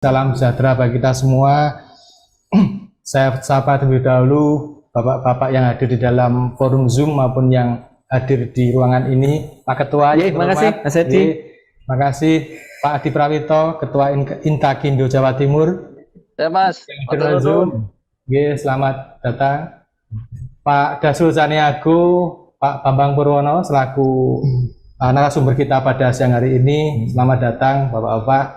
Salam sejahtera bagi kita semua. Saya sapa terlebih dahulu Bapak-Bapak yang hadir di dalam forum Zoom maupun yang hadir di ruangan ini. Pak Ketua, terima kasih Mas Edi. Terima kasih Pak Adi Prawito, Ketua Intakindo Jawa Timur. Ya Mas. Zoom. Selamat datang. Pak Dasul Zaniago, Pak Bambang Purwono selaku narasumber kita pada siang hari ini. Selamat datang Bapak-Bapak.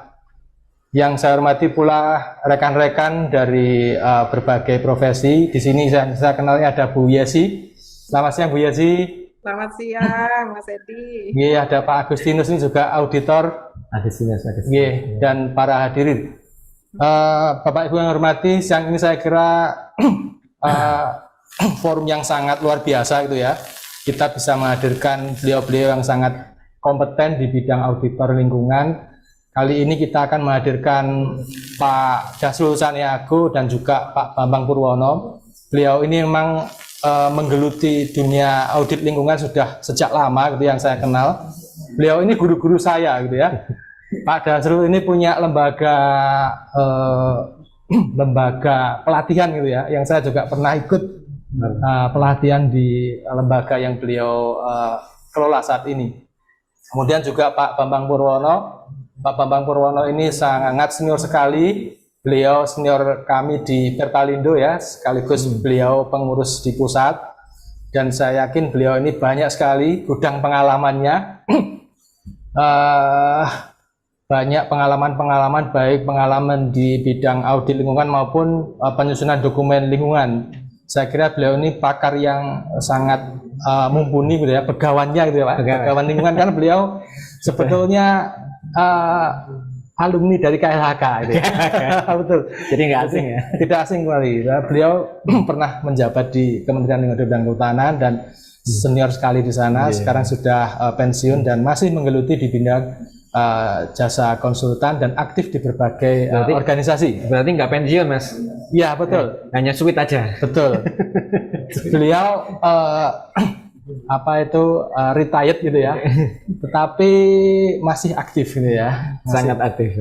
Yang saya hormati pula rekan-rekan dari berbagai profesi. Di sini saya kenalnya ada Bu Yesi. Selamat siang Bu Yesi. Selamat siang Mas Edi. Ada Pak Agustinus ini juga auditor. Agustinus. Dan para hadirin. Bapak Ibu yang hormati, siang ini saya kira forum yang sangat luar biasa itu ya. Kita bisa menghadirkan beliau-beliau yang sangat kompeten di bidang auditor lingkungan. Kali ini kita akan menghadirkan Pak Dasul Zaniago dan juga Pak Bambang Purwono. Beliau ini memang menggeluti dunia audit lingkungan sudah sejak lama gitu yang saya kenal. Beliau ini guru-guru saya gitu ya. Pak Dasul ini punya lembaga pelatihan gitu ya, yang saya juga pernah ikut pelatihan di lembaga yang beliau kelola saat ini. Kemudian juga Pak Bambang Purwono. Pak Bambang Purwono ini sangat senior sekali. Beliau senior kami di Pertalindo ya, sekaligus beliau pengurus di pusat. Dan saya yakin beliau ini banyak sekali gudang pengalamannya. Banyak pengalaman-pengalaman, baik pengalaman di bidang audit lingkungan maupun penyusunan dokumen lingkungan. Saya kira beliau ini pakar yang sangat mumpuni gitu ya, pegawannya gitu ya Pak, pegawan lingkungan, karena beliau sebetulnya alumni dari KLHK gitu ya. Betul. Jadi nggak asing ya? Tidak asing kembali. Beliau pernah menjabat di Kementerian Lingkungan Hidup dan Kehutanan dan senior sekali di sana. Sekarang sudah pensiun dan masih menggeluti di bidang jasa konsultan dan aktif di berbagai organisasi. Berarti nggak pensiun Mas? Iya betul. Hanya sweet aja. Betul. Beliau retired gitu ya, tetapi masih aktif gitu ya,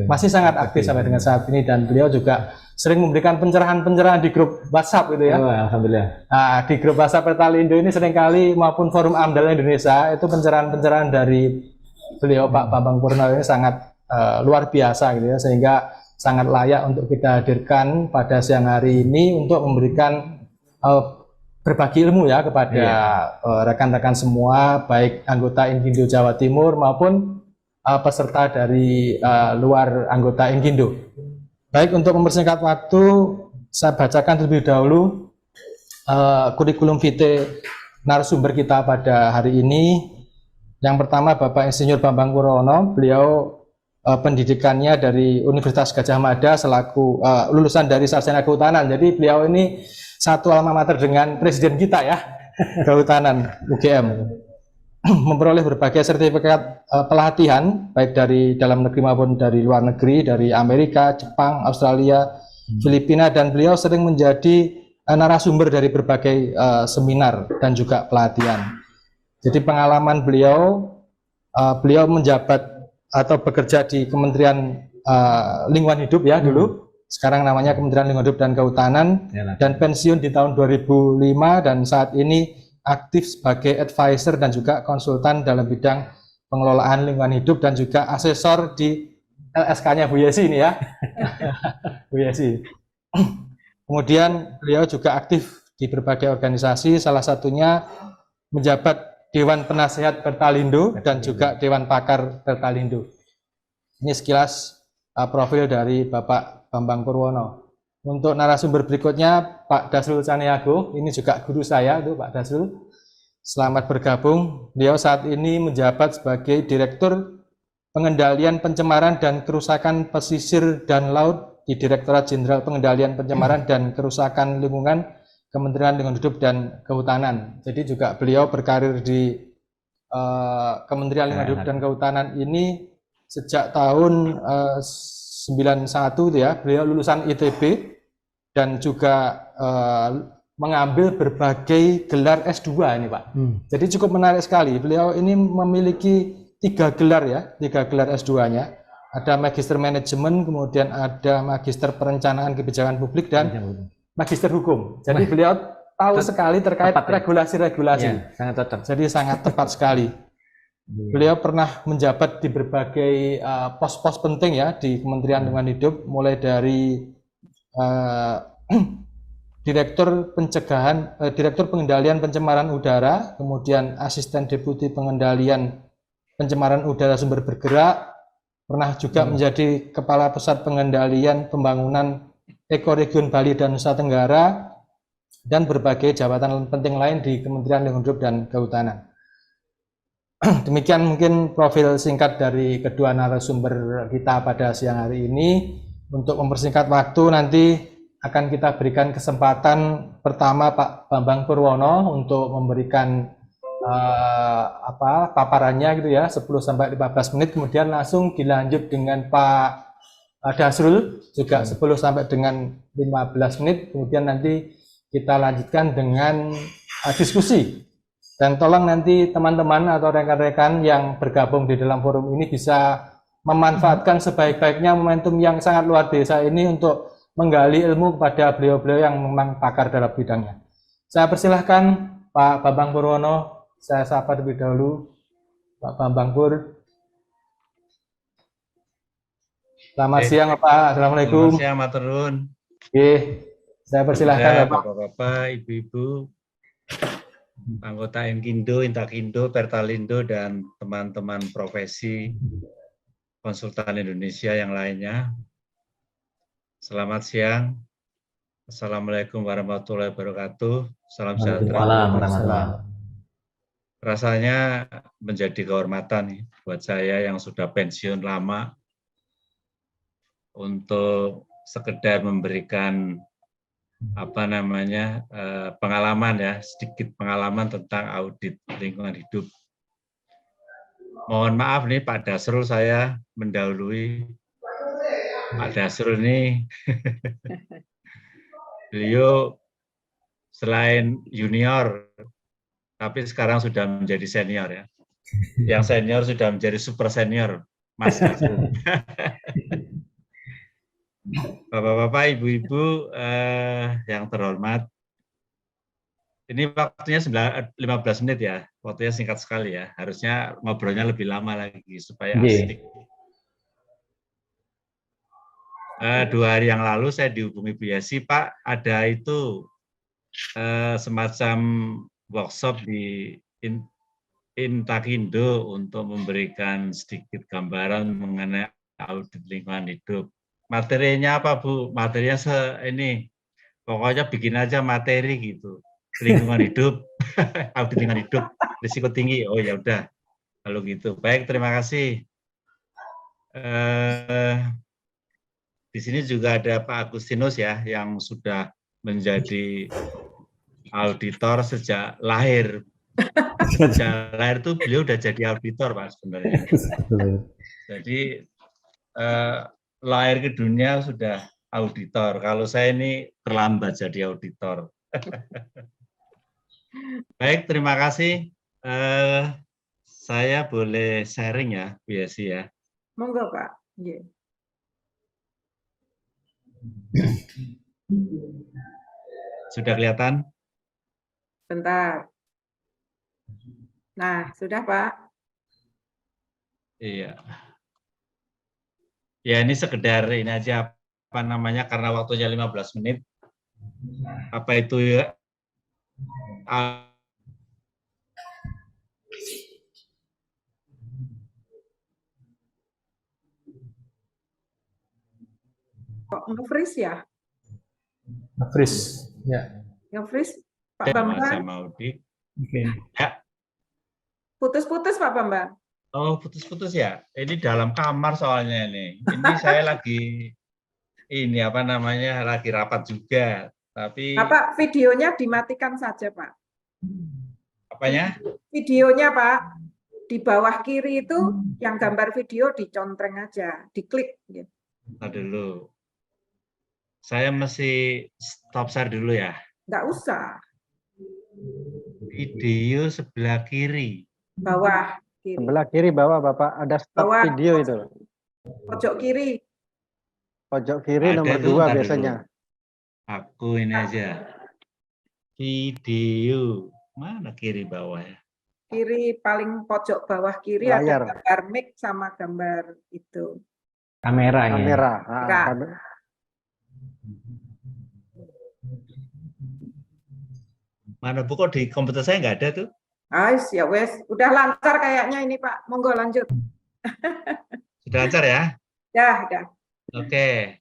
masih sangat aktif sampai dengan saat ini. Dan beliau juga sering memberikan pencerahan-pencerahan di grup WhatsApp gitu ya. Alhamdulillah. Nah, di grup WhatsApp Pertalindo ini seringkali maupun forum AMDAL Indonesia itu pencerahan-pencerahan dari beliau Pak Bambang Purwono ini sangat luar biasa gitu ya, sehingga sangat layak untuk kita hadirkan pada siang hari ini untuk memberikan berbagi ilmu ya kepada rekan-rekan semua, baik anggota Inkindo Jawa Timur maupun peserta dari luar anggota Inkindo. Baik, untuk mempersingkat waktu, saya bacakan terlebih dahulu kurikulum vitae narasumber kita pada hari ini. Yang pertama Bapak Insinyur Bambang Purwono, beliau pendidikannya dari Universitas Gadjah Mada selaku lulusan dari sarjana kehutanan. Jadi beliau ini satu alma mater dengan presiden kita ya, kehutanan UGM. Memperoleh berbagai sertifikat pelatihan baik dari dalam negeri maupun dari luar negeri, dari Amerika, Jepang, Australia, Filipina, dan beliau sering menjadi narasumber dari berbagai seminar dan juga pelatihan. Jadi pengalaman beliau menjabat atau bekerja di Kementerian Lingkungan Hidup ya dulu. Sekarang namanya Kementerian Lingkungan Hidup dan Kehutanan, dan pensiun di tahun 2005, dan saat ini aktif sebagai advisor dan juga konsultan dalam bidang pengelolaan lingkungan hidup dan juga asesor di LSK-nya Bu Yesi ini ya. Bu Yesi. Kemudian beliau juga aktif di berbagai organisasi, salah satunya menjabat Dewan Penasehat Pertalindo dan juga Dewan Pakar Pertalindo. Ini sekilas profil dari Bapak Bambang Purwono. Untuk narasumber berikutnya Pak Dasul Zaniago, ini juga guru saya itu Pak Dasul. Selamat bergabung. Beliau saat ini menjabat sebagai Direktur Pengendalian Pencemaran dan Kerusakan Pesisir dan Laut di Direktorat Jenderal Pengendalian Pencemaran dan Kerusakan Lingkungan Kementerian Lingkungan Hidup dan Kehutanan. Jadi juga beliau berkarir di Kementerian Lingkungan Hidup dan Kehutanan ini sejak tahun 91 ya. Beliau lulusan ITB dan juga mengambil berbagai gelar S2 ini Pak. Jadi cukup menarik sekali. Beliau ini memiliki 3 gelar ya, 3 gelar S2-nya. ada magister manajemen, kemudian ada magister perencanaan kebijakan publik dan magister hukum. Jadi beliau tahu sekali terkait tepat ya? regulasi-regulasi. Ya, sangat cocok. Jadi sangat tepat sekali. Beliau pernah menjabat di berbagai pos-pos penting ya di Kementerian Lingkungan Hidup, mulai dari Direktur Pengendalian Pencemaran Udara, kemudian Asisten Deputi Pengendalian Pencemaran Udara Sumber Bergerak, pernah juga menjadi Kepala Pusat Pengendalian Pembangunan Ekoregion Bali dan Nusa Tenggara, dan berbagai jabatan penting lain di Kementerian Lingkungan Hidup dan Kehutanan. Demikian mungkin profil singkat dari kedua narasumber kita pada siang hari ini. Untuk mempersingkat waktu, nanti akan kita berikan kesempatan pertama Pak Bambang Purwono untuk memberikan paparannya gitu ya, 10-15 menit, kemudian langsung dilanjut dengan Pak Dasrul juga 10 sampai dengan 15 menit, kemudian nanti kita lanjutkan dengan diskusi. Dan tolong nanti teman-teman atau rekan-rekan yang bergabung di dalam forum ini bisa memanfaatkan sebaik-baiknya momentum yang sangat luar biasa ini untuk menggali ilmu kepada beliau-beliau yang memang pakar dalam bidangnya. Saya persilahkan Pak Bambang Purwono. Saya sapa terlebih dahulu Pak Bambang Pur. Selamat siang Pak. Assalamualaikum. Selamat siang Matur Nuwun. Saya persilahkan Bapak. Bapak-bapak, Ibu-ibu, anggota Inkindo, Intakindo, Pertalindo, dan teman-teman profesi konsultan Indonesia yang lainnya. Selamat siang. Assalamualaikum warahmatullahi wabarakatuh. Salam sejahtera. Rasanya menjadi kehormatan nih buat saya yang sudah pensiun lama untuk sekedar memberikan pengalaman ya, sedikit pengalaman tentang audit lingkungan hidup. Mohon maaf nih Pak Dasrul, saya mendahului. Pak Dasrul ini beliau selain junior, tapi sekarang sudah menjadi senior ya. Yang senior sudah menjadi super senior, Mas Dasrul. Bapak-bapak, ibu-ibu yang terhormat, ini waktunya 15 menit ya, waktunya singkat sekali ya. Harusnya ngobrolnya lebih lama lagi supaya asik. 2 hari yang lalu saya dihubungi Bu Yesi, Pak, ada itu semacam workshop di Intakindo untuk memberikan sedikit gambaran mengenai audit lingkungan hidup. Materinya apa Bu? Materinya pokoknya bikin aja materi gitu. Lingkungan hidup, audit lingkungan hidup, risiko tinggi. Oh ya udah, kalau gitu. Baik, terima kasih. Di sini juga ada Pak Agustinus ya, yang sudah menjadi auditor sejak lahir. Sejak lahir itu beliau udah jadi auditor Pak sebenarnya. Jadi lahir ke dunia sudah auditor. Kalau saya ini terlambat jadi auditor. Baik, terima kasih. Saya boleh sharing ya, Bu Yesi ya. Monggo Pak. Sudah kelihatan? Bentar. Nah, sudah Pak. Iya. Ya ini sekedar ini aja karena waktunya 15 menit. Apa itu ya? Kok nge-freeze ya? Nge-freeze, ya. Nge-freeze, Pak Bambang. Ya. Putus-putus Pak Bambang. Oh, putus-putus ya. Ini dalam kamar soalnya ini. Ini saya lagi lagi rapat juga. Tapi Pak, videonya dimatikan saja, Pak. Apanya? Videonya, Pak. Di bawah kiri itu yang gambar video dicontreng aja, diklik. Nah, dulu. Saya mesti stop share dulu ya. Nggak usah. Video sebelah kiri. Bawah kiri. Sebelah kiri bawah Bapak ada stop Bawah. video itu. Pojok kiri. Pojok kiri Ada nomor tuh, 2 ntar dulu. biasanya. Aku ini aja. Video. Mana kiri bawah ya? Kiri paling pojok bawah kiri Layar. ada gambar mic sama gambar itu. Kameranya. Kamera. Enggak. Mana Bu, kok di komputer saya nggak ada tuh? Ais, ya wes, udah lancar kayaknya ini Pak. Monggo lanjut. Sudah lancar ya? Dah. Oke.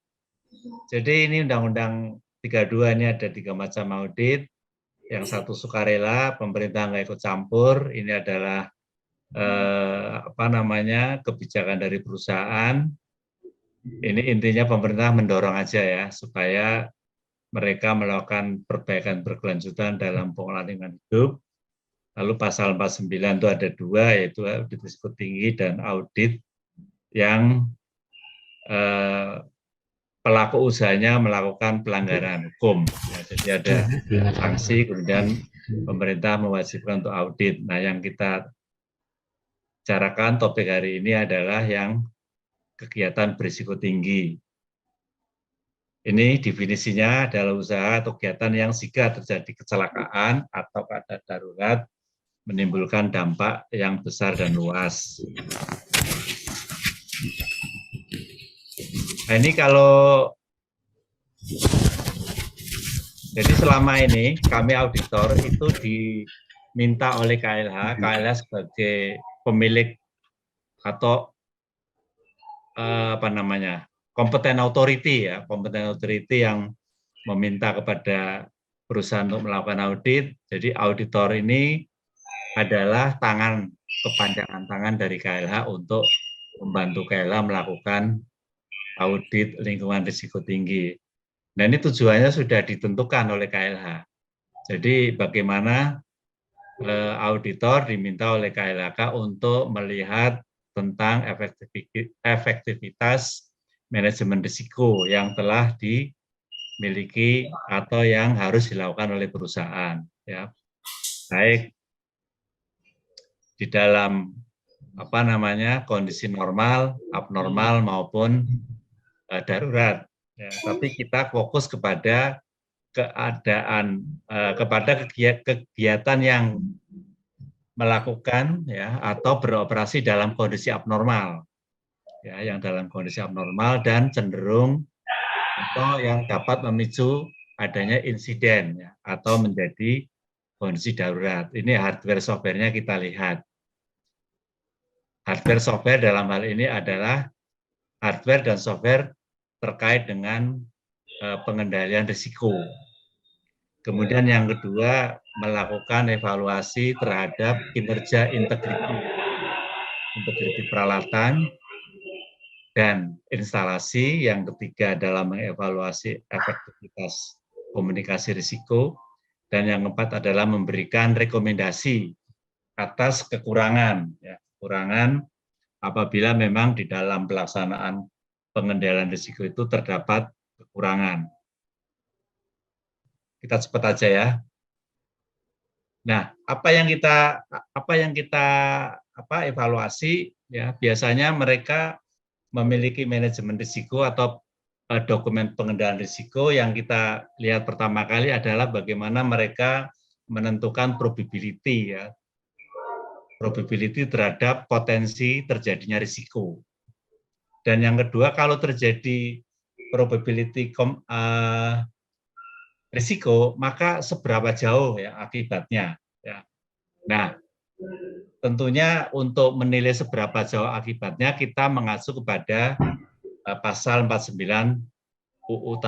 Jadi ini Undang-Undang 32 ini ada 3 macam audit. Yang satu sukarela, pemerintah nggak ikut campur. Ini adalah kebijakan dari perusahaan. Ini intinya pemerintah mendorong aja ya supaya mereka melakukan perbaikan berkelanjutan dalam pengelolaan lingkungan hidup. Lalu pasal 49 itu ada 2, yaitu audit risiko tinggi dan audit yang pelaku usahanya melakukan pelanggaran hukum. Ya, jadi ada sanksi, kemudian pemerintah mewajibkan untuk audit. Nah, yang kita bicarakan topik hari ini adalah yang kegiatan berisiko tinggi. Ini definisinya adalah usaha atau kegiatan yang jika terjadi kecelakaan atau keadaan darurat menimbulkan dampak yang besar dan luas. Nah, ini jadi selama ini kami auditor itu diminta oleh KLH sebagai pemilik atau kompeten authority yang meminta kepada perusahaan untuk melakukan audit. Jadi auditor ini adalah kepanjangan tangan dari KLH untuk membantu KLH melakukan audit lingkungan risiko tinggi. Nah, ini tujuannya sudah ditentukan oleh KLH. Jadi bagaimana auditor diminta oleh KLHK untuk melihat tentang efektivitas manajemen risiko yang telah dimiliki atau yang harus dilakukan oleh perusahaan, ya, baik di dalam kondisi normal, abnormal maupun darurat. Ya, tapi kita fokus kepada kegiatan yang melakukan ya atau beroperasi dalam kondisi abnormal, ya, yang dalam kondisi abnormal dan cenderung atau yang dapat memicu adanya insiden ya, atau menjadi kondisi darurat. Ini hardware software-nya kita lihat. Hardware software dalam hal ini adalah hardware dan software terkait dengan pengendalian risiko. Kemudian yang kedua, melakukan evaluasi terhadap kinerja integriti peralatan dan instalasi. Yang ketiga adalah mengevaluasi efektivitas komunikasi risiko. Dan yang keempat adalah memberikan rekomendasi atas kekurangan apabila memang di dalam pelaksanaan pengendalian risiko itu terdapat kekurangan. Kita cepat aja ya. Nah, apa yang kita evaluasi ya, biasanya mereka memiliki manajemen risiko atau dokumen pengendalian risiko. Yang kita lihat pertama kali adalah bagaimana mereka menentukan probability ya. Probability terhadap potensi terjadinya risiko. Dan yang kedua, kalau terjadi probability risiko, maka seberapa jauh ya akibatnya. Ya. Nah, tentunya untuk menilai seberapa jauh akibatnya, kita mengacu kepada pasal 49 UU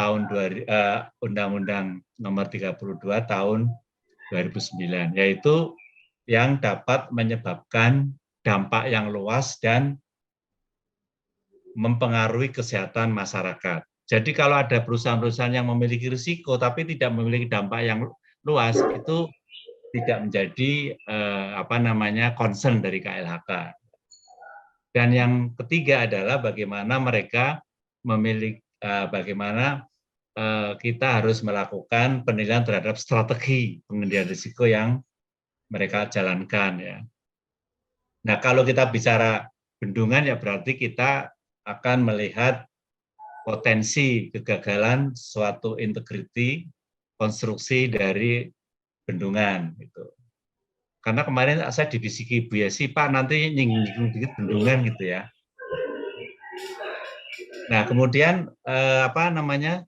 Undang-Undang Nomor 32 Tahun 2009, yaitu yang dapat menyebabkan dampak yang luas dan mempengaruhi kesehatan masyarakat. Jadi kalau ada perusahaan-perusahaan yang memiliki risiko tapi tidak memiliki dampak yang luas, itu tidak menjadi concern dari KLHK. Dan yang ketiga adalah bagaimana mereka kita harus melakukan penilaian terhadap strategi pengendalian risiko yang mereka jalankan ya. Nah, kalau kita bicara bendungan ya berarti kita akan melihat potensi kegagalan suatu integriti konstruksi dari bendungan gitu. Karena kemarin saya dibisiki Bu Yesi, Pak nanti nyinggung dikit bendungan gitu ya. Nah kemudian apa namanya,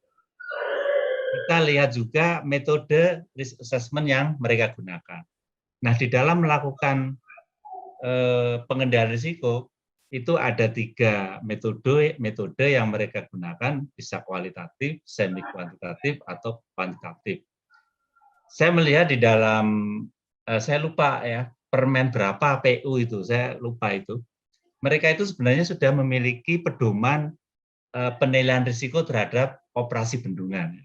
kita lihat juga metode risk assessment yang mereka gunakan. Nah di dalam melakukan pengendalian risiko itu ada 3 metode yang mereka gunakan, bisa kualitatif, semi kuantitatif, atau kuantitatif. Saya melihat di dalam, saya lupa ya, permen berapa PU itu, saya lupa itu. Mereka itu sebenarnya sudah memiliki pedoman penilaian risiko terhadap operasi bendungan.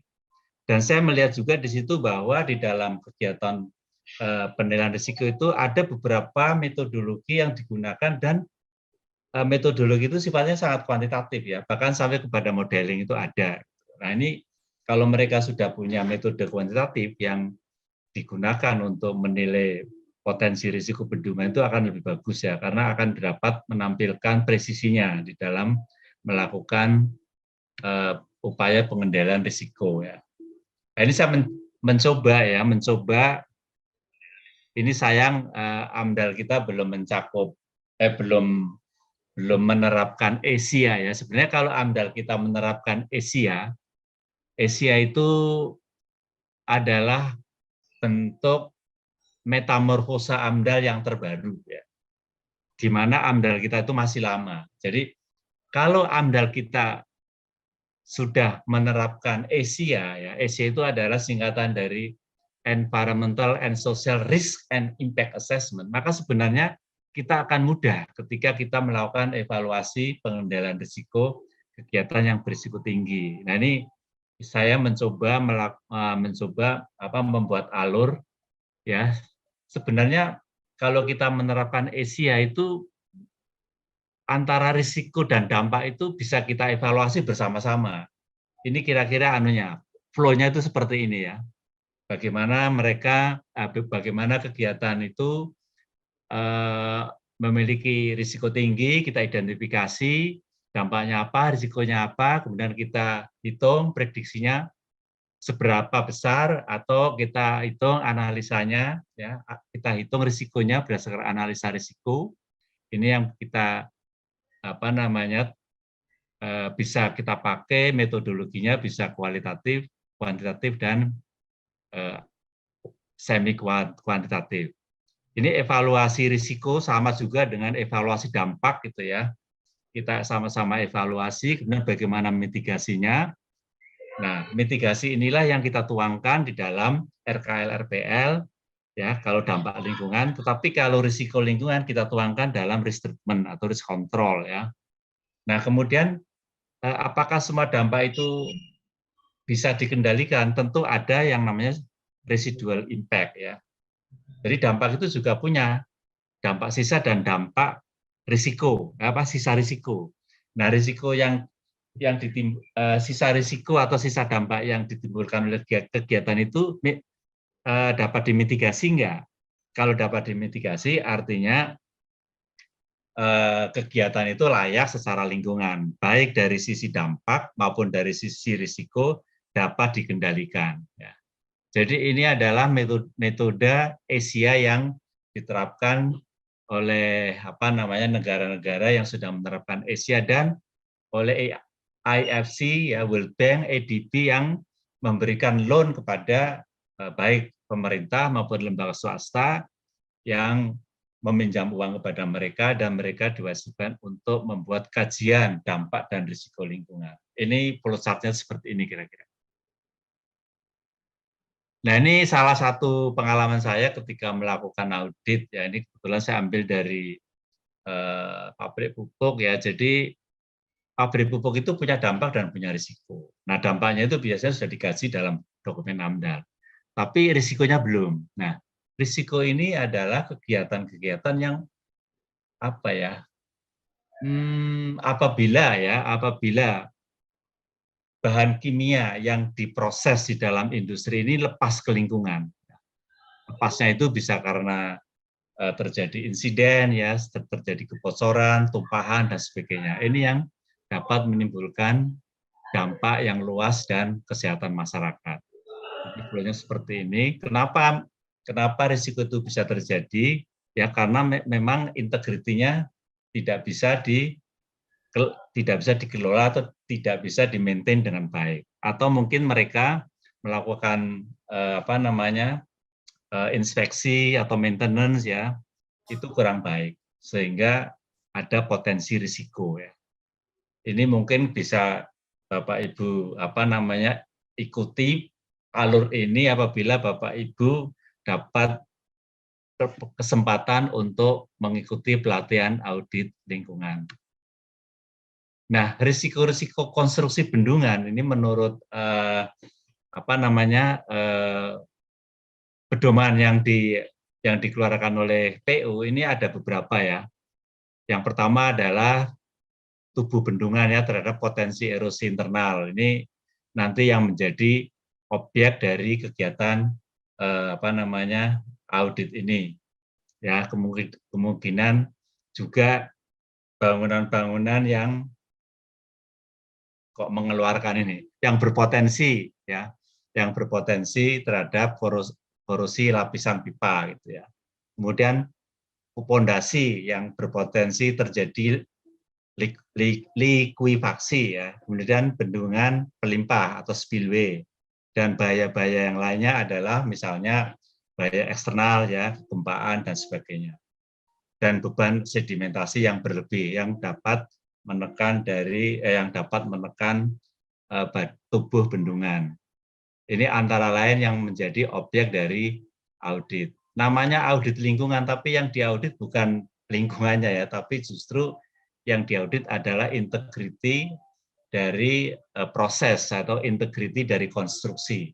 Dan saya melihat juga di situ bahwa di dalam kegiatan penilaian risiko itu ada beberapa metodologi yang digunakan dan metodologi itu sifatnya sangat kuantitatif ya, bahkan sampai kepada modeling itu ada. Nah ini kalau mereka sudah punya metode kuantitatif yang digunakan untuk menilai potensi risiko bendungan itu akan lebih bagus ya, karena akan dapat menampilkan presisinya di dalam melakukan upaya pengendalian risiko ya. Nah, ini saya mencoba. Ini sayang AMDAL kita belum mencakup, belum menerapkan Asia ya. Sebenarnya kalau AMDAL kita menerapkan Asia itu adalah bentuk metamorfosa AMDAL yang terbaru ya. Di mana AMDAL kita itu masih lama. Jadi kalau AMDAL kita sudah menerapkan Asia ya, Asia itu adalah singkatan dari Environmental and Social Risk and Impact Assessment, maka sebenarnya kita akan mudah ketika kita melakukan evaluasi pengendalian risiko kegiatan yang berisiko tinggi. Nah ini saya mencoba membuat alur ya. Sebenarnya kalau kita menerapkan Asia itu antara risiko dan dampak itu bisa kita evaluasi bersama-sama. Ini kira-kira anunya, flow-nya itu seperti ini ya. Bagaimana kegiatan itu memiliki risiko tinggi, kita identifikasi dampaknya apa, risikonya apa, kemudian kita hitung prediksinya seberapa besar, atau kita hitung analisanya, ya, kita hitung risikonya berdasarkan analisa risiko. Ini yang kita bisa kita pakai metodologinya, bisa kualitatif, kuantitatif, dan semi kuantitatif. Ini evaluasi risiko sama juga dengan evaluasi dampak gitu ya. Kita sama-sama evaluasi, kemudian bagaimana mitigasinya. Nah, mitigasi inilah yang kita tuangkan di dalam RKL RPL ya, kalau dampak lingkungan, tetapi kalau risiko lingkungan kita tuangkan dalam risk treatment atau risk control ya. Nah, kemudian apakah semua dampak itu bisa dikendalikan? Tentu ada yang namanya residual impact ya. Jadi dampak itu juga punya dampak sisa dan dampak risiko, sisa risiko. Nah, risiko yang sisa risiko atau sisa dampak yang ditimbulkan oleh kegiatan itu dapat dimitigasi enggak? Kalau dapat dimitigasi artinya kegiatan itu layak secara lingkungan, baik dari sisi dampak maupun dari sisi risiko dapat dikendalikan. Ya. Jadi ini adalah metode Asia yang diterapkan oleh negara-negara yang sudah menerapkan Asia dan oleh IFC, ya, World Bank, ADB yang memberikan loan kepada baik pemerintah maupun lembaga swasta yang meminjam uang kepada mereka dan mereka diwajibkan untuk membuat kajian dampak dan risiko lingkungan. Ini flowchart-nya seperti ini kira-kira. Nah ini salah satu pengalaman saya ketika melakukan audit ya, ini kebetulan saya ambil dari pabrik pupuk ya. Jadi pabrik pupuk itu punya dampak dan punya risiko. Nah dampaknya itu biasanya sudah dikaji dalam dokumen AMDAL, tapi risikonya belum. Nah risiko ini adalah kegiatan-kegiatan yang apabila bahan kimia yang diproses di dalam industri ini lepas ke lingkungan. Lepasnya itu bisa karena terjadi insiden, ya, terjadi kebocoran, tumpahan, dan sebagainya. Ini yang dapat menimbulkan dampak yang luas dan kesehatan masyarakat. Jadi sebetulnya seperti ini. Kenapa risiko itu bisa terjadi? Ya karena memang integritinya tidak bisa dikelola atau tidak bisa di-maintain dengan baik. Atau mungkin mereka melakukan inspeksi atau maintenance ya itu kurang baik sehingga ada potensi risiko ya. Ini mungkin bisa Bapak Ibu ikuti alur ini apabila Bapak Ibu dapat kesempatan untuk mengikuti pelatihan audit lingkungan. Nah, risiko-risiko konstruksi bendungan ini menurut pedoman yang dikeluarkan oleh PU ini ada beberapa ya. Yang pertama adalah tubuh bendungan ya terhadap potensi erosi internal. Ini nanti yang menjadi objek dari kegiatan audit ini. Ya, kemungkinan juga bangunan-bangunan yang kok mengeluarkan ini, yang berpotensi ya, yang berpotensi terhadap korosi lapisan pipa gitu ya. Kemudian pondasi yang berpotensi terjadi likuifaksi ya, kemudian bendungan pelimpah atau spillway, dan bahaya-bahaya yang lainnya adalah misalnya bahaya eksternal ya, gempaan dan sebagainya, dan beban sedimentasi yang berlebih yang dapat menekan tubuh bendungan. Ini antara lain yang menjadi objek dari audit. Namanya audit lingkungan, tapi yang diaudit bukan lingkungannya ya, tapi justru yang diaudit adalah integriti dari proses atau integriti dari konstruksi.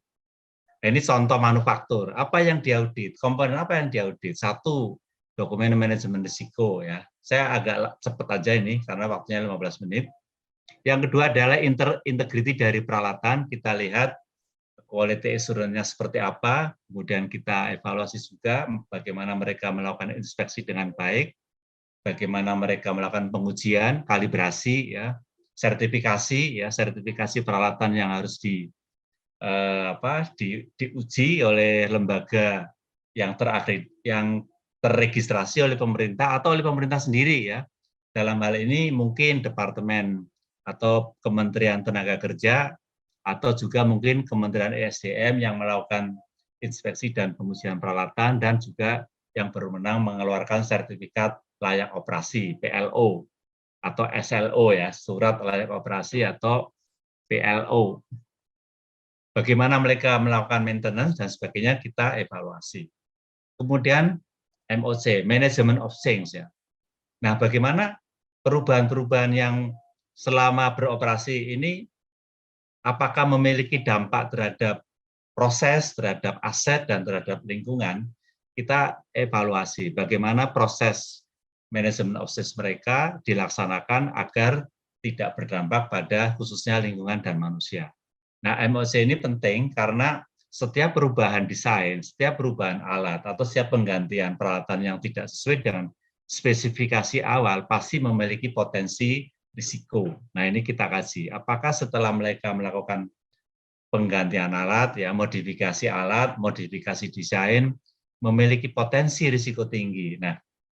Ini contoh manufaktur. Apa yang diaudit? Komponen apa yang diaudit? Satu, dokumen manajemen risiko ya. Saya agak cepat aja ini karena waktunya 15 menit. Yang kedua adalah integriti dari peralatan. Kita lihat quality assurance-nya seperti apa, kemudian kita evaluasi juga bagaimana mereka melakukan inspeksi dengan baik, bagaimana mereka melakukan pengujian, kalibrasi, ya, sertifikasi peralatan yang harus diuji oleh lembaga yang terregistrasi oleh pemerintah atau oleh pemerintah sendiri ya. Dalam hal ini mungkin Departemen atau Kementerian Tenaga Kerja atau juga mungkin Kementerian ESDM yang melakukan inspeksi dan pengujian peralatan dan juga yang berwenang mengeluarkan sertifikat layak operasi PLO atau SLO ya, surat layak operasi atau PLO. Bagaimana mereka melakukan maintenance dan sebagainya kita evaluasi. Kemudian MOC, Management of Change ya. Nah, bagaimana perubahan-perubahan yang selama beroperasi ini apakah memiliki dampak terhadap proses, terhadap aset, dan terhadap lingkungan, kita evaluasi bagaimana proses manajemen of change mereka dilaksanakan agar tidak berdampak pada khususnya lingkungan dan manusia. Nah, MOC ini penting karena setiap perubahan desain, setiap perubahan alat, atau setiap penggantian peralatan yang tidak sesuai dengan spesifikasi awal pasti memiliki potensi risiko. Nah, ini kita kaji. Apakah setelah mereka melakukan penggantian alat, ya, modifikasi desain, memiliki potensi risiko tinggi. Nah,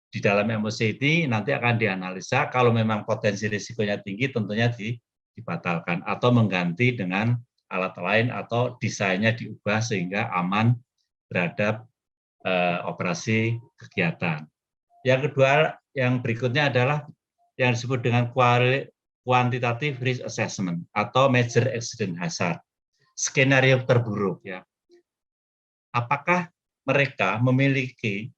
di dalam MOC ini nanti akan dianalisa kalau memang potensi risikonya tinggi tentunya dibatalkan atau mengganti dengan alat lain atau desainnya diubah sehingga aman terhadap operasi kegiatan. Yang kedua, yang berikutnya adalah yang disebut dengan quantitative risk assessment atau major accident hazard. Skenario terburuk ya. Apakah mereka memiliki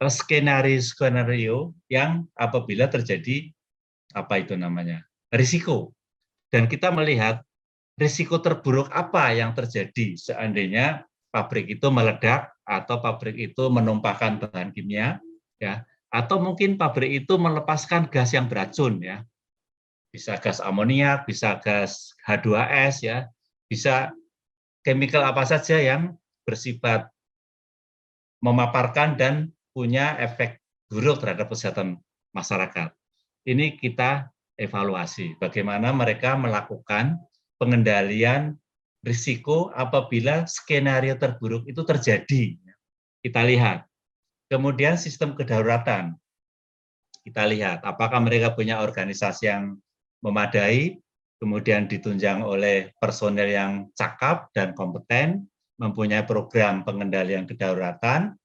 skenario yang apabila terjadi risiko, dan kita melihat risiko terburuk apa yang terjadi seandainya pabrik itu meledak atau pabrik itu menumpahkan bahan kimia ya, atau mungkin pabrik itu melepaskan gas yang beracun ya, bisa gas amoniak, bisa gas H2S ya, bisa chemical apa saja yang bersifat memaparkan dan punya efek buruk terhadap kesehatan masyarakat. Ini kita evaluasi. Bagaimana mereka melakukan pengendalian risiko apabila skenario terburuk itu terjadi. Kita lihat. Kemudian sistem kedaruratan. Kita lihat apakah mereka punya organisasi yang memadai, kemudian ditunjang oleh personel yang cakap dan kompeten, mempunyai program pengendalian kedaruratan,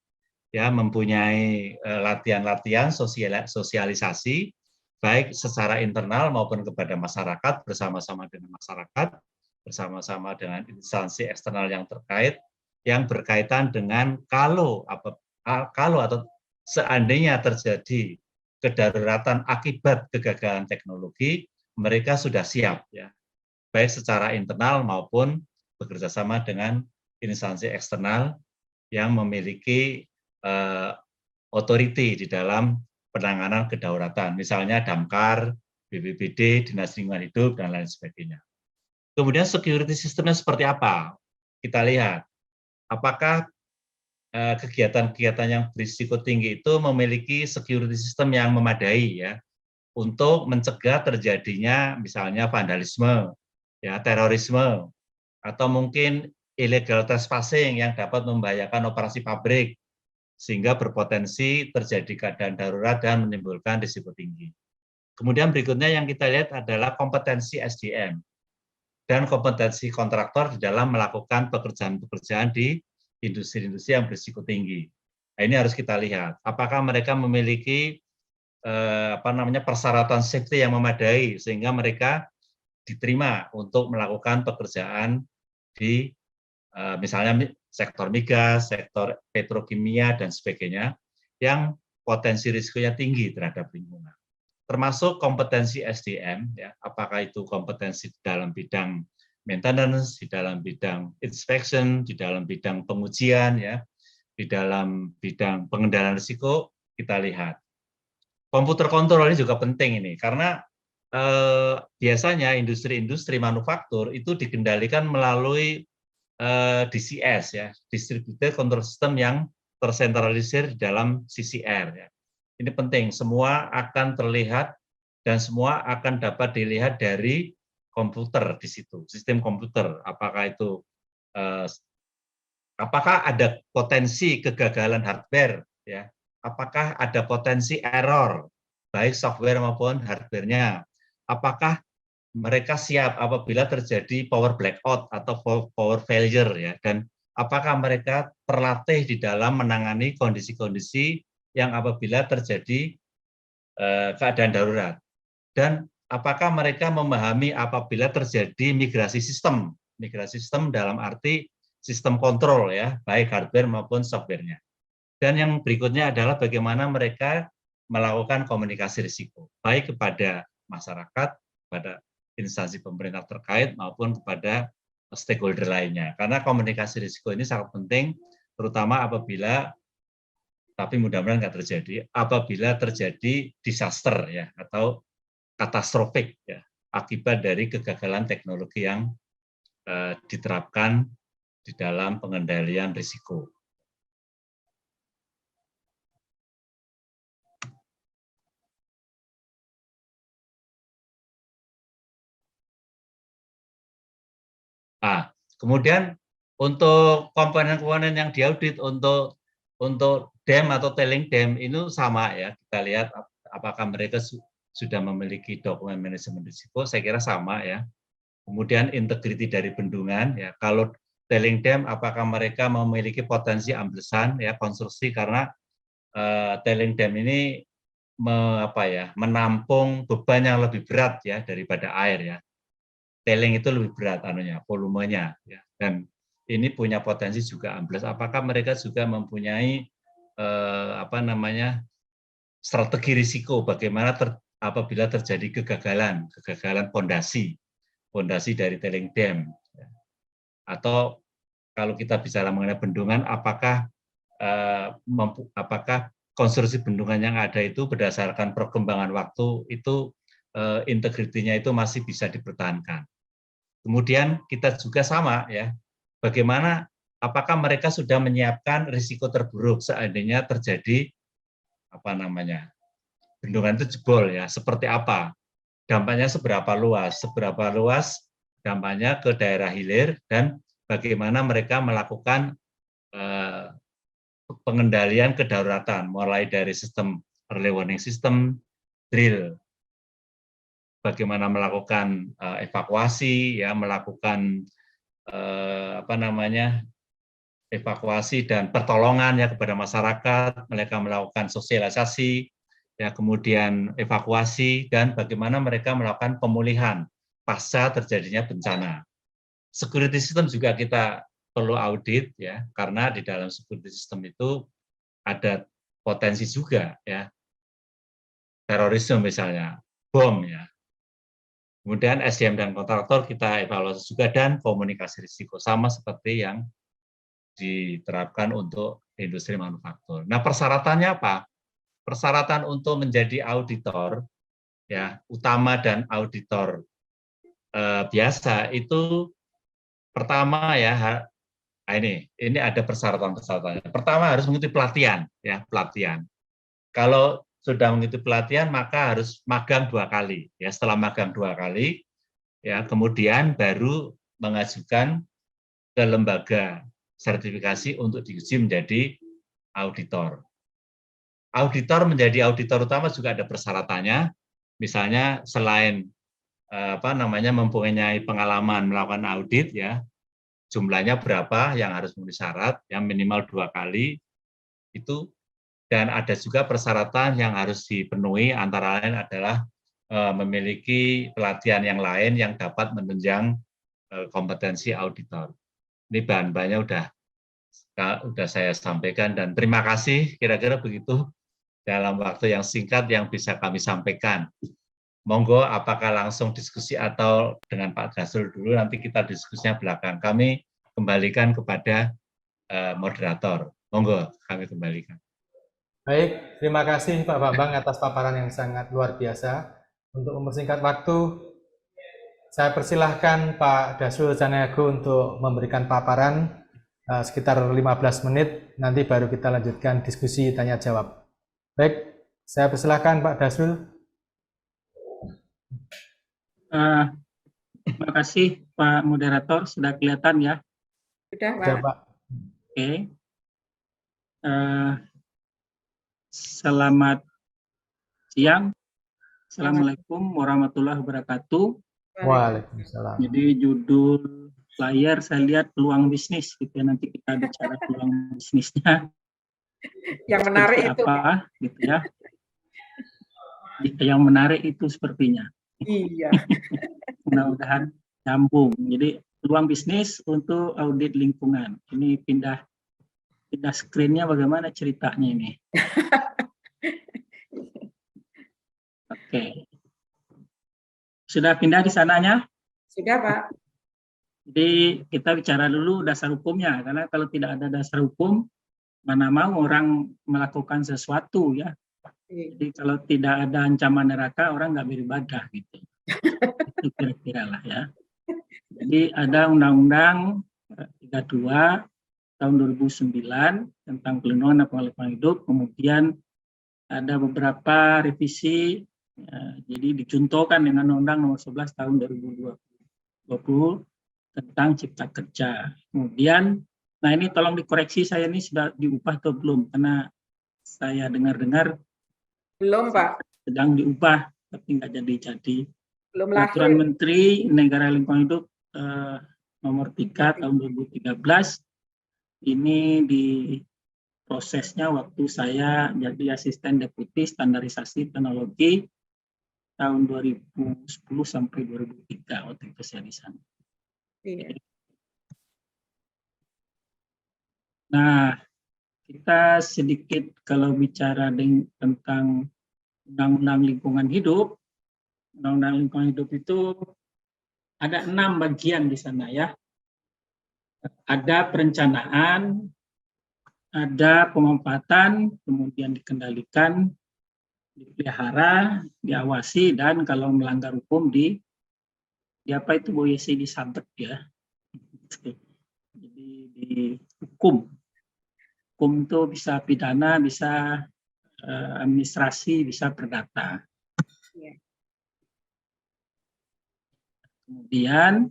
ya, mempunyai latihan-latihan sosialisasi, baik secara internal maupun kepada masyarakat, bersama-sama dengan masyarakat, bersama-sama dengan instansi eksternal yang terkait, yang berkaitan dengan kalau atau seandainya terjadi kedaruratan akibat kegagalan teknologi, mereka sudah siap, ya, baik secara internal maupun bekerjasama dengan instansi eksternal yang memiliki otoriti di dalam penanganan kedaruratan, misalnya Damkar, BPBD, Dinas Lingkungan Hidup, dan lain sebagainya. Kemudian security systemnya seperti apa? Kita lihat, apakah kegiatan-kegiatan yang berisiko tinggi itu memiliki security system yang memadai, ya, untuk mencegah terjadinya misalnya vandalisme, ya, terorisme, atau mungkin illegal trespassing yang dapat membahayakan operasi pabrik, sehingga berpotensi terjadi keadaan darurat dan menimbulkan risiko tinggi. Kemudian berikutnya yang kita lihat adalah kompetensi SDM dan kompetensi kontraktor di dalam melakukan pekerjaan-pekerjaan di industri-industri yang berisiko tinggi. Nah, ini harus kita lihat, apakah mereka memiliki persyaratan safety yang memadai sehingga mereka diterima untuk melakukan pekerjaan di misalnya sektor migas, sektor petrokimia, dan sebagainya, yang potensi risikonya tinggi terhadap lingkungan. Termasuk kompetensi SDM, ya, apakah itu kompetensi dalam bidang maintenance, di dalam bidang inspection, di dalam bidang pengujian, ya, di dalam bidang pengendalian risiko, kita lihat. Komputer kontrol ini juga penting ini, karena biasanya industri-industri manufaktur itu dikendalikan melalui DCS, ya, Distributed Control System, yang tersentralisir di dalam CCR. Ya. Ini penting, semua akan terlihat dan semua akan dapat dilihat dari komputer di situ, sistem komputer. Apakah itu apakah ada potensi kegagalan hardware, ya? Apakah ada potensi error baik software maupun hardware-nya? Apakah mereka siap apabila terjadi power blackout atau power failure, ya, dan apakah mereka terlatih di dalam menangani kondisi-kondisi yang apabila terjadi keadaan darurat, dan apakah mereka memahami apabila terjadi migrasi sistem dalam arti sistem kontrol, ya, baik hardware maupun software-nya. Dan yang berikutnya adalah bagaimana mereka melakukan komunikasi risiko, baik kepada masyarakat, kepada instansi pemerintah terkait, maupun kepada stakeholder lainnya. Karena komunikasi risiko ini sangat penting, terutama apabila, tapi mudah-mudahan nggak terjadi, apabila terjadi disaster, ya, atau katastrofik, ya, akibat dari kegagalan teknologi yang diterapkan di dalam pengendalian risiko. Nah, kemudian untuk komponen-komponen yang diaudit untuk dam atau tailing dam itu sama, ya, kita lihat apakah mereka sudah memiliki dokumen manajemen risiko, saya kira sama, ya. Kemudian integriti dari bendungan, ya, kalau tailing dam apakah mereka memiliki potensi amblesan, ya, konstruksi, karena tailing dam ini menampung beban yang lebih berat, ya, daripada air, ya. Tailing itu lebih berat volumenya, ya, dan ini punya potensi juga ambles. Apakah mereka juga mempunyai strategi risiko bagaimana apabila terjadi kegagalan pondasi dari tailing dam, ya. Atau kalau kita bicara mengenai bendungan, apakah konstruksi bendungan yang ada itu berdasarkan perkembangan waktu itu integritinya itu masih bisa dipertahankan. Kemudian kita juga sama, ya, bagaimana apakah mereka sudah menyiapkan risiko terburuk seandainya terjadi bendungan itu jebol, ya, seperti apa dampaknya seberapa luas dampaknya ke daerah hilir, dan bagaimana mereka melakukan pengendalian kedaruratan, mulai dari sistem early warning system, drill, bagaimana melakukan evakuasi, ya, melakukan evakuasi dan pertolongan ya kepada masyarakat, mereka melakukan sosialisasi, ya, kemudian evakuasi, dan bagaimana mereka melakukan pemulihan pasca terjadinya bencana. Security system juga kita perlu audit, ya, karena di dalam security system itu ada potensi juga, ya, terorisme misalnya, bom, ya. Kemudian SDM dan kontraktor kita evaluasi juga, dan komunikasi risiko sama seperti yang diterapkan untuk industri manufaktur. Nah, persyaratannya apa? Persyaratan untuk menjadi auditor, ya, utama dan auditor biasa itu pertama, ya, ini ada persyaratan-persyaratannya. Pertama, harus mengikuti pelatihan, ya, pelatihan. Kalau sudah mengikuti pelatihan, maka harus magang 2 kali, ya. Setelah magang 2 kali, ya, kemudian baru mengajukan ke lembaga sertifikasi untuk diuji menjadi auditor. Auditor menjadi auditor utama juga ada persyaratannya, misalnya selain mempunyai pengalaman melakukan audit, ya, jumlahnya berapa yang harus memenuhi syarat, yang minimal 2 kali itu, dan ada juga persyaratan yang harus dipenuhi, antara lain adalah memiliki pelatihan yang lain yang dapat menunjang kompetensi auditor. Ini bahan-bahannya udah saya sampaikan, dan terima kasih, kira-kira begitu dalam waktu yang singkat yang bisa kami sampaikan. Monggo, apakah langsung diskusi atau dengan Pak Dasrul dulu, nanti kita diskusinya belakang. Kami kembalikan kepada moderator. Monggo, kami kembalikan. Baik, terima kasih Pak Bambang atas paparan yang sangat luar biasa. Untuk mempersingkat waktu, saya persilahkan Pak Dasrul Caniago untuk memberikan paparan sekitar 15 menit, nanti baru kita lanjutkan diskusi tanya jawab. Baik, saya persilahkan Pak Dasrul. Terima kasih Pak Moderator, sudah kelihatan ya? Sudah, Pak. Ya, Pak. Oke. Selamat siang. Assalamualaikum warahmatullahi wabarakatuh. Waalaikumsalam. Jadi judul layar saya lihat peluang bisnis, gitu ya. Nanti kita bicara peluang bisnisnya. Yang menarik itu. Apa, gitu ya. Yang menarik itu sepertinya. Iya. Mudah-mudahan nyambung. Jadi peluang bisnis untuk audit lingkungan. Ini pindah screen-nya, bagaimana ceritanya ini? Oke. Sudah pindah di sananya? Sudah, Pak. Jadi kita bicara dulu dasar hukumnya, karena kalau tidak ada dasar hukum, mana mau orang melakukan sesuatu, ya. Jadi kalau tidak ada ancaman neraka, orang nggak beribadah, gitu. Itu kira-kira lah, ya. Jadi ada Undang-Undang 32 tahun 2009 tentang pelindungan dan pengelolaan lingkungan hidup, kemudian ada beberapa revisi, jadi dicontohkan dengan Undang Nomor 11 tahun 2020 tentang Cipta Kerja. Kemudian, nah ini tolong dikoreksi, saya ini sudah diubah atau belum, karena saya dengar-dengar Belum, Pak. sedang diubah, tapi nggak jadi. Belum Peraturan lahir. Menteri Negara Lingkungan Hidup Nomor 3 tahun 2013, ini di prosesnya waktu saya jadi asisten deputi standarisasi teknologi tahun 2010 sampai 2003, waktu itu saya di sana. Iya. Nah, kita sedikit kalau bicara tentang Undang-Undang Lingkungan Hidup, Undang-Undang Lingkungan Hidup itu ada 6 bagian di sana, ya. Ada perencanaan, ada pemanfaatan, kemudian dikendalikan, dipelihara, diawasi, dan kalau melanggar hukum di apa itu Bu Yesi, disabet, ya. Jadi dihukum. Hukum itu bisa pidana, bisa administrasi, bisa perdata. Iya. Kemudian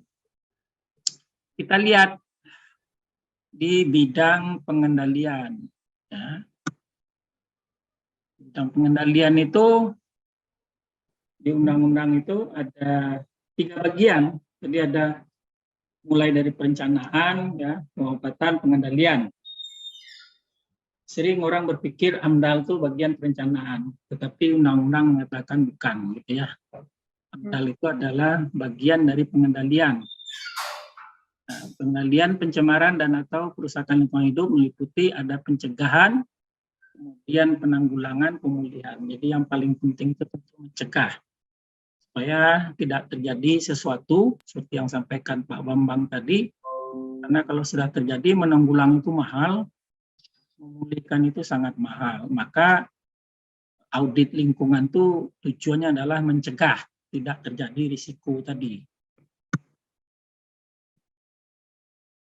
kita lihat di bidang pengendalian. Ya. Bidang pengendalian itu di undang-undang itu ada 3 bagian. Jadi ada mulai dari perencanaan, ya, pengobatan, pengendalian. Sering orang berpikir AMDAL itu bagian perencanaan, tetapi undang-undang mengatakan bukan, gitu ya. AMDAL itu adalah bagian dari pengendalian. Nah, pengendalian pencemaran dan atau kerusakan lingkungan hidup meliputi ada pencegahan, kemudian penanggulangan, pemulihan. Jadi yang paling penting itu tentu mencegah, supaya tidak terjadi sesuatu seperti yang sampaikan Pak Bambang tadi, karena kalau sudah terjadi menanggulangi itu mahal, memulihkan itu sangat mahal. Maka audit lingkungan itu tujuannya adalah mencegah tidak terjadi risiko tadi.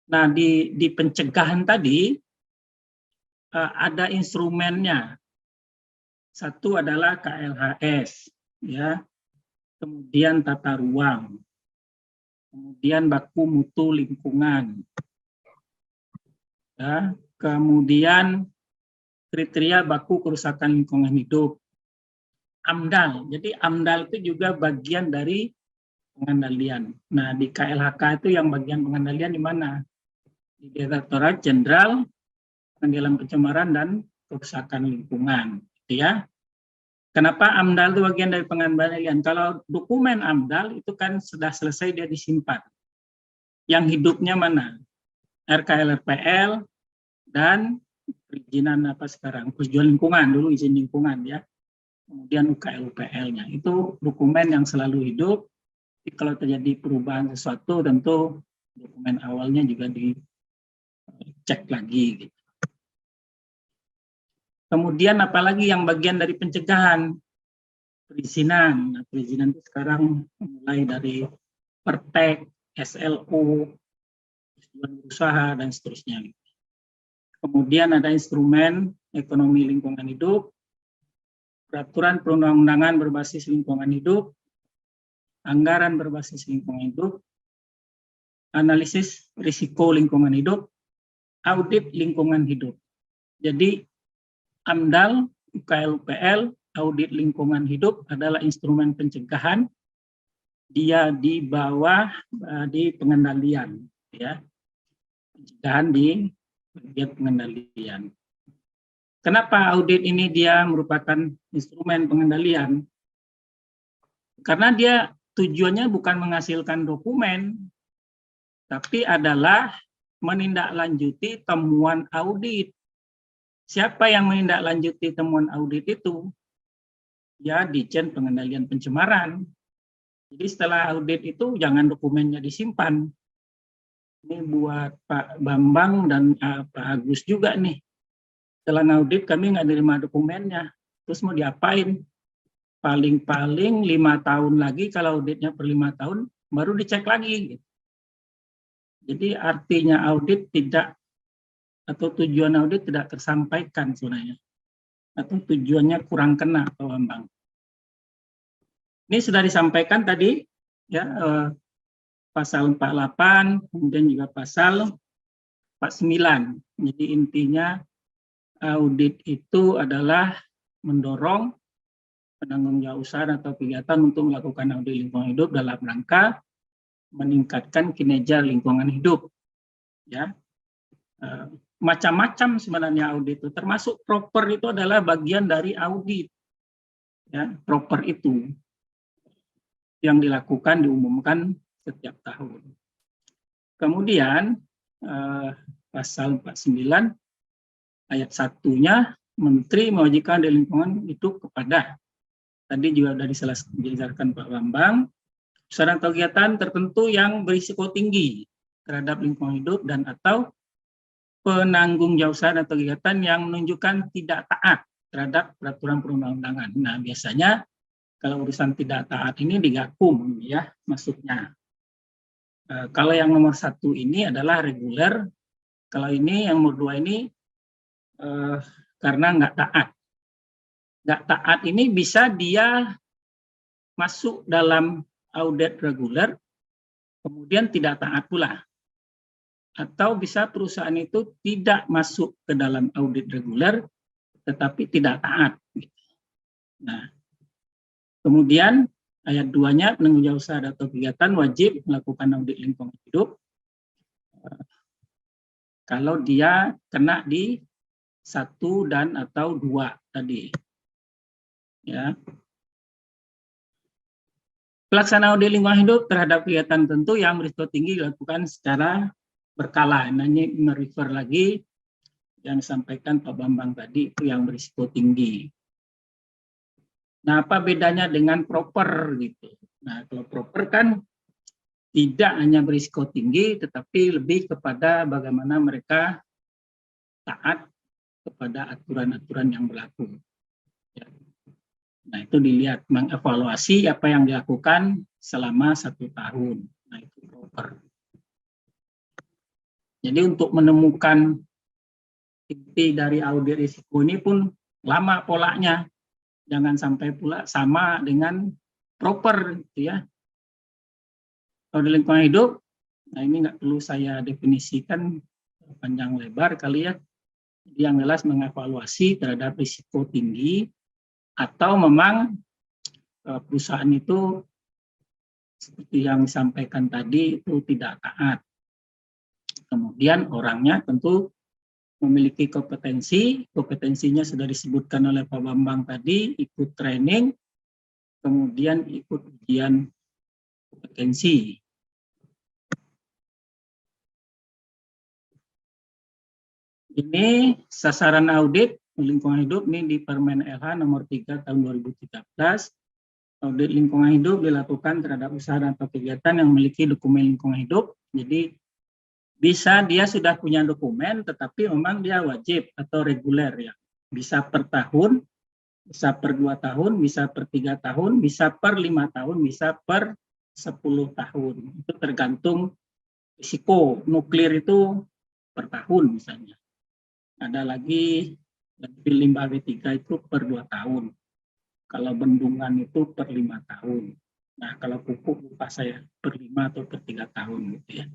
Nah, di pencegahan tadi ada instrumennya. Satu adalah KLHS, ya. Kemudian tata ruang. Kemudian baku mutu lingkungan. Ya. Kemudian kriteria baku kerusakan lingkungan hidup. AMDAL. Jadi AMDAL itu juga bagian dari pengendalian. Nah, di KLHK itu yang bagian pengendalian di mana? Di Direktorat Jenderal Pengendalian Pencemaran dan Kerusakan Lingkungan. Gitu ya. Kenapa AMDAL itu bagian dari pengendalian? Kalau dokumen AMDAL itu kan sudah selesai dia disimpan. Yang hidupnya mana? RKLRPL, dan perizinan apa sekarang, persetujuan lingkungan, dulu izin lingkungan ya, kemudian UKL-UPL-nya, itu dokumen yang selalu hidup. Jadi kalau terjadi perubahan sesuatu tentu dokumen awalnya juga dicek lagi gitu. Kemudian apalagi yang bagian dari pencegahan, perizinan. Nah, perizinan itu sekarang mulai dari Pertek, SLO, persetujuan usaha dan seterusnya. Kemudian ada instrumen ekonomi lingkungan hidup, peraturan perundang-undangan berbasis lingkungan hidup, anggaran berbasis lingkungan hidup, analisis risiko lingkungan hidup, audit lingkungan hidup. Jadi AMDAL, UKL-UPL, audit lingkungan hidup adalah instrumen pencegahan, dia di bawah di pengendalian, ya, pencegahan di bagian pengendalian. Kenapa audit ini dia merupakan instrumen pengendalian? Karena dia tujuannya bukan menghasilkan dokumen, tapi adalah menindaklanjuti temuan audit. Siapa yang menindaklanjuti temuan audit itu? Ya, Ditjen Pengendalian Pencemaran. Jadi setelah audit itu jangan dokumennya disimpan. Ini buat Pak Bambang dan Pak Agus juga nih. Setelah ngaudit kami nggak nerima dokumennya. Terus mau diapain? Paling-paling 5 tahun lagi, kalau auditnya per 5 tahun, baru dicek lagi. Jadi artinya audit tidak, atau tujuan audit tidak tersampaikan sebenarnya. Atau tujuannya kurang kena, Pak Bambang. Ini sudah disampaikan tadi, ya, pasal 48, kemudian juga pasal 49. Jadi intinya audit itu adalah mendorong penanggung usaha atau kegiatan untuk melakukan audit lingkungan hidup dalam rangka meningkatkan kinerja lingkungan hidup. Ya, macam-macam sebenarnya audit itu, termasuk proper itu adalah bagian dari audit. Ya, proper itu yang dilakukan, diumumkan setiap tahun. Kemudian pasal 49 ayat 1-nya, Menteri mewajibkan dari lingkungan itu kepada, tadi juga sudah dijelaskan Pak Bambang, usaha atau kegiatan tertentu yang berisiko tinggi terhadap lingkungan hidup dan atau penanggung jawab usaha atau kegiatan yang menunjukkan tidak taat terhadap peraturan perundang-undangan. Nah, biasanya kalau urusan tidak taat ini di Gakum, ya, masuknya. Kalau yang nomor 1 ini adalah reguler, kalau ini yang nomor 2 ini karena nggak taat. Nggak taat ini bisa dia masuk dalam audit reguler kemudian tidak taat pula. Atau bisa perusahaan itu tidak masuk ke dalam audit reguler, tetapi tidak taat. Nah, kemudian ayat 2-nya, penanggung jawab usaha atau kegiatan wajib melakukan audit lingkungan hidup kalau dia kena di 1 dan atau 2 tadi. Ya. Pelaksanaan audit lingkungan hidup terhadap kegiatan tentu yang berisiko tinggi dilakukan secara berkala. Nah, ini merefer lagi yang disampaikan Pak Bambang tadi, itu yang berisiko tinggi. Nah, apa bedanya dengan proper gitu? Nah, kalau proper kan tidak hanya berisiko tinggi, tetapi lebih kepada bagaimana mereka taat kepada aturan-aturan yang berlaku. Ya. Nah, itu dilihat, mengevaluasi apa yang dilakukan selama 1 tahun. Nah, itu proper. Jadi untuk menemukan inti dari audit risiko ini pun lama polanya. Jangan sampai pula sama dengan proper, gitu ya. Audit lingkungan hidup, nah ini nggak perlu saya definisikan panjang lebar kali ya. Yang jelas mengevaluasi terhadap risiko tinggi atau memang perusahaan itu seperti yang disampaikan tadi itu tidak taat. Kemudian orangnya tentu memiliki kompetensi, kompetensinya sudah disebutkan oleh Pak Bambang tadi, ikut training, kemudian ikut ujian kompetensi. Ini sasaran audit lingkungan hidup ini di Permen LH nomor 3 tahun 2013. Audit lingkungan hidup dilakukan terhadap usaha atau kegiatan yang memiliki dokumen lingkungan hidup. Jadi bisa dia sudah punya dokumen, tetapi memang dia wajib atau reguler ya. Bisa per tahun, bisa per 2 tahun, bisa per 3 tahun, bisa per 5 tahun, bisa per 10 tahun. Itu tergantung risiko. Nuklir itu per tahun misalnya. Ada lagi limbah B3 itu per 2 tahun. Kalau bendungan itu per 5 tahun. Nah, kalau pupuk lupa saya per 5 atau per 3 tahun gitu ya.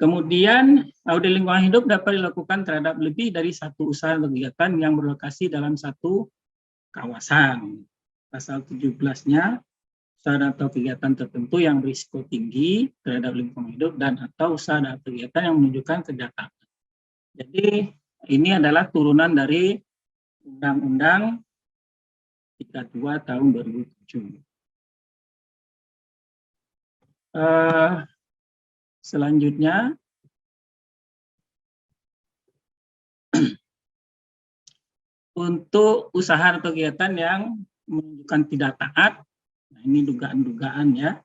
Kemudian audit lingkungan hidup dapat dilakukan terhadap lebih dari 1 usaha atau kegiatan yang berlokasi dalam 1 kawasan. Pasal 17-nya, usaha atau kegiatan tertentu yang berisiko tinggi terhadap lingkungan hidup dan atau usaha atau kegiatan yang menunjukkan kejahatan. Jadi ini adalah turunan dari Undang-Undang 32 tahun 2007. Selanjutnya, untuk usaha atau kegiatan yang menunjukkan tidak taat, nah ini dugaan-dugaan ya,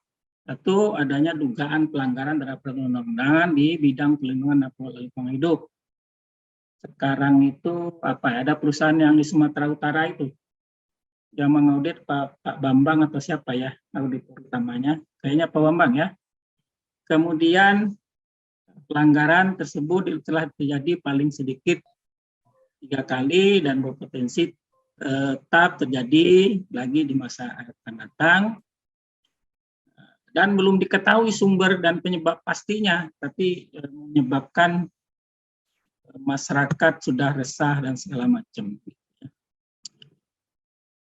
satu adanya dugaan pelanggaran terhadap perundang-undangan di bidang pelindungan dan pengelolaan lingkungan hidup. Sekarang itu apa ya, ada perusahaan yang di Sumatera Utara itu yang mengaudit Pak Bambang atau siapa ya auditor utamanya, kayaknya Pak Bambang ya. Kemudian pelanggaran tersebut telah terjadi paling sedikit 3 kali dan berpotensi tetap terjadi lagi di masa akan datang. Dan belum diketahui sumber dan penyebab pastinya, tapi menyebabkan masyarakat sudah resah dan segala macam.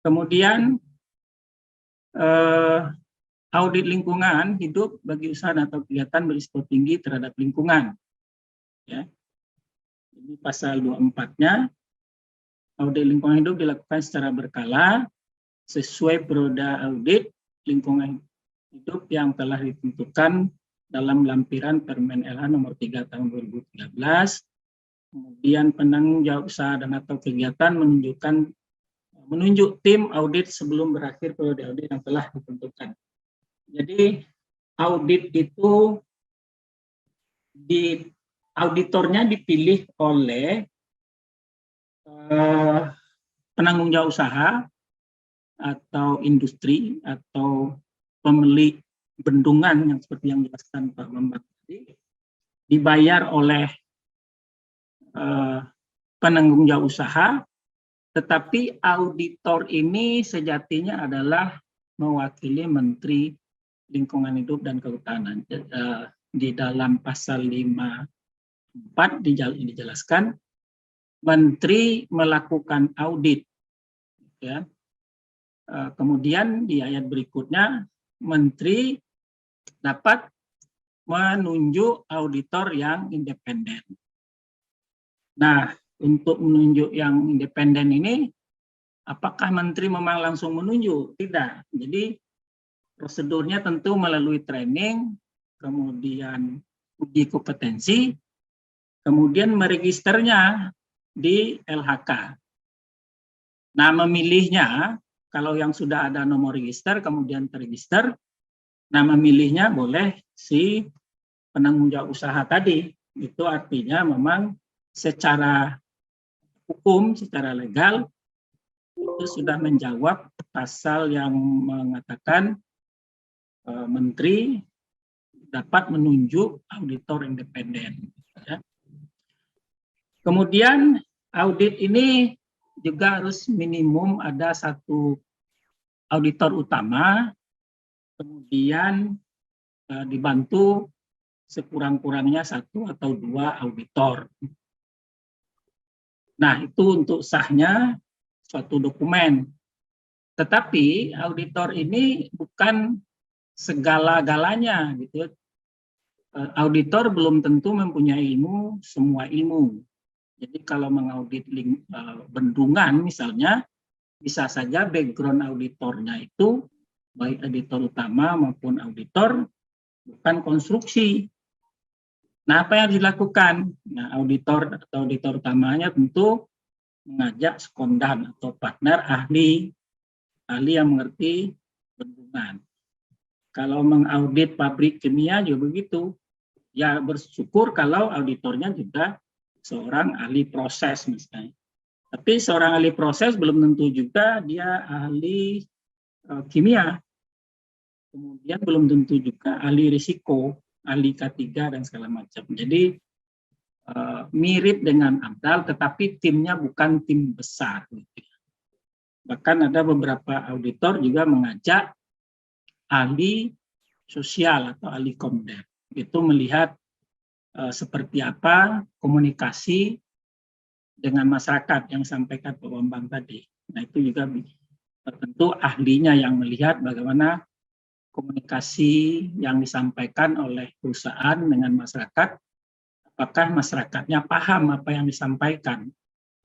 Kemudian audit lingkungan hidup bagi usaha atau kegiatan berisiko tinggi terhadap lingkungan. Ya. Ini pasal 24-nya, audit lingkungan hidup dilakukan secara berkala sesuai periode audit lingkungan hidup yang telah ditentukan dalam lampiran Permen LH nomor 3 tahun 2013. Kemudian penanggung jawab usaha dan atau kegiatan menunjuk tim audit sebelum berakhir periode audit yang telah ditentukan. Jadi audit itu auditornya dipilih oleh penanggung jawab usaha atau industri atau pemilik bendungan yang seperti yang dijelaskan Pak Bambang tadi, dibayar oleh penanggung jawab usaha, tetapi auditor ini sejatinya adalah mewakili Menteri lingkungan hidup dan kehutanan. Di dalam pasal 54 dijelaskan Menteri melakukan audit, ya. Kemudian di ayat berikutnya Menteri dapat menunjuk auditor yang independen. Nah, untuk menunjuk yang independen ini, apakah Menteri memang langsung menunjuk? Tidak. Jadi prosedurnya tentu melalui training, kemudian uji kompetensi, kemudian meregisternya di LHK. Nah, memilihnya, kalau yang sudah ada nomor register, kemudian terregister, nah memilihnya boleh si penanggung jawab usaha tadi. Itu artinya memang secara hukum, secara legal, itu sudah menjawab pasal yang mengatakan Menteri dapat menunjuk auditor independen. Ya. Kemudian audit ini juga harus minimum ada satu auditor utama, kemudian dibantu sekurang-kurangnya 1 atau 2 auditor. Nah, itu untuk sahnya suatu dokumen. Tetapi auditor ini bukan segala-galanya, gitu. Auditor belum tentu mempunyai ilmu, semua ilmu. Jadi kalau mengaudit bendungan misalnya, bisa saja background auditornya itu, baik auditor utama maupun auditor, bukan konstruksi. Nah, apa yang dilakukan? Nah, auditor atau auditor utamanya tentu mengajak sekondan atau partner ahli yang mengerti bendungan. Kalau mengaudit pabrik kimia juga begitu. Ya bersyukur kalau auditornya juga seorang ahli proses misalnya. Tapi seorang ahli proses belum tentu juga dia ahli kimia. Kemudian belum tentu juga ahli risiko, ahli K3 dan segala macam. Jadi mirip dengan AMDAL, tetapi timnya bukan tim besar. Bahkan ada beberapa auditor juga mengajak ahli sosial atau ahli Komdev. Itu melihat seperti apa komunikasi dengan masyarakat yang sampaikan Pak Bambang tadi. Nah, itu juga tentu ahlinya yang melihat bagaimana komunikasi yang disampaikan oleh perusahaan dengan masyarakat, apakah masyarakatnya paham apa yang disampaikan,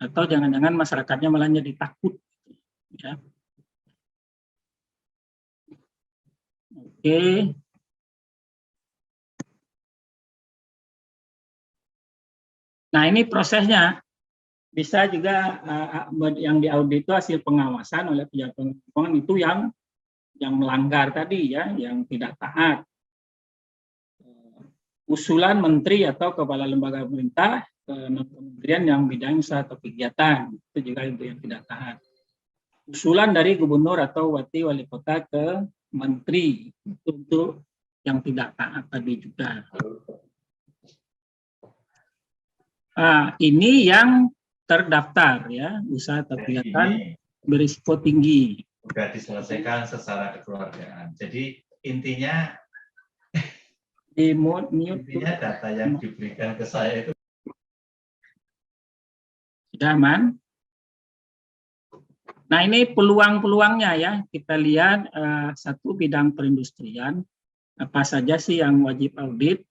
atau jangan-jangan masyarakatnya malah jadi takut. Ya. Oke. Nah, ini prosesnya. Bisa juga yang diaudit itu hasil pengawasan oleh pejabat keuangan itu yang melanggar tadi, ya, yang tidak taat. Usulan menteri atau kepala lembaga pemerintah ke kementerian yang bidang usaha atau kegiatan, itu juga itu yang tidak taat. Usulan dari gubernur atau wali kota ke menteri, itu untuk yang tidak taat tadi juga. Ini yang terdaftar, ya, usaha atau kegiatan berisiko tinggi. Sudah diselesaikan secara kekeluargaan. Jadi intinya data yang diberikan ke saya itu sudah aman. Nah, ini peluang-peluangnya, ya. Kita lihat satu, bidang perindustrian. Apa saja sih yang wajib audit?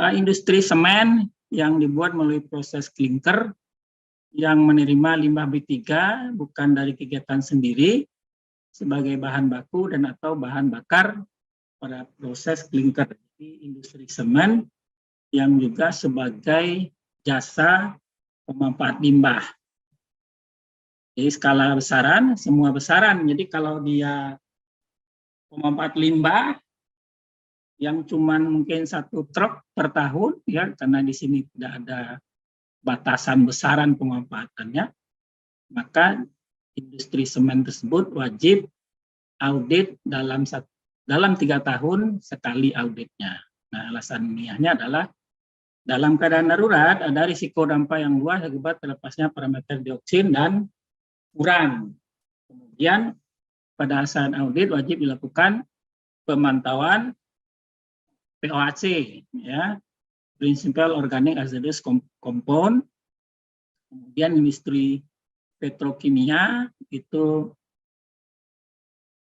Industri semen yang dibuat melalui proses klinker, yang menerima limbah B3 bukan dari kegiatan sendiri sebagai bahan baku dan atau bahan bakar pada proses klinker. Jadi industri semen yang juga sebagai jasa pemanfaat limbah. Jadi skala besaran, semua besaran. Jadi kalau dia pemanfaat limbah yang cuman mungkin 1 truk per tahun, ya, karena di sini tidak ada batasan besaran pemanfaatannya, maka industri semen tersebut wajib audit dalam 3 tahun sekali auditnya. Nah, alasan ilmiahnya adalah dalam keadaan darurat ada risiko dampak yang luas akibat terlepasnya parameter dioksin dan furan. Kemudian pada saat audit wajib dilakukan pemantauan POAC, ya, Principal Organic Hazardous Compound. Kemudian industri petrokimia itu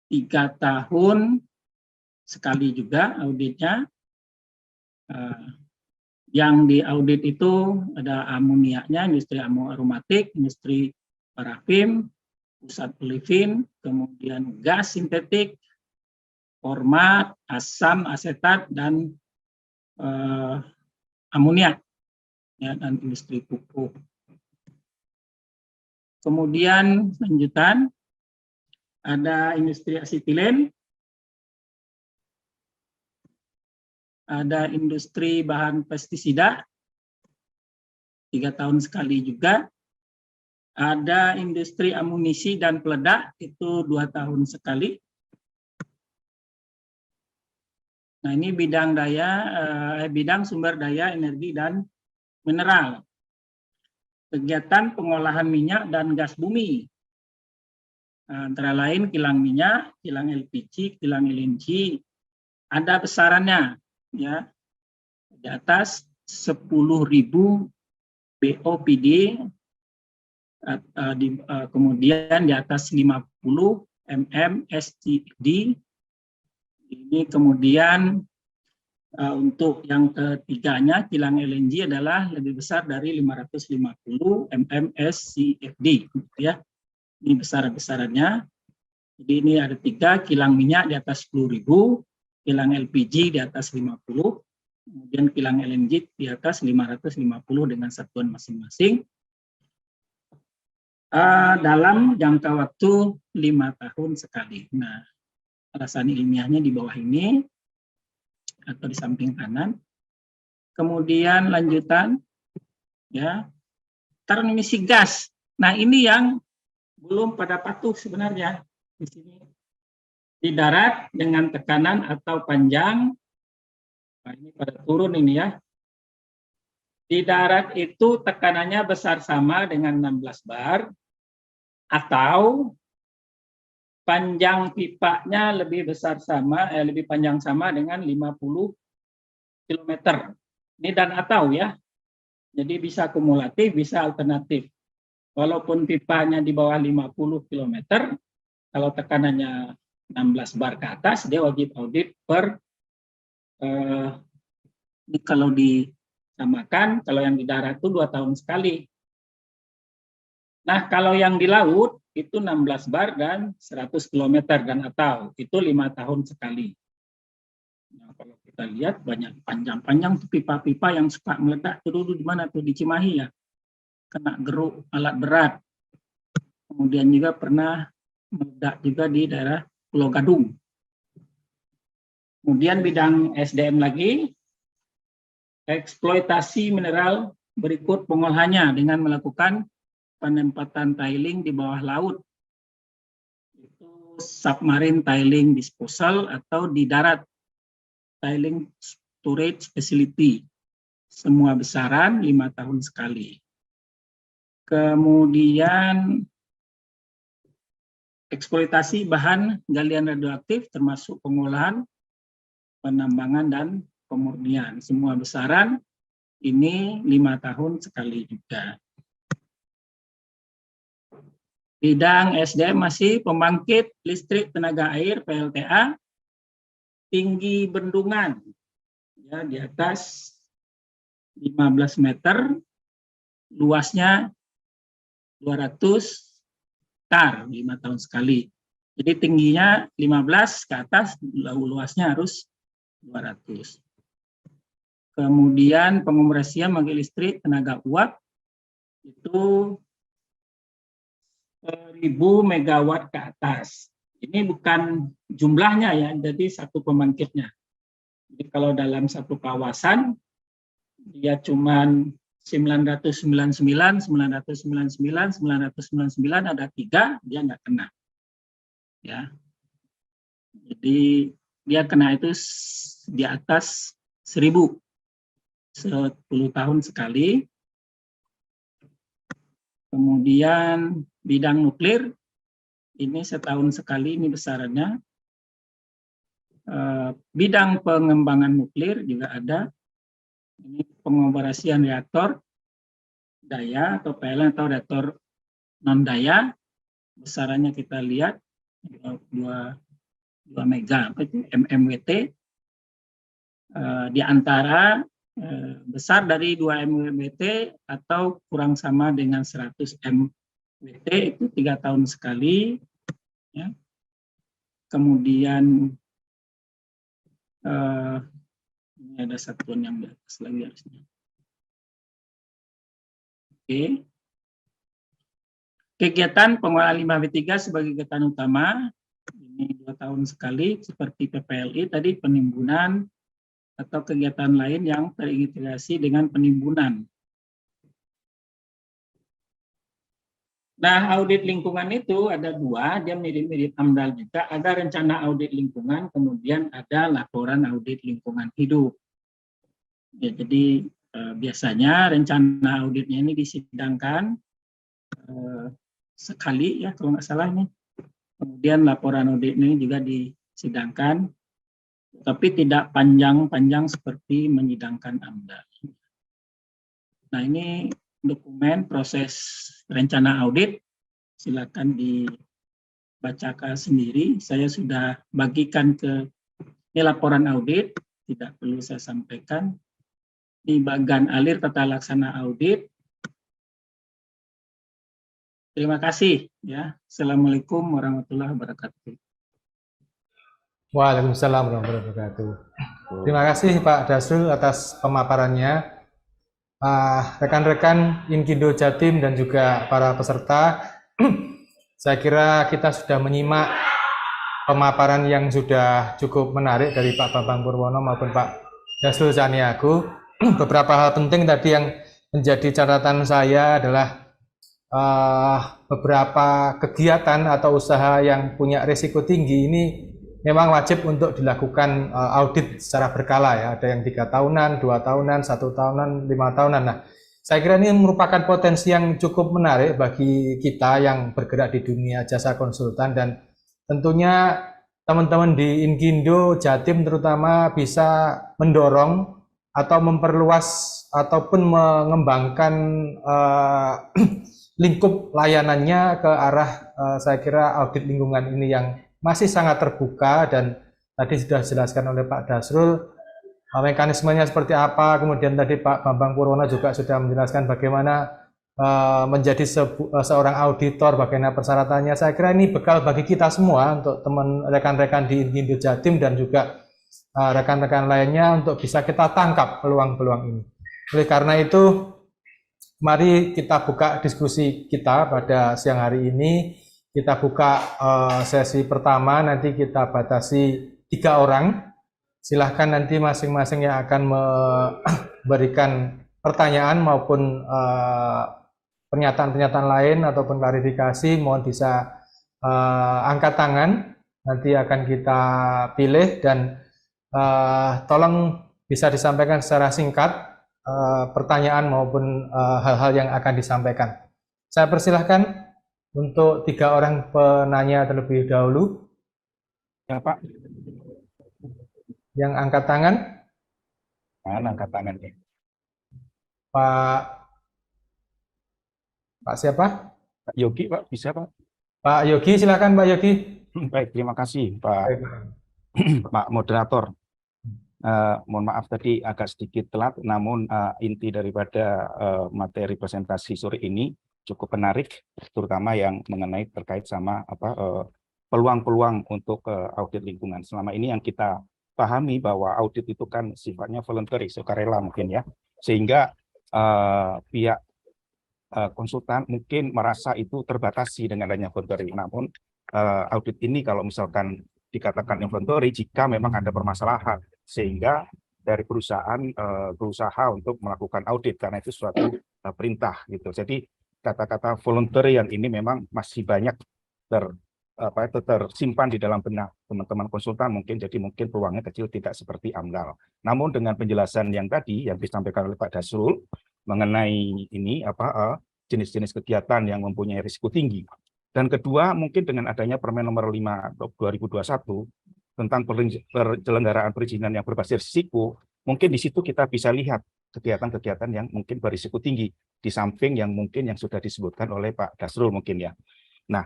3 tahun sekali juga auditnya. Yang diaudit itu ada amoniaknya, industri aromatik, industri parafin, pusat olefin, kemudian gas sintetik, format, asam asetat, dan amoniak, ya, dan industri pupuk. Kemudian lanjutan ada industri asetilen, ada industri bahan pestisida 3 tahun sekali juga, ada industri amunisi dan peledak itu 2 tahun sekali. Nah, ini bidang sumber daya energi dan mineral. Kegiatan pengolahan minyak dan gas bumi. Antara lain kilang minyak, kilang LPG, kilang LNG, ada besarannya, ya, di atas 10.000 BOPD, kemudian di atas 50 mmSCFD. Ini kemudian untuk yang ketiganya, kilang LNG adalah lebih besar dari 550 mmSCFD, ya. Ini besar-besarannya. Jadi ini ada 3, kilang minyak di atas 10.000, kilang LPG di atas 50, kemudian kilang LNG di atas 550 dengan satuan masing-masing. Dalam jangka waktu 5 tahun sekali. Nah, alasan ilmiahnya di bawah ini atau di samping kanan. Kemudian lanjutan, ya, transmisi gas. Nah, ini yang belum pada patuh sebenarnya di sini. Di darat dengan tekanan atau panjang, nah ini pada turun ini, ya. Di darat itu tekanannya besar sama dengan 16 bar, atau panjang pipanya lebih panjang sama dengan 50 km. Ini dan atau, ya. Jadi bisa kumulatif, bisa alternatif. Walaupun pipanya di bawah 50 km, kalau tekanannya 16 bar ke atas, dia wajib audit kalau disamakan, kalau yang di darat itu 2 tahun sekali. Nah, kalau yang di laut itu 16 bar dan 100 km dan atau, itu 5 tahun sekali. Nah, kalau kita lihat banyak panjang-panjang tuh pipa-pipa yang suka meledak tuh dulu di mana tuh, di Cimahi, ya. Kena geruk alat berat. Kemudian juga pernah meledak juga di daerah Pulau Gadung. Kemudian bidang SDM lagi, eksploitasi mineral berikut pengolahannya dengan melakukan penempatan tiling di bawah laut. Itu submarine tiling disposal atau di darat tiling storage facility. Semua besaran 5 tahun sekali. Kemudian eksploitasi bahan galian radioaktif termasuk pengolahan, penambangan, dan pemurnian. Semua besaran ini 5 tahun sekali juga. Bidang SDM masih pembangkit listrik tenaga air PLTA, tinggi bendungan, ya, di atas 15 meter, luasnya 200 hektar, 5 tahun sekali. Jadi tingginya 15 ke atas, luasnya harus 200. Kemudian pengoperasian pembangkit listrik tenaga uap itu 1000 megawatt ke atas. Ini bukan jumlahnya, ya, jadi satu pembangkitnya. Jadi kalau dalam satu kawasan dia cuman 999, 999, 999, ada 3, dia nggak kena. Ya. Jadi dia kena itu di atas 1000, 10 tahun sekali. Kemudian bidang nuklir, ini setahun sekali, ini besarannya. Bidang pengembangan nuklir juga ada. Ini pengoperasian reaktor daya atau PLN atau reaktor non daya. Besarannya kita lihat 2 mega apa itu MMWT. Di antara besar dari 2 MWT atau kurang sama dengan 100 MWT itu 3 tahun sekali. Ya. Kemudian ini ada satuan yang di atas lagi harusnya. Oke. Kegiatan pengolahan limbah B3 sebagai kegiatan utama ini 2 tahun sekali seperti PPLI tadi, penimbunan atau kegiatan lain yang terintegrasi dengan penimbunan. Nah, audit lingkungan itu ada 2, dia mirip-mirip AMDAL juga. Ada rencana audit lingkungan, kemudian ada laporan audit lingkungan hidup. Ya, jadi biasanya rencana auditnya ini disidangkan sekali ya kalau nggak salah ini. Kemudian laporan audit ini juga disidangkan, tapi tidak panjang-panjang seperti menyidangkan AMDAL. Nah, ini dokumen proses rencana audit, silakan dibacakan sendiri. Saya sudah bagikan ke ini laporan audit, tidak perlu saya sampaikan. Di bagian alir tata laksana audit. Terima kasih ya. Assalamualaikum warahmatullahi wabarakatuh. Waalaikumsalam warahmatullahi wabarakatuh. Terima kasih Pak Dasrul atas pemaparannya. Rekan-rekan Inkindo Jatim dan juga para peserta, saya kira kita sudah menyimak pemaparan yang sudah cukup menarik dari Pak Bambang Purwono maupun Pak Dasrul Caniago. Beberapa hal penting tadi yang menjadi catatan saya adalah beberapa kegiatan atau usaha yang punya risiko tinggi ini memang wajib untuk dilakukan audit secara berkala ya. Ada yang 3 tahunan, 2 tahunan, 1 tahunan, 5 tahunan. Nah, saya kira ini merupakan potensi yang cukup menarik bagi kita yang bergerak di dunia jasa konsultan, dan tentunya teman-teman di Inkindo Jatim terutama bisa mendorong atau memperluas ataupun mengembangkan lingkup layanannya ke arah saya kira audit lingkungan ini yang masih sangat terbuka, dan tadi sudah dijelaskan oleh Pak Dasrul mekanismenya seperti apa. Kemudian tadi Pak Bambang Purwono juga sudah menjelaskan bagaimana menjadi seorang auditor, bagaimana persyaratannya. Saya kira ini bekal bagi kita semua untuk teman rekan-rekan di Inkindo Jatim dan juga rekan-rekan lainnya untuk bisa kita tangkap peluang-peluang ini. Oleh karena itu, mari kita buka diskusi kita pada siang hari ini. Kita buka sesi pertama, nanti kita batasi 3 orang. Silahkan nanti masing-masing yang akan memberikan pertanyaan maupun pernyataan-pernyataan lain ataupun klarifikasi, mohon bisa angkat tangan. Nanti akan kita pilih dan tolong bisa disampaikan secara singkat pertanyaan maupun hal-hal yang akan disampaikan. Saya persilahkan untuk 3 orang penanya terlebih dahulu. Ya Pak. Yang angkat tangan? Mana angkat tangan ya? Pak siapa? Pak Yogi Pak, bisa Pak? Pak Yogi, silakan Pak Yogi. Baik, terima kasih Pak. Pak Moderator. Mohon maaf tadi agak sedikit telat, namun inti daripada materi presentasi sore ini cukup menarik, terutama yang mengenai terkait sama peluang-peluang untuk audit lingkungan. Selama ini yang kita pahami bahwa audit itu kan sifatnya voluntary, sukarela mungkin ya, sehingga pihak konsultan mungkin merasa itu terbatasi dengan adanya voluntary. Namun audit ini kalau misalkan dikatakan inventory jika memang ada permasalahan, sehingga dari perusahaan berusaha untuk melakukan audit karena itu suatu perintah gitu. Jadi kata-kata voluntary yang ini memang masih banyak tersimpan di dalam benak teman-teman konsultan mungkin, jadi mungkin peluangnya kecil, tidak seperti AMDAL. Namun dengan penjelasan yang tadi yang disampaikan oleh Pak Dasrul mengenai ini jenis-jenis kegiatan yang mempunyai risiko tinggi. Dan kedua, mungkin dengan adanya Permen nomor 5 2021 tentang penyelenggaraan perizinan yang berbasis risiko, mungkin di situ kita bisa lihat kegiatan-kegiatan yang mungkin berisiko tinggi, di samping yang mungkin yang sudah disebutkan oleh Pak Dasrul mungkin ya. Nah,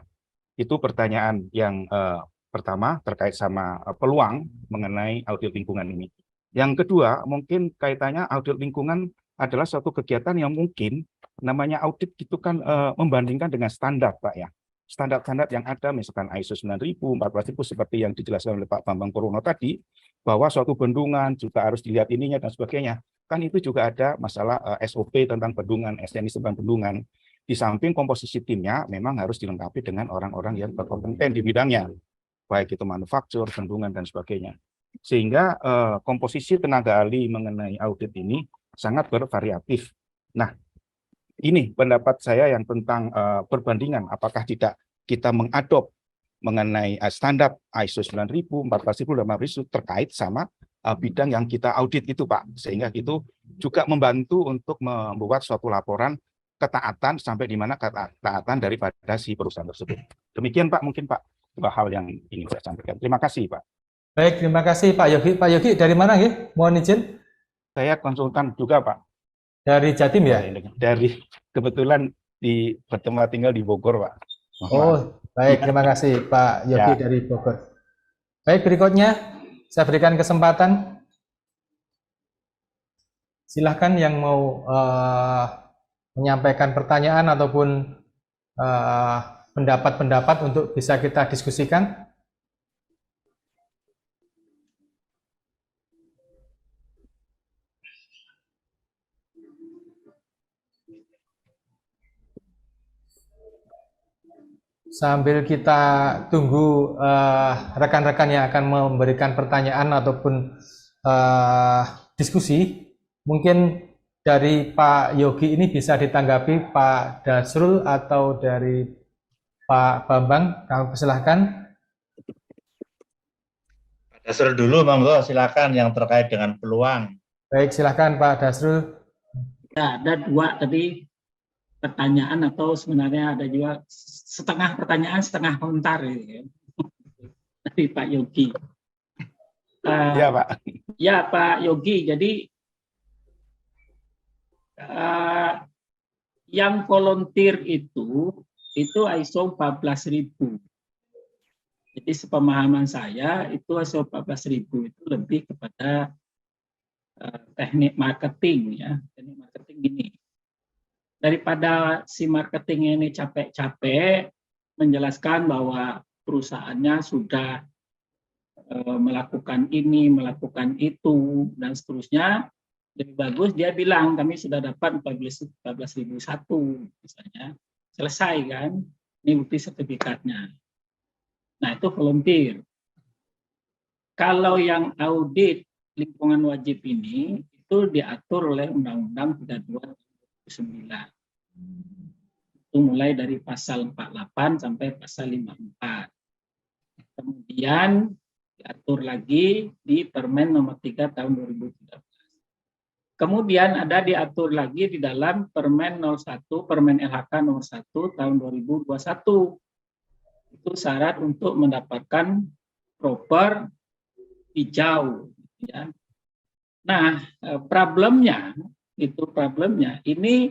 itu pertanyaan yang pertama terkait sama peluang mengenai audit lingkungan ini. Yang kedua, mungkin kaitannya audit lingkungan adalah suatu kegiatan yang mungkin namanya audit itu kan membandingkan dengan standar, Pak ya. Standar-standar yang ada, misalkan ISO 9000, 14000 seperti yang dijelaskan oleh Pak Bambang Purwono tadi, bahwa suatu bendungan juga harus dilihat ininya dan sebagainya. Kan itu juga ada masalah SOP tentang bendungan, SNI tentang bendungan. Di samping komposisi timnya memang harus dilengkapi dengan orang-orang yang berkompeten di bidangnya, baik itu manufaktur, bendungan, dan sebagainya. Sehingga komposisi tenaga ahli mengenai audit ini sangat bervariatif. Nah, ini pendapat saya yang tentang perbandingan, apakah tidak kita mengadop mengenai standar ISO 9000, 14000, dan 14000 terkait sama bidang yang kita audit itu, Pak. Sehingga itu juga membantu untuk membuat suatu laporan ketaatan sampai di mana ketaatan daripada si perusahaan tersebut. Demikian, Pak, mungkin Pak, dua hal yang ingin saya sampaikan. Terima kasih, Pak. Baik, terima kasih Pak Yogi. Pak Yogi dari mana ya? Mohon izin. Saya konsultan juga, Pak. Dari Jatim ya? Dari kebetulan di bertempat tinggal di Bogor, Pak. Oh, baik, terima kasih Pak Yogi Ya. dari Bogor. Baik, berikutnya saya berikan kesempatan. Silahkan yang mau menyampaikan pertanyaan ataupun pendapat-pendapat untuk bisa kita diskusikan. Sambil kita tunggu rekan-rekan yang akan memberikan pertanyaan ataupun diskusi, mungkin dari Pak Yogi ini bisa ditanggapi Pak Dasrul atau dari Pak Bambang, kami persilahkan. Pak Dasrul dulu, monggo, silakan yang terkait dengan peluang. Baik, silakan Pak Dasrul. Ya, ada dua tadi pertanyaan, atau sebenarnya ada juga setengah pertanyaan, setengah komentar ya, dari Pak Yogi. Ya, Pak. Ya, Pak Yogi, jadi yang volunteer itu ISO 14000. Jadi sepemahaman saya itu ISO 14000 itu lebih kepada teknik marketing ya, teknik marketing ini. Daripada si marketing ini capek-capek menjelaskan bahwa perusahaannya sudah melakukan ini, melakukan itu, dan seterusnya, lebih bagus dia bilang kami sudah dapat 14.001 misalnya, selesai kan, ini bukti sertifikatnya. Nah, itu volunteer. Kalau yang audit lingkungan wajib ini, itu diatur oleh Undang-Undang 32/2009. Itu mulai dari pasal 48 sampai pasal 54. Kemudian diatur lagi di Permen nomor 3 tahun 2013. Kemudian ada diatur lagi di dalam Permen 01, Permen LHK nomor 1 tahun 2021. Itu syarat untuk mendapatkan proper hijau. Ya. Nah, problemnya ini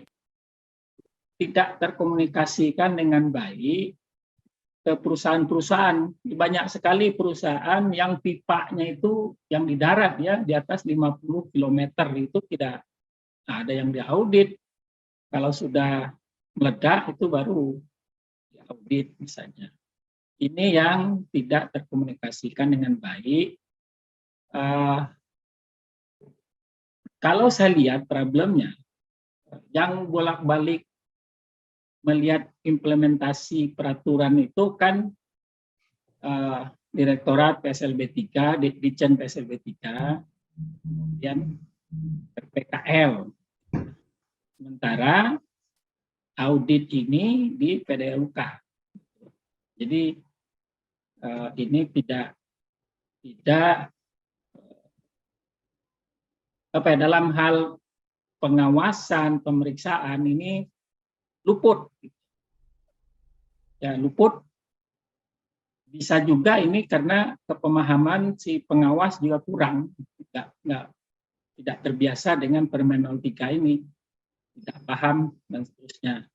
tidak terkomunikasikan dengan baik ke perusahaan-perusahaan. Banyak sekali perusahaan yang pipanya itu yang di darat ya, di atas 50 km itu tidak ada yang diaudit. Kalau sudah meledak itu baru diaudit misalnya. Ini yang tidak terkomunikasikan dengan baik. Kalau saya lihat problemnya, yang bolak-balik melihat implementasi peraturan itu kan Direktorat PSLB 3, Ditjen PSLB 3, kemudian PKL. Sementara audit ini di PDLUK. Jadi ini tidak dalam hal pengawasan, pemeriksaan ini luput. Ya, luput bisa juga ini karena kepemahaman si pengawas juga kurang, tidak terbiasa dengan Permen 03 ini, tidak paham dan seterusnya.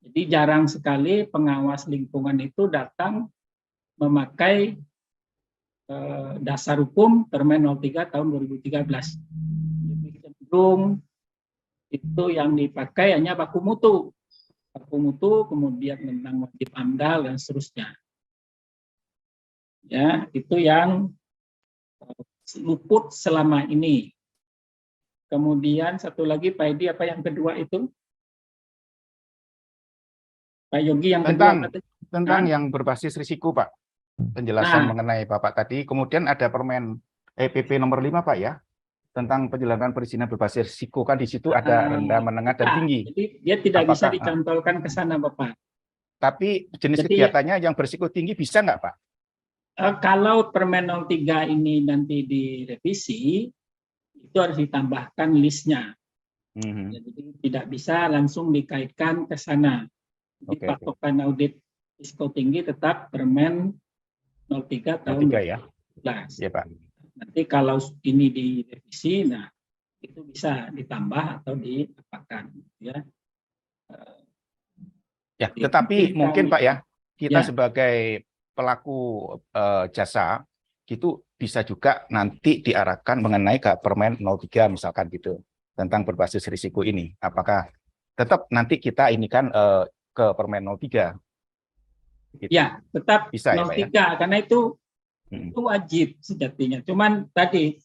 Jadi jarang sekali pengawas lingkungan itu datang memakai dasar hukum Permen 03 tahun 2013. Lebih cenderung itu yang dipakai hanya baku mutu, kemudian tentang wajib AMDAL dan seterusnya. Ya, itu yang luput selama ini. Kemudian satu lagi Pak Edi, apa yang kedua itu? Pak Yogi yang tentang yang berbasis risiko, Pak. Penjelasan mengenai Bapak tadi. Kemudian ada Permen PP nomor 5, Pak ya, tentang penyelenggaraan perizinan berbasis risiko, kan di situ ada rendah, menengah, dan tinggi. Jadi dia tidak bisa dicantolkan ke sana, Bapak. Tapi jenis kegiatannya yang berisiko tinggi bisa nggak, Pak? Kalau Permen 03 ini nanti direvisi, itu harus ditambahkan listnya. Jadi tidak bisa langsung dikaitkan ke sana. Jadi patokan audit risiko tinggi tetap Permen 03 tahun 2013. Ya, Pak. Nanti kalau ini direvisi, nah itu bisa ditambah atau diapakan, ya. Ya, tetapi mungkin Pak ya, kita sebagai pelaku jasa itu bisa juga nanti diarahkan mengenai ke Permen 03 misalkan gitu, tentang berbasis risiko ini. Apakah tetap nanti kita ini kan ke Permen 03? Gitu. Ya, tetap bisa 03 ya, Pak, ya? Karena itu wajib sejatinya. Cuman tadi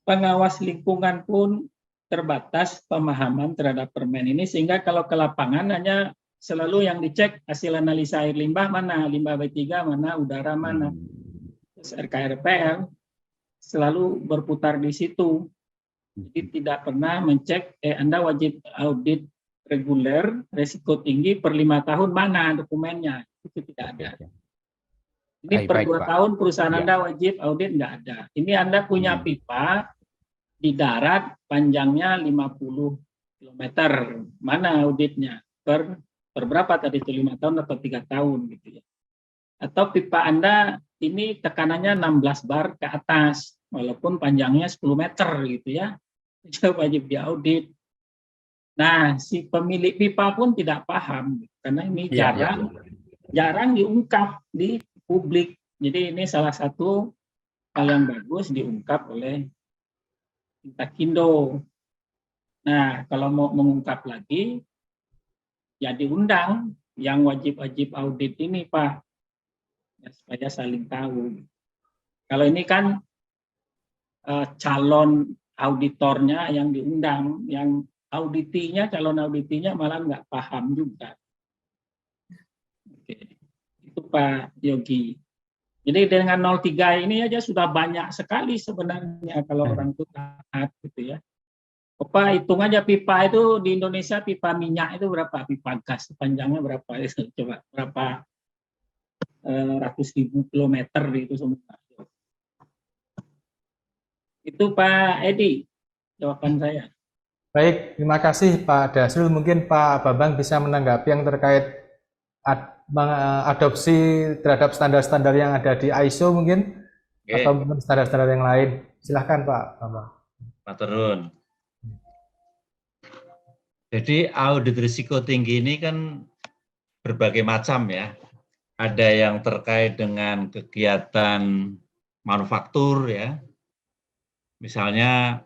pengawas lingkungan pun terbatas pemahaman terhadap permen ini, sehingga kalau ke lapangan hanya selalu yang dicek hasil analisa air limbah mana, limbah B3 mana, udara mana. Terus RKRPL selalu berputar di situ. Jadi tidak pernah mencek, Anda wajib audit reguler, risiko tinggi per 5 tahun mana dokumennya. Itu tidak ada. Ini per 2 tahun perusahaan Anda wajib audit, nggak ada. Ini Anda punya pipa di darat panjangnya 50 km. Mana auditnya? Per berapa tadi itu, 5 tahun atau 3 tahun gitu ya. Atau pipa Anda ini tekanannya 16 bar ke atas, walaupun panjangnya 10 meter gitu ya. Itu wajib diaudit. Nah, si pemilik pipa pun tidak paham, karena ini jarang diungkap di publik. Jadi ini salah satu hal yang bagus diungkap oleh Intakindo. Nah, kalau mau mengungkap lagi, ya diundang yang wajib-wajib audit ini, Pak, ya, supaya saling tahu. Kalau ini kan calon auditornya yang diundang, yang calon auditinya malah nggak paham juga. Oke. Itu Pak Yogi. Jadi dengan 03 ini aja sudah banyak sekali sebenarnya kalau orang itu taat gitu ya. Apa hitung aja pipa itu di Indonesia, pipa minyak itu berapa, pipa gas panjangnya berapa itu, coba berapa ratus ribu kilometer itu semua. Itu Pak Edi jawaban saya. Baik, terima kasih Pak Dasrul. Mungkin Pak Bambang bisa menanggapi yang terkait adopsi terhadap standar-standar yang ada di ISO mungkin, atau mungkin standar-standar yang lain. Silahkan Pak Bambang. Pak Terun. Jadi audit risiko tinggi ini kan berbagai macam ya. Ada yang terkait dengan kegiatan manufaktur ya. Misalnya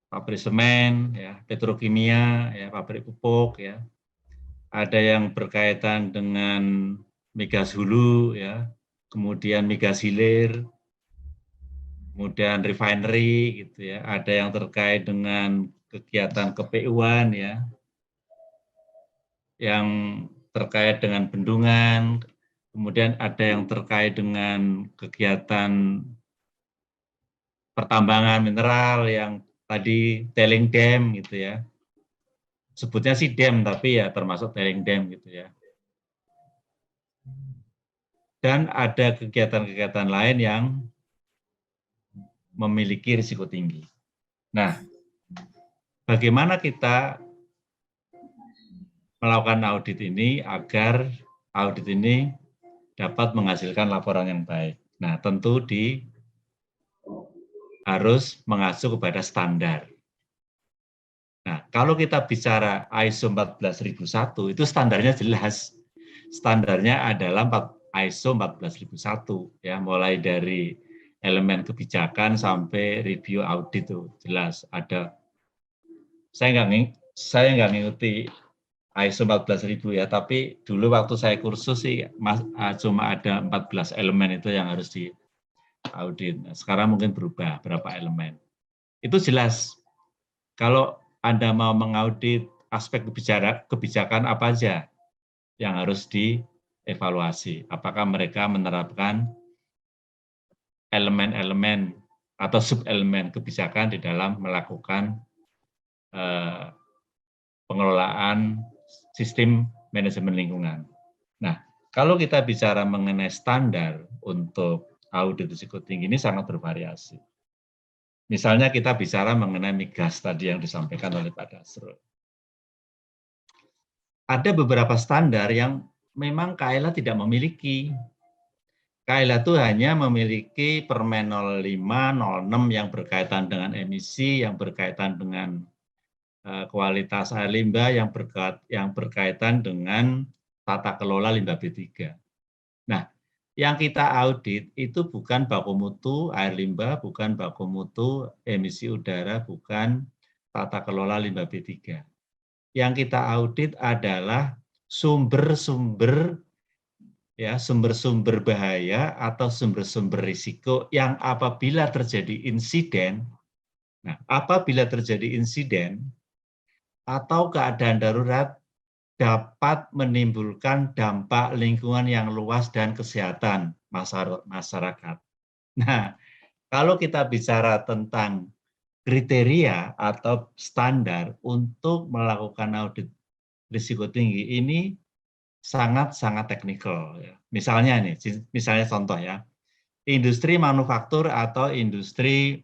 pabrik semen, ya, petrokimia, ya, pabrik pupuk ya. Ada yang berkaitan dengan migas hulu ya, kemudian migas hilir, kemudian refinery gitu ya. Ada yang terkait dengan kegiatan KPU-an ya, yang terkait dengan bendungan, kemudian ada yang terkait dengan kegiatan pertambangan mineral yang tadi tailing dam gitu ya. Sebutnya sih dam tapi ya termasuk tailing dam gitu ya. Dan ada kegiatan-kegiatan lain yang memiliki risiko tinggi. Nah, bagaimana kita melakukan audit ini agar audit ini dapat menghasilkan laporan yang baik. Nah, tentu harus mengacu kepada standar. Nah, kalau kita bicara ISO 14001, itu standarnya jelas. Standarnya adalah ISO 14001, ya, mulai dari elemen kebijakan sampai review audit itu jelas ada. Saya nggak ngikuti ISO 14000 ya, tapi dulu waktu saya kursus sih cuma ada 14 elemen itu yang harus diaudit. Sekarang mungkin berubah berapa elemen. Itu jelas. Kalau Anda mau mengaudit aspek kebijakan apa aja yang harus dievaluasi. Apakah mereka menerapkan elemen-elemen atau sub-elemen kebijakan di dalam melakukan pengelolaan sistem manajemen lingkungan. Nah, kalau kita bicara mengenai standar untuk audit risiko tinggi ini sangat bervariasi. Misalnya kita bicara mengenai migas tadi yang disampaikan oleh Pak Dasrul. Ada beberapa standar yang memang KLA tidak memiliki. KLA itu hanya memiliki Permen 05, 06 yang berkaitan dengan emisi, yang berkaitan dengan kualitas air limbah, yang berkaitan dengan tata kelola limbah B3. Nah, yang kita audit itu bukan baku mutu air limbah, bukan baku mutu emisi udara, bukan tata kelola limbah B3. Yang kita audit adalah sumber-sumber bahaya atau sumber-sumber risiko yang apabila terjadi insiden, atau keadaan darurat dapat menimbulkan dampak lingkungan yang luas dan kesehatan masyarakat. Nah, kalau kita bicara tentang kriteria atau standar untuk melakukan audit risiko tinggi ini sangat-sangat teknikal. Misalnya contoh ya, industri manufaktur atau industri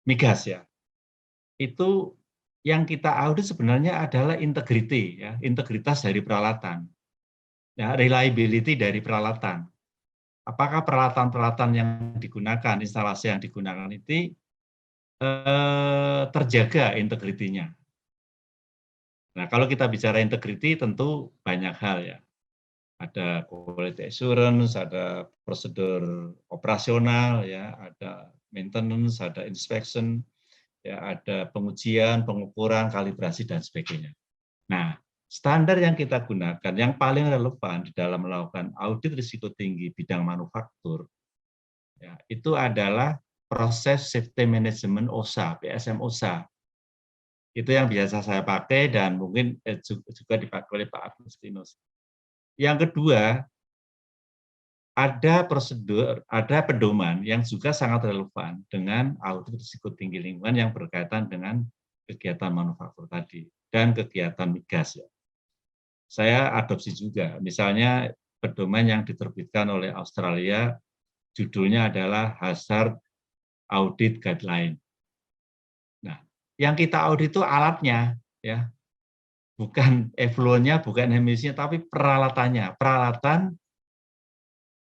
migas ya, itu yang kita audit sebenarnya adalah integrity, ya, integritas dari peralatan, ya, reliability dari peralatan. Apakah peralatan-peralatan yang digunakan, instalasi yang digunakan itu terjaga integritinya. Nah, kalau kita bicara integrity tentu banyak hal ya. Ada quality assurance, ada prosedur operasional, ya, ada maintenance, ada inspection, ya, ada pengujian, pengukuran, kalibrasi, dan sebagainya. Nah, standar yang kita gunakan, yang paling relevan di dalam melakukan audit risiko tinggi bidang manufaktur, ya, itu adalah proses safety management OSHA, PSM OSHA. Itu yang biasa saya pakai dan mungkin juga dipakai oleh Pak Agustinus. Yang kedua, ada prosedur, ada pedoman yang juga sangat relevan dengan audit risiko tinggi lingkungan yang berkaitan dengan kegiatan manufaktur tadi dan kegiatan migas. Ya. Saya adopsi juga, misalnya pedoman yang diterbitkan oleh Australia, judulnya adalah Hazard Audit Guideline. Nah, yang kita audit itu alatnya, ya, bukan effluentnya, bukan emisinya, tapi peralatannya, peralatan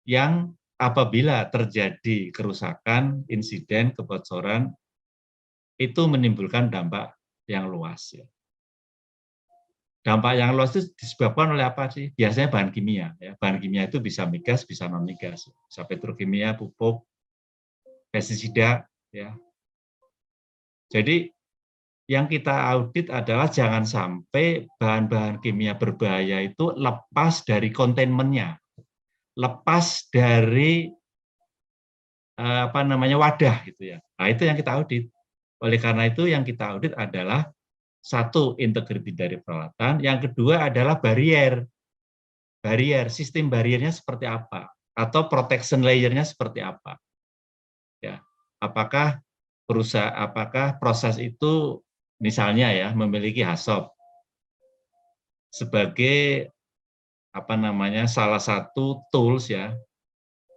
yang apabila terjadi kerusakan, insiden, kebocoran, itu menimbulkan dampak yang luas. Ya. Dampak yang luas itu disebabkan oleh apa sih? Biasanya bahan kimia. Ya. Bahan kimia itu bisa migas, bisa non-migas. Bisa petrokimia, pupuk, pestisida. Ya. Jadi yang kita audit adalah jangan sampai bahan-bahan kimia berbahaya itu lepas dari kontainmennya. Lepas dari wadah gitu ya. Nah, itu yang kita audit. Oleh karena itu yang kita audit adalah satu, integriti dari peralatan, yang kedua adalah barrier. Barrier, sistem barriernya seperti apa atau protection layer-nya seperti apa. Ya. Apakah proses itu misalnya ya memiliki HACCP sebagai salah satu tools ya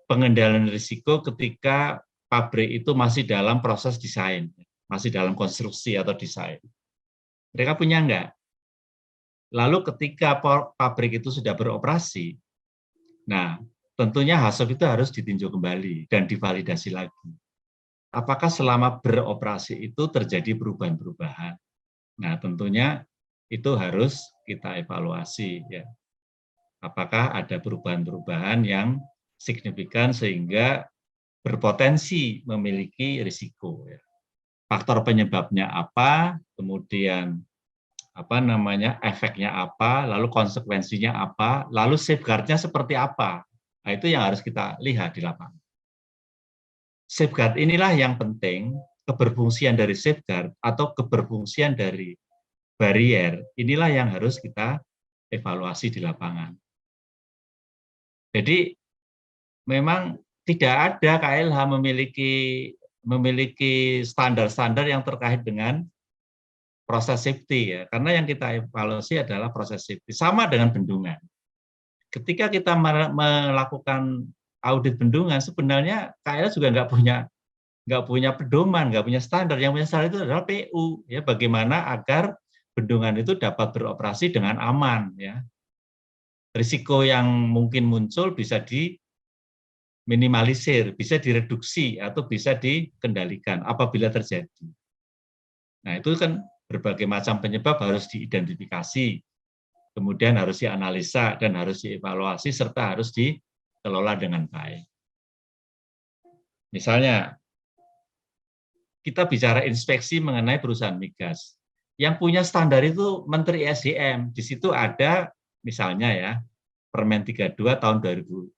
pengendalian risiko ketika pabrik itu masih dalam proses desain, masih dalam konstruksi atau desain. Mereka punya enggak? Lalu ketika pabrik itu sudah beroperasi, nah tentunya HACCP itu harus ditinjau kembali dan divalidasi lagi. Apakah selama beroperasi itu terjadi perubahan-perubahan? Nah tentunya itu harus kita evaluasi ya. Apakah ada perubahan-perubahan yang signifikan sehingga berpotensi memiliki risiko ya. Faktor penyebabnya apa, kemudian efeknya apa, lalu konsekuensinya apa, lalu safeguard-nya seperti apa. Nah, itu yang harus kita lihat di lapangan. Safeguard inilah yang penting, keberfungsian dari safeguard atau keberfungsian dari barrier, inilah yang harus kita evaluasi di lapangan. Jadi memang tidak ada KLH memiliki standar-standar yang terkait dengan proses safety ya, karena yang kita evaluasi adalah proses safety. Sama dengan bendungan. Ketika kita melakukan audit bendungan, sebenarnya KLH juga nggak punya pedoman, nggak punya standar. Yang punya standar itu adalah PU ya, bagaimana agar bendungan itu dapat beroperasi dengan aman ya. Risiko yang mungkin muncul bisa diminimalisir, bisa direduksi atau bisa dikendalikan apabila terjadi. Nah, itu kan berbagai macam penyebab harus diidentifikasi, kemudian harus dianalisa dan harus dievaluasi serta harus dikelola dengan baik. Misalnya, kita bicara inspeksi mengenai perusahaan migas. Yang punya standar itu Menteri SDM. Di situ ada misalnya ya, Permen 32 tahun 2021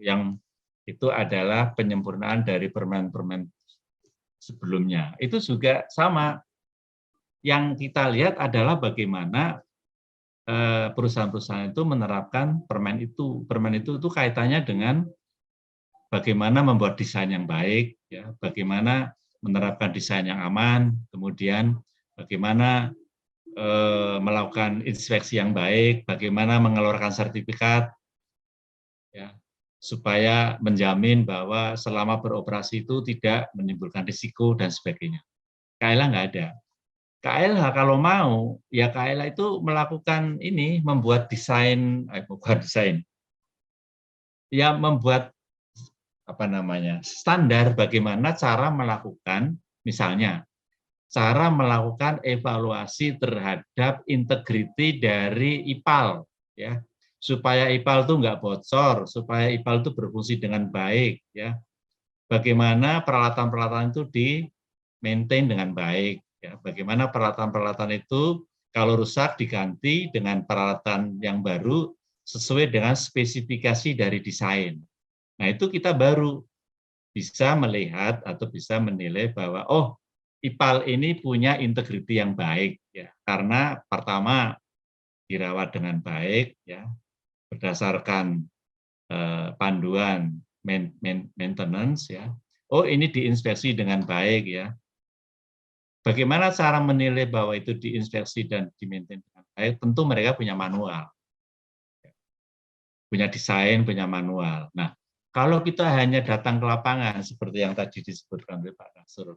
yang itu adalah penyempurnaan dari permen-permen sebelumnya. Itu juga sama. Yang kita lihat adalah bagaimana perusahaan-perusahaan itu menerapkan permen itu. Permen itu kaitannya dengan bagaimana membuat desain yang baik, ya, bagaimana menerapkan desain yang aman, kemudian bagaimana melakukan inspeksi yang baik, bagaimana mengeluarkan sertifikat, ya, supaya menjamin bahwa selama beroperasi itu tidak menimbulkan risiko dan sebagainya. KLH nggak ada. KLH kalau mau, ya KLH itu melakukan ini, membuat desain, ya membuat standar bagaimana cara melakukan, misalnya cara melakukan evaluasi terhadap integriti dari IPAL, ya, supaya IPAL itu nggak bocor, supaya IPAL itu berfungsi dengan baik, ya. Bagaimana peralatan-peralatan itu di-maintain dengan baik, ya. Bagaimana peralatan-peralatan itu kalau rusak diganti dengan peralatan yang baru sesuai dengan spesifikasi dari desain. Nah, itu kita baru bisa melihat atau bisa menilai bahwa oh, IPAL ini punya integriti yang baik ya, karena pertama dirawat dengan baik ya, berdasarkan panduan maintenance ya. Oh, ini diinspeksi dengan baik ya. Bagaimana cara menilai bahwa itu diinspeksi dan di-maintain dengan baik? Tentu mereka punya manual. Punya desain, punya manual. Nah, kalau kita hanya datang ke lapangan seperti yang tadi disebutkan oleh Pak Nasrul,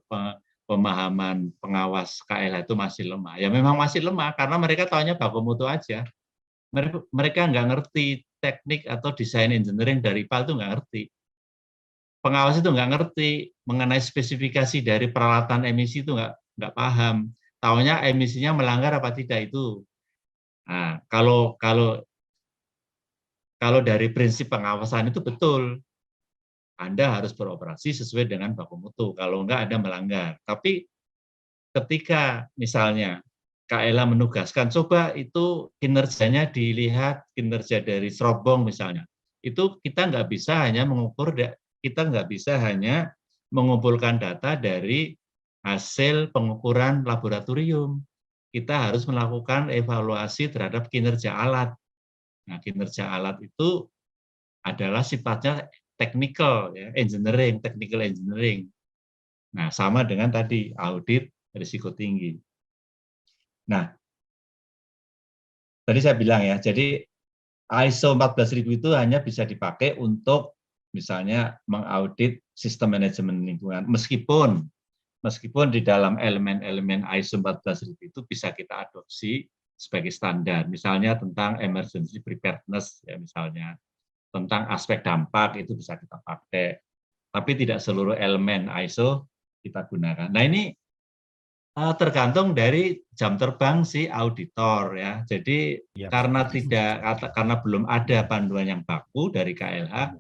pemahaman pengawas KLH itu masih lemah. Ya memang masih lemah karena mereka taunya baku mutu aja. Mereka nggak ngerti teknik atau desain engineering dari IPAL itu nggak ngerti. Pengawas itu nggak ngerti mengenai spesifikasi dari peralatan emisi itu nggak paham. Taunya emisinya melanggar apa tidak itu. Nah, kalau dari prinsip pengawasan itu betul. Anda harus beroperasi sesuai dengan baku mutu. Kalau enggak, Anda melanggar. Tapi ketika misalnya KLH menugaskan, coba itu kinerjanya dilihat, kinerja dari serobong misalnya. Itu kita nggak bisa hanya mengukur, kita nggak bisa hanya mengumpulkan data dari hasil pengukuran laboratorium. Kita harus melakukan evaluasi terhadap kinerja alat. Nah, kinerja alat itu adalah sifatnya technical, ya, technical engineering. Nah, sama dengan tadi audit risiko tinggi. Nah, tadi saya bilang ya, jadi ISO 14000 itu hanya bisa dipakai untuk misalnya mengaudit sistem manajemen lingkungan, meskipun di dalam elemen-elemen ISO 14000 itu bisa kita adopsi sebagai standar. Misalnya tentang emergency preparedness, ya misalnya tentang aspek dampak itu bisa kita pakai. Tapi tidak seluruh elemen ISO kita gunakan. Nah ini tergantung dari jam terbang si auditor ya. Jadi karena belum ada panduan yang baku dari KLH,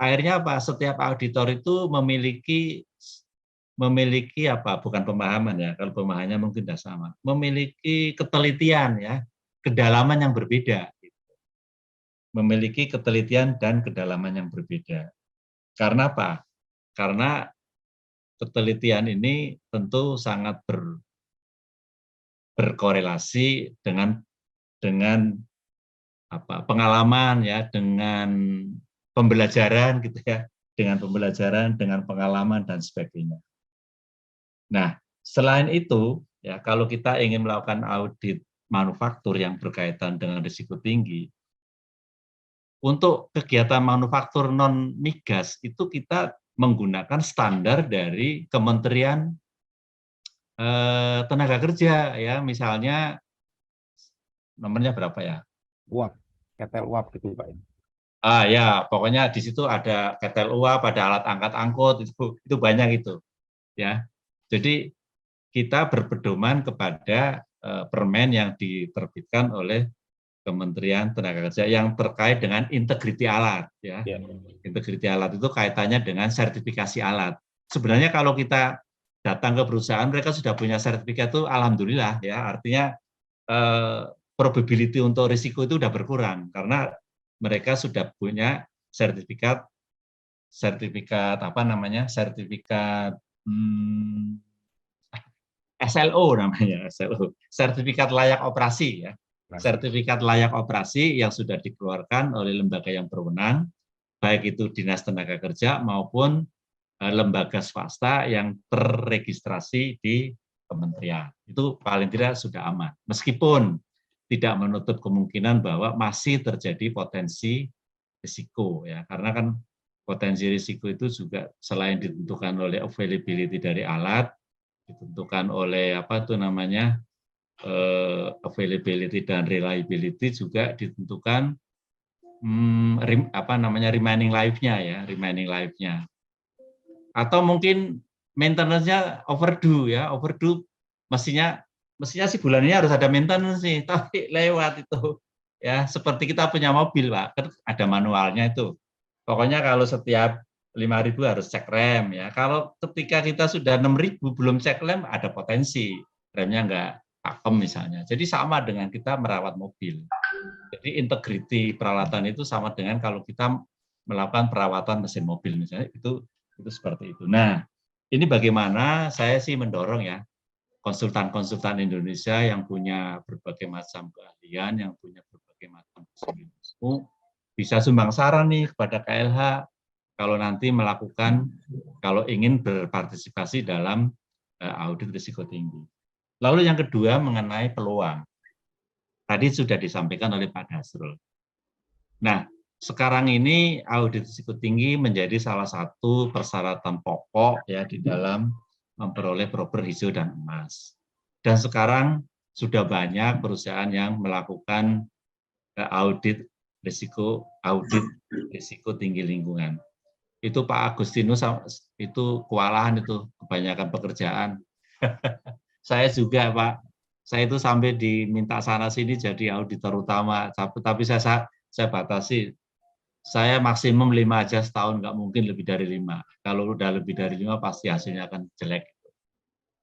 akhirnya apa? Setiap auditor itu memiliki apa? Bukan pemahaman ya. Kalau pemahamannya mungkin tidak sama. Memiliki ketelitian ya, kedalaman yang berbeda. Memiliki ketelitian dan kedalaman yang berbeda. Karena apa? Karena ketelitian ini tentu sangat berkorelasi dengan apa, pengalaman ya, dengan pembelajaran gitu ya, dengan pembelajaran, dengan pengalaman dan sebagainya. Nah, selain itu ya, kalau kita ingin melakukan audit manufaktur yang berkaitan dengan risiko tinggi, untuk kegiatan manufaktur non migas itu kita menggunakan standar dari Kementerian Tenaga Kerja ya, misalnya nomornya berapa ya? Uap, ketel uap gitu Pak. Ya, pokoknya di situ ada ketel uap, ada alat angkat angkut, itu banyak itu ya. Jadi kita berpedoman kepada permen yang diterbitkan oleh Kementerian Tenaga Kerja yang terkait dengan integriti alat ya. Integriti alat itu kaitannya dengan sertifikasi alat. Sebenarnya kalau kita datang ke perusahaan, mereka sudah punya sertifikat itu alhamdulillah ya, artinya probability untuk risiko itu sudah berkurang karena mereka sudah punya sertifikat apa namanya? Sertifikat SLO namanya, SLO. Sertifikat layak operasi ya. Sertifikat layak operasi yang sudah dikeluarkan oleh lembaga yang berwenang, baik itu Dinas Tenaga Kerja maupun lembaga swasta yang terregistrasi di kementerian. Itu paling tidak sudah aman. Meskipun tidak menutup kemungkinan bahwa masih terjadi potensi risiko ya, karena kan potensi risiko itu juga selain ditentukan oleh availability dari alat, ditentukan oleh apa itu namanya availability dan reliability, juga ditentukan apa namanya remaining life-nya ya, remaining life-nya. Atau mungkin maintenance-nya overdue ya, overdue mestinya sih bulan ini harus ada maintenance nih, tapi lewat itu ya, seperti kita punya mobil Pak, kan ada manualnya itu. Pokoknya kalau setiap 5.000 harus cek rem ya. Kalau ketika kita sudah 6.000 belum cek rem, ada potensi remnya nggak pakem misalnya. Jadi sama dengan kita merawat mobil. Jadi integriti peralatan itu sama dengan kalau kita melakukan perawatan mesin mobil misalnya, itu seperti itu. Nah, ini bagaimana saya sih mendorong ya konsultan-konsultan Indonesia yang punya berbagai macam keahlian, yang punya berbagai macam ilmu, bisa sumbang saran nih kepada KLH kalau nanti kalau ingin berpartisipasi dalam audit risiko tinggi. Lalu yang kedua mengenai peluang. Tadi sudah disampaikan oleh Pak Dasrul. Nah, sekarang ini audit risiko tinggi menjadi salah satu persyaratan pokok ya di dalam memperoleh broker hijau dan emas. Dan sekarang sudah banyak perusahaan yang melakukan audit risiko tinggi lingkungan. Itu Pak Agustinus itu kewalahan itu, kebanyakan pekerjaan. Saya juga Pak, saya itu sampai diminta sana sini jadi auditor utama, tapi saya batasi. Saya maksimum 5 aja setahun, nggak mungkin lebih dari 5. Kalau udah lebih dari 5 pasti hasilnya akan jelek.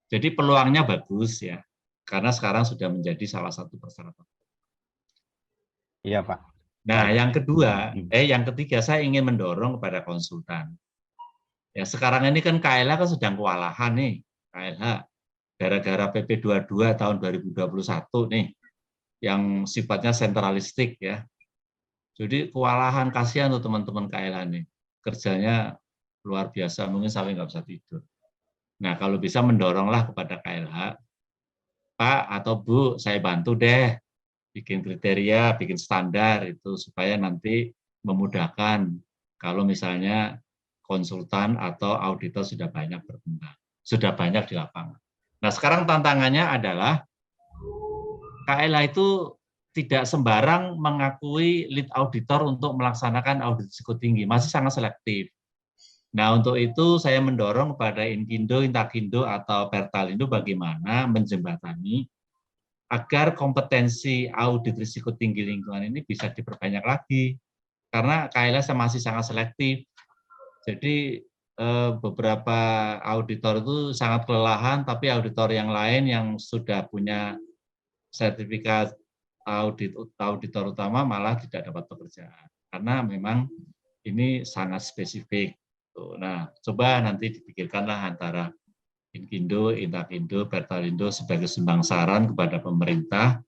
Jadi peluangnya bagus ya, karena sekarang sudah menjadi salah satu persyaratan. Iya Pak. Nah, yang ketiga saya ingin mendorong kepada konsultan. Ya sekarang ini kan KLH kan sedang kewalahan nih, KLH gara-gara PP 22 tahun 2021 nih, yang sifatnya sentralistik ya. Jadi kewalahan, kasihan tuh teman-teman KLH nih, kerjanya luar biasa, mungkin sampai nggak bisa tidur. Nah kalau bisa mendoronglah kepada KLH, Pak atau Bu, saya bantu deh, bikin kriteria, bikin standar itu supaya nanti memudahkan kalau misalnya konsultan atau auditor sudah banyak berkembang, sudah banyak di lapangan. Nah sekarang tantangannya adalah KLH itu tidak sembarang mengakui lead auditor untuk melaksanakan audit risiko tinggi, masih sangat selektif. Nah, untuk itu saya mendorong kepada Inkindo, Intakindo, atau Pertalindo bagaimana menjembatani agar kompetensi audit risiko tinggi lingkungan ini bisa diperbanyak lagi. Karena KLH masih sangat selektif. Jadi beberapa auditor itu sangat kelelahan, tapi auditor yang lain yang sudah punya sertifikat auditor utama malah tidak dapat pekerjaan. Karena memang ini sangat spesifik. Nah, coba nanti dipikirkanlah antara Inkindo, Intakindo, Pertalindo sebagai sumbang saran kepada pemerintah,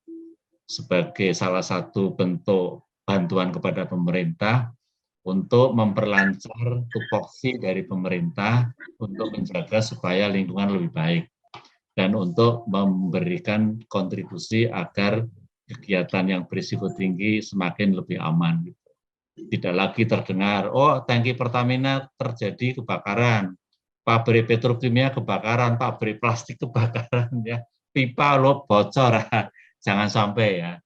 sebagai salah satu bentuk bantuan kepada pemerintah untuk memperlancar tupoksi dari pemerintah untuk menjaga supaya lingkungan lebih baik dan untuk memberikan kontribusi agar kegiatan yang berisiko tinggi semakin lebih aman. Tidak lagi terdengar, oh tangki Pertamina terjadi kebakaran, pabrik petrokimia kebakaran, pabrik plastik kebakaran, ya, pipa lo bocor, jangan sampai ya.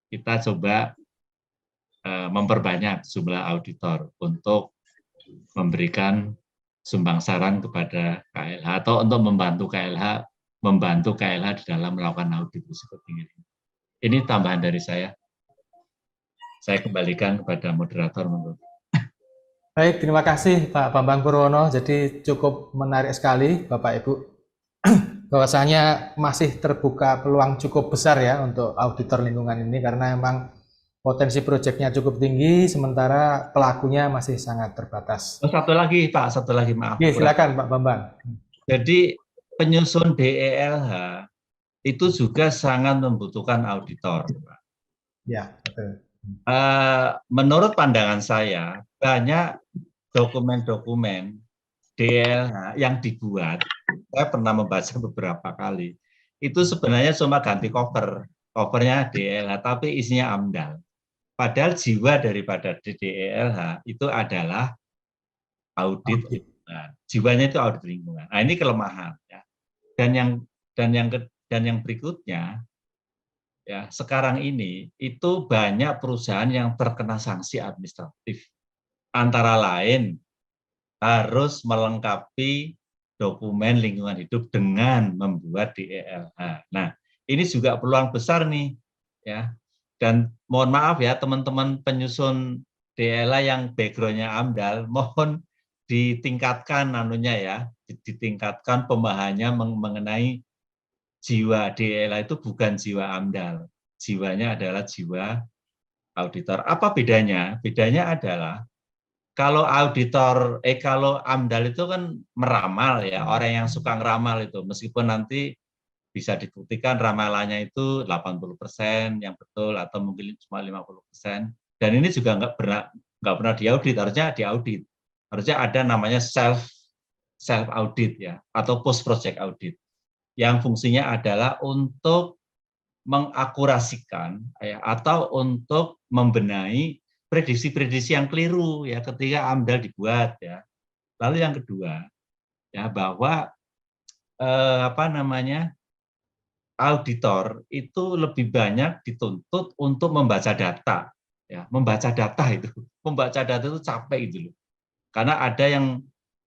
Kita coba memperbanyak jumlah auditor untuk memberikan sumbang saran kepada KLH atau untuk membantu KLH di dalam melakukan audit risiko tinggi. Ini tambahan dari saya. Saya kembalikan kepada moderator. Baik, terima kasih Pak Bambang Purwono. Jadi cukup menarik sekali Bapak Ibu. Bahwasanya masih terbuka peluang cukup besar ya untuk auditor lingkungan ini karena memang potensi proyeknya cukup tinggi, sementara pelakunya masih sangat terbatas. Satu lagi Pak, satu lagi maaf. Oke, silakan Pak Bambang. Jadi penyusun DELH itu juga sangat membutuhkan auditor. Ya, betul. Menurut pandangan saya, banyak dokumen-dokumen DELH yang dibuat, saya pernah membaca beberapa kali, itu sebenarnya cuma ganti covernya DELH, tapi isinya AMDAL. Padahal jiwa daripada DELH itu adalah audit lingkungan. Jiwanya itu audit lingkungan. Nah, ini kelemahan ya. Dan yang berikutnya ya, sekarang ini itu banyak perusahaan yang terkena sanksi administratif. Antara lain harus melengkapi dokumen lingkungan hidup dengan membuat DELH. Nah, ini juga peluang besar nih ya. Dan mohon maaf ya teman-teman penyusun DELH yang background-nya AMDAL, mohon ditingkatkan anunya ya, ditingkatkan pemahamannya mengenai jiwa DELH itu bukan jiwa AMDAL. Jiwanya adalah jiwa auditor. Apa bedanya? Bedanya adalah kalau kalau AMDAL itu kan meramal ya, orang yang suka ngeramal itu, meskipun nanti bisa dibuktikan ramalannya itu 80% yang betul atau mungkin cuma 50%. Dan ini juga nggak pernah diaudit, harusnya diaudit. Harusnya ada namanya self audit ya, atau post project audit, yang fungsinya adalah untuk mengakurasikan ya, atau untuk membenahi prediksi-prediksi yang keliru ya ketika AMDAL dibuat ya. Lalu yang kedua ya, bahwa auditor itu lebih banyak dituntut untuk membaca data ya, membaca data itu capek gitu loh. Karena ada yang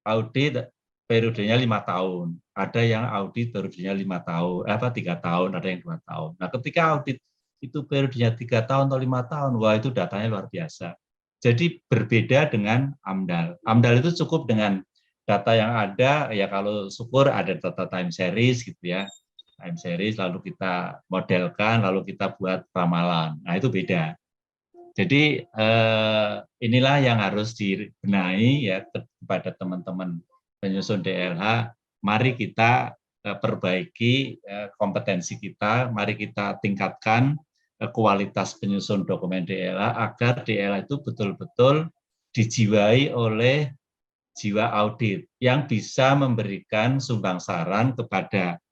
audit periodenya 5 tahun, ada yang audit periodenya 5 tahun, 3 tahun, ada yang 2 tahun. Nah, ketika audit itu periodenya 3 tahun atau 5 tahun, wah itu datanya luar biasa. Jadi berbeda dengan AMDAL. AMDAL itu cukup dengan data yang ada, ya kalau syukur ada data time series gitu ya, time series, lalu kita modelkan, lalu kita buat ramalan. Nah itu beda. Jadi inilah yang harus dibenahi ya kepada teman-teman penyusun DELH. Mari kita perbaiki kompetensi kita, mari kita tingkatkan kualitas penyusun dokumen DELH agar DELH itu betul-betul dijiwai oleh jiwa audit yang bisa memberikan sumbang saran kepada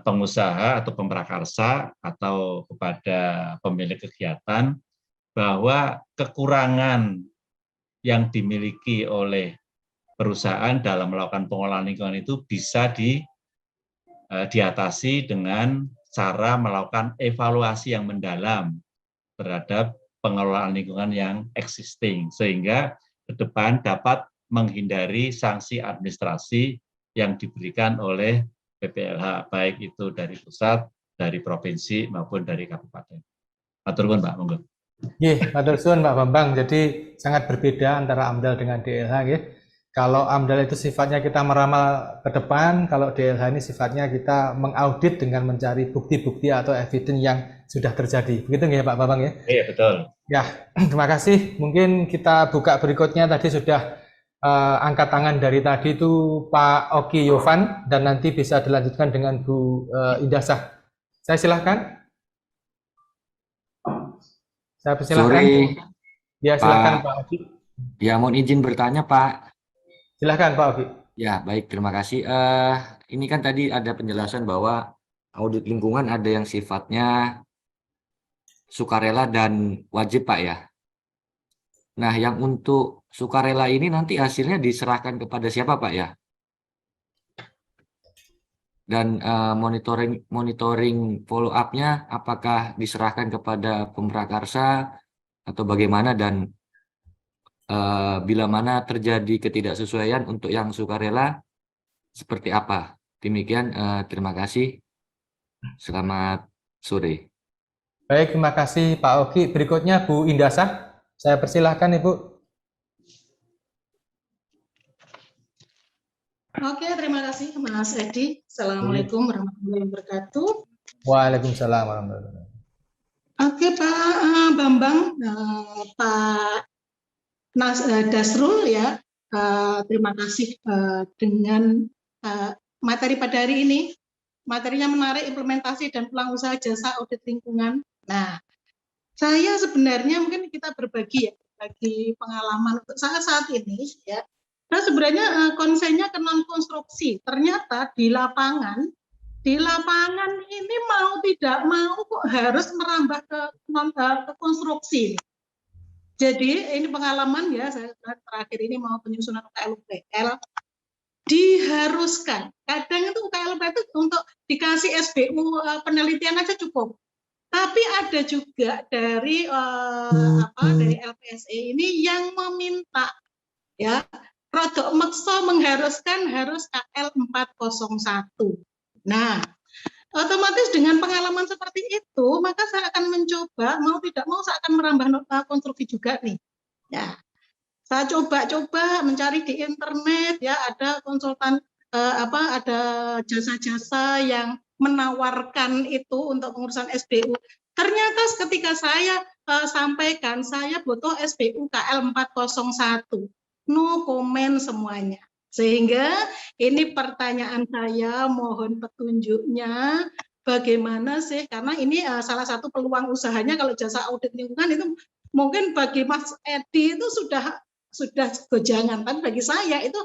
pengusaha atau pemrakarsa atau kepada pemilik kegiatan bahwa kekurangan yang dimiliki oleh perusahaan dalam melakukan pengolahan lingkungan itu bisa diatasi dengan cara melakukan evaluasi yang mendalam terhadap pengelolaan lingkungan yang existing, sehingga ke depan dapat menghindari sanksi administrasi yang diberikan oleh PPLH, baik itu dari pusat, dari provinsi, maupun dari kabupaten. Matur nuwun, Pak, monggo. Nggih, matur suwun Pak Bambang. Jadi sangat berbeda antara AMDAL dengan DLH nggih. Kalau AMDAL itu sifatnya kita meramal ke depan, kalau DLH ini sifatnya kita mengaudit dengan mencari bukti-bukti atau evidence yang sudah terjadi. Begitu nggih Pak Bambang ya? Iya, betul. Ya, terima kasih. Mungkin kita buka berikutnya. Tadi sudah angkat tangan dari tadi itu Pak Oki Yovan, dan nanti bisa dilanjutkan dengan Bu Indasah. Saya silahkan. Saya persilahkan. Sore, Ya, silakan Pak Oki. ya mohon izin bertanya Pak. Silakan Pak Oki. Ya baik, terima kasih. Ini kan tadi ada penjelasan bahwa audit lingkungan ada yang sifatnya sukarela dan wajib Pak ya. Nah yang untuk sukarela ini nanti hasilnya diserahkan kepada siapa Pak ya? Dan monitoring follow up-nya apakah diserahkan kepada pemrakarsa atau bagaimana, dan bila mana terjadi ketidaksesuaian untuk yang sukarela seperti apa? Demikian, terima kasih. Selamat sore. Baik, terima kasih Pak Oki. Berikutnya Bu Indasah. Saya persilahkan Ibu. Oke, terima kasih Mas Edi. Assalamualaikum warahmatullahi wabarakatuh. Waalaikumsalam warahmatullahi wabarakatuh. Oke Pak Bambang, Pak Dasrul ya, terima kasih dengan materi pada hari ini. Materinya menarik, implementasi dan peluang usaha jasa audit lingkungan. Nah, saya sebenarnya mungkin kita berbagi ya, bagi pengalaman untuk saat ini ya. Nah sebenarnya konsennya ke non konstruksi. Ternyata di lapangan ini mau tidak mau kok harus merambah ke konstruksi. Jadi ini pengalaman ya, saya terakhir ini mau penyusunan UKL-UPL diharuskan. Kadang itu UKL-UPL itu untuk dikasih SBU penelitian aja cukup. Tapi ada juga dari dari LPSE ini yang meminta ya, produk makso mengharuskan harus KL 401. Nah, otomatis dengan pengalaman seperti itu, maka saya akan mencoba, mau tidak mau saya akan merambah konstruksi juga nih. Ya, saya coba mencari di internet, ya ada konsultan, ada jasa-jasa yang menawarkan itu untuk pengurusan SBU. Ternyata ketika saya sampaikan, saya butuh SBU KL 401. No komen semuanya. Sehingga ini pertanyaan saya, mohon petunjuknya bagaimana sih, karena ini salah satu peluang usahanya kalau jasa audit lingkungan itu mungkin bagi Mas Edi itu sudah gojangan, tapi bagi saya itu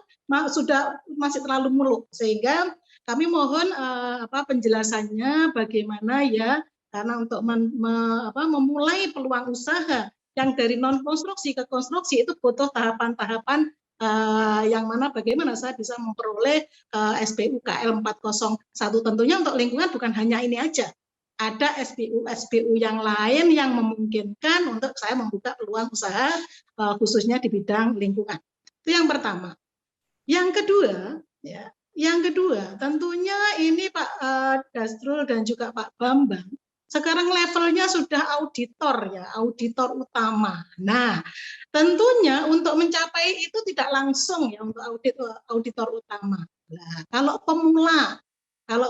sudah masih terlalu muluk, sehingga kami mohon penjelasannya bagaimana ya, karena untuk memulai peluang usaha yang dari non konstruksi ke konstruksi itu butuh tahapan-tahapan yang mana bagaimana saya bisa memperoleh SBU KL 401. Tentunya untuk lingkungan bukan hanya ini aja, ada SBU yang lain yang memungkinkan untuk saya membuka peluang usaha khususnya di bidang lingkungan. Itu yang pertama. Yang kedua tentunya ini Pak Dasrul dan juga Pak Bambang sekarang levelnya sudah auditor ya, auditor utama. Nah, tentunya untuk mencapai itu tidak langsung ya untuk auditor utama. Nah, kalau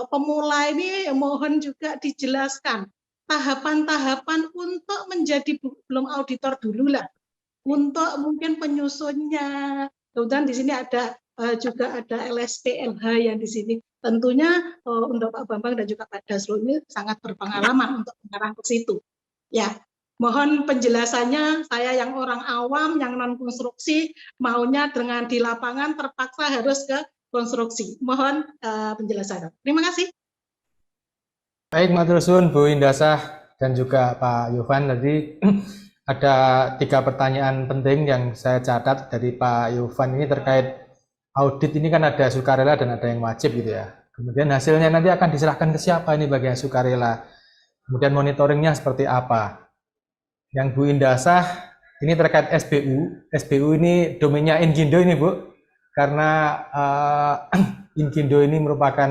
pemula ini mohon juga dijelaskan tahapan-tahapan untuk menjadi belum auditor dulu lah. Untuk mungkin penyusunnya. Kemudian di sini ada juga ada LSP-LH yang di sini. Tentunya untuk Pak Bambang dan juga Pak Dasrul ini sangat berpengalaman untuk mengarah ke situ. Ya, mohon penjelasannya. Saya yang orang awam, yang non konstruksi, maunya dengan di lapangan terpaksa harus ke konstruksi. Mohon penjelasan. Terima kasih. Baik, matur suwun Bu Indasah dan juga Pak Yovan. Tadi ada 3 pertanyaan penting yang saya catat dari Pak Yovan ini terkait audit. Ini kan ada sukarela dan ada yang wajib gitu ya. Kemudian hasilnya nanti akan diserahkan ke siapa ini bagi yang sukarela. Kemudian monitoringnya seperti apa. Yang Bu Indasah ini terkait SBU. SBU ini domainnya Inkindo ini Bu. Karena Inkindo ini merupakan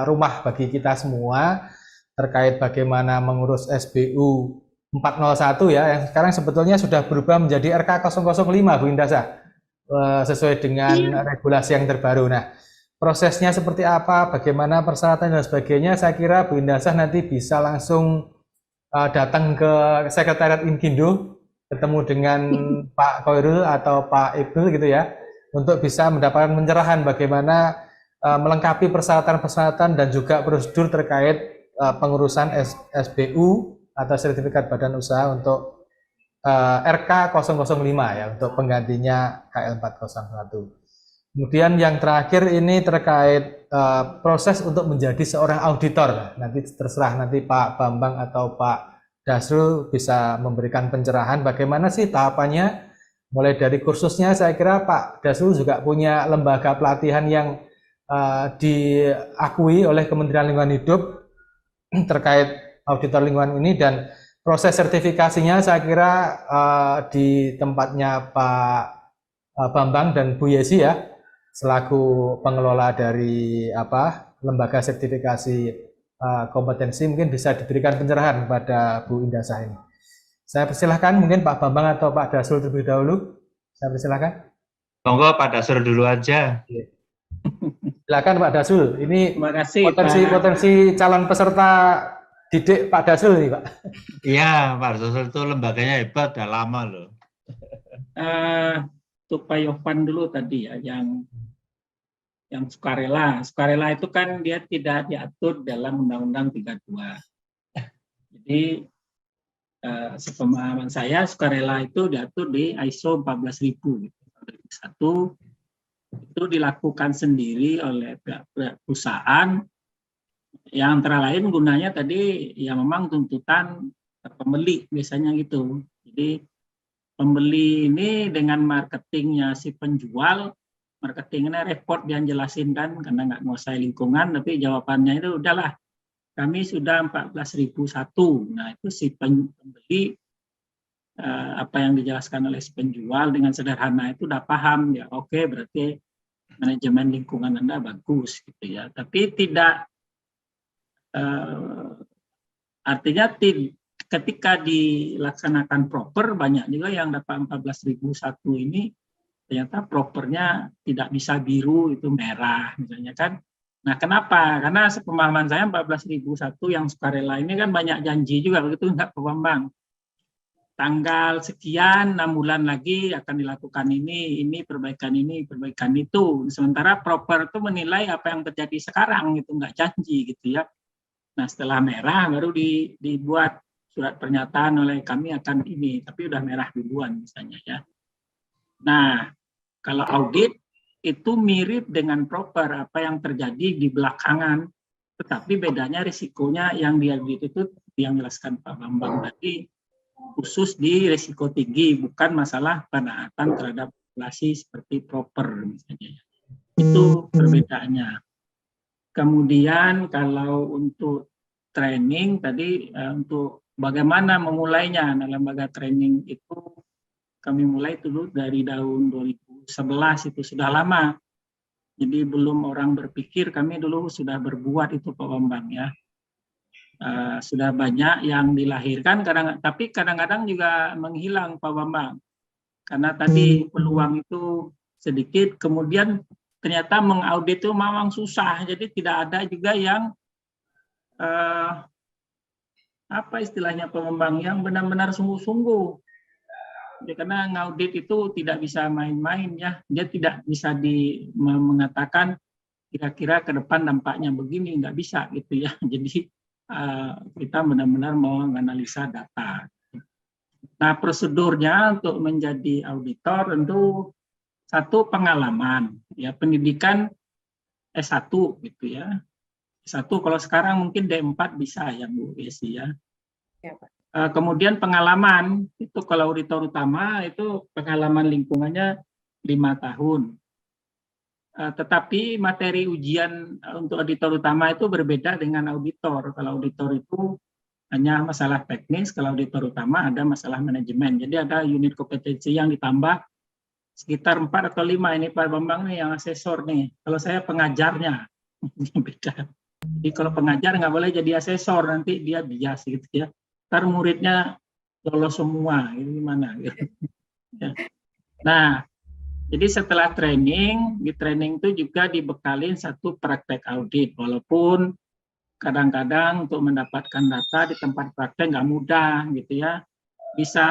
rumah bagi kita semua terkait bagaimana mengurus SBU 401 ya, yang sekarang sebetulnya sudah berubah menjadi RK 005 Bu Indasah, sesuai dengan regulasi yang terbaru. Nah, prosesnya seperti apa, bagaimana persyaratan dan sebagainya, saya kira Bu Indasah nanti bisa langsung datang ke Sekretariat Inkindo, ketemu dengan Pak Koirul atau Pak Ibnul gitu ya, untuk bisa mendapatkan pencerahan bagaimana melengkapi persyaratan-persyaratan dan juga prosedur terkait pengurusan SBU atau sertifikat badan usaha untuk RK 005 ya, untuk penggantinya KL 401. Kemudian yang terakhir ini terkait proses untuk menjadi seorang auditor. Nanti terserah nanti Pak Bambang atau Pak Dasrul bisa memberikan pencerahan bagaimana sih tahapannya. Mulai dari kursusnya, saya kira Pak Dasrul juga punya lembaga pelatihan yang diakui oleh Kementerian Lingkungan Hidup terkait auditor lingkungan ini, dan proses sertifikasinya saya kira di tempatnya Pak Bambang dan Bu Yesi ya, selaku pengelola dari lembaga sertifikasi kompetensi, mungkin bisa diberikan pencerahan kepada Bu Indasah ini. Saya persilahkan mungkin Pak Bambang atau Pak Dasrul terlebih dahulu. Saya persilahkan. Monggo Pak Dasrul dulu aja. Silakan Pak Dasrul. Ini Terima kasih, potensi calon peserta didik Pak Dasrul nih Pak. Iya, Pak Dasrul itu lembaganya hebat, udah lama loh. Untuk Pak Yovan dulu tadi ya, yang sukarela. Sukarela itu kan dia tidak diatur dalam Undang-Undang 32. Jadi sepemahaman saya, sukarela itu diatur di ISO 14.000 gitu. 2001 itu dilakukan sendiri oleh perusahaan yang antara lain gunanya tadi ya memang tuntutan pembeli biasanya gitu. Jadi pembeli ini dengan marketingnya si penjual, marketingnya repot dia jelasin kan karena nggak menguasai lingkungan, tapi jawabannya itu udahlah kami sudah 14.001. Nah itu si pembeli apa yang dijelaskan oleh si penjual dengan sederhana itu udah paham ya, oke, berarti manajemen lingkungan Anda bagus gitu ya. Tapi tidak artinya ketika dilaksanakan proper, banyak juga yang dapat 14.001 ini ternyata propernya tidak bisa biru, itu merah misalnya kan. Nah kenapa? Karena sepemahaman saya 14.001 yang sukarela ini kan banyak janji juga, begitu enggak Pak Bambang? Tanggal sekian, 6 bulan lagi akan dilakukan ini perbaikan itu. Sementara proper itu menilai apa yang terjadi sekarang, itu enggak janji gitu ya. Nah setelah merah baru dibuat surat pernyataan oleh kami akan ini, tapi udah merah duluan misalnya ya. Nah kalau audit itu mirip dengan proper apa yang terjadi di belakangan, tetapi bedanya risikonya yang diaudit itu yang jelaskan Pak Bambang tadi, khusus di risiko tinggi, bukan masalah penaatan terhadap populasi seperti proper misalnya. Itu perbedaannya. Kemudian kalau untuk training tadi, untuk bagaimana memulainya, nah, lembaga training itu kami mulai dulu dari tahun 2011, itu sudah lama. Jadi belum orang berpikir, kami dulu sudah berbuat itu Pak Bambang ya. Sudah banyak yang dilahirkan, tapi kadang-kadang juga menghilang Pak Bambang. Karena tadi peluang itu sedikit, kemudian ternyata mengaudit itu memang susah, jadi tidak ada juga yang apa istilahnya Pak Bambang, yang benar-benar sungguh-sungguh. Ya, karena ngaudit itu tidak bisa main-main ya, dia tidak bisa mengatakan kira-kira ke depan dampaknya begini, nggak bisa gitu ya. Jadi kita benar-benar mau menganalisa data. Nah prosedurnya untuk menjadi auditor tentu satu pengalaman, ya pendidikan S1 gitu ya. S1 kalau sekarang mungkin D4 bisa ya Bu Yesi ya. Ya Pak. Kemudian pengalaman itu kalau auditor utama itu pengalaman lingkungannya 5 tahun. Tetapi materi ujian untuk auditor utama itu berbeda dengan auditor. Kalau auditor itu hanya masalah teknis, kalau auditor utama ada masalah manajemen. Jadi ada unit kompetensi yang ditambah sekitar 4 atau 5. Ini Pak Bambang nih yang asesor nih. Kalau saya pengajarnya, beda. Jadi kalau pengajar nggak boleh jadi asesor, nanti dia bias gitu ya. Ntar muridnya lolos semua, gitu gimana? Gitu. Ya. Nah, jadi setelah training, di training itu juga dibekalin satu praktek audit, walaupun kadang-kadang untuk mendapatkan data di tempat praktek nggak mudah gitu ya. Bisa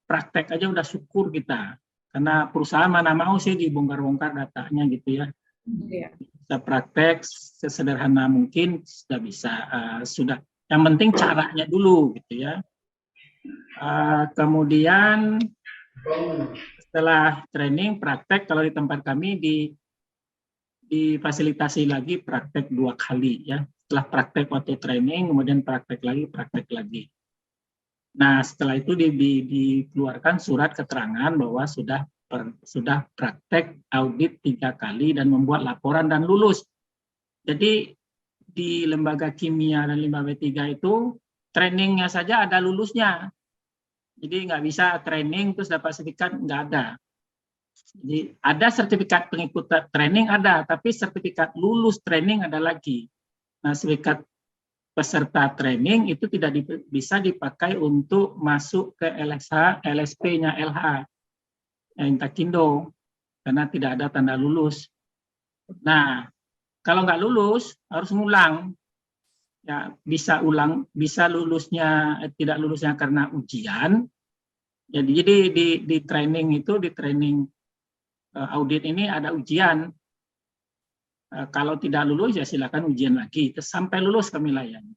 praktek aja udah syukur kita, karena perusahaan mana mau sih dibongkar-bongkar datanya gitu ya. Bisa praktek sesederhana mungkin sudah bisa, sudah. Yang penting caranya dulu gitu ya. Kemudian setelah training praktek, kalau di tempat kami difasilitasi lagi praktek 2 kali ya. Setelah praktek waktu training, kemudian praktek lagi. Nah, setelah itu dikeluarkan surat keterangan bahwa sudah praktek audit 3 kali dan membuat laporan dan lulus. Jadi di lembaga kimia dan limbah B3 itu trainingnya saja ada lulusnya. Jadi nggak bisa training terus dapat sertifikat, nggak ada. Jadi ada sertifikat pengikutan training ada, tapi sertifikat lulus training ada lagi. Nah, sertifikat peserta training itu tidak bisa dipakai untuk masuk ke LSH, LSP-nya LH, Intakindo, karena tidak ada tanda lulus. Nah, kalau nggak lulus harus ngulang. Ya, bisa lulusnya, tidak lulusnya karena ujian. Jadi di training itu, di training audit ini ada ujian. Kalau tidak lulus ya silakan ujian lagi, sampai lulus kami layani.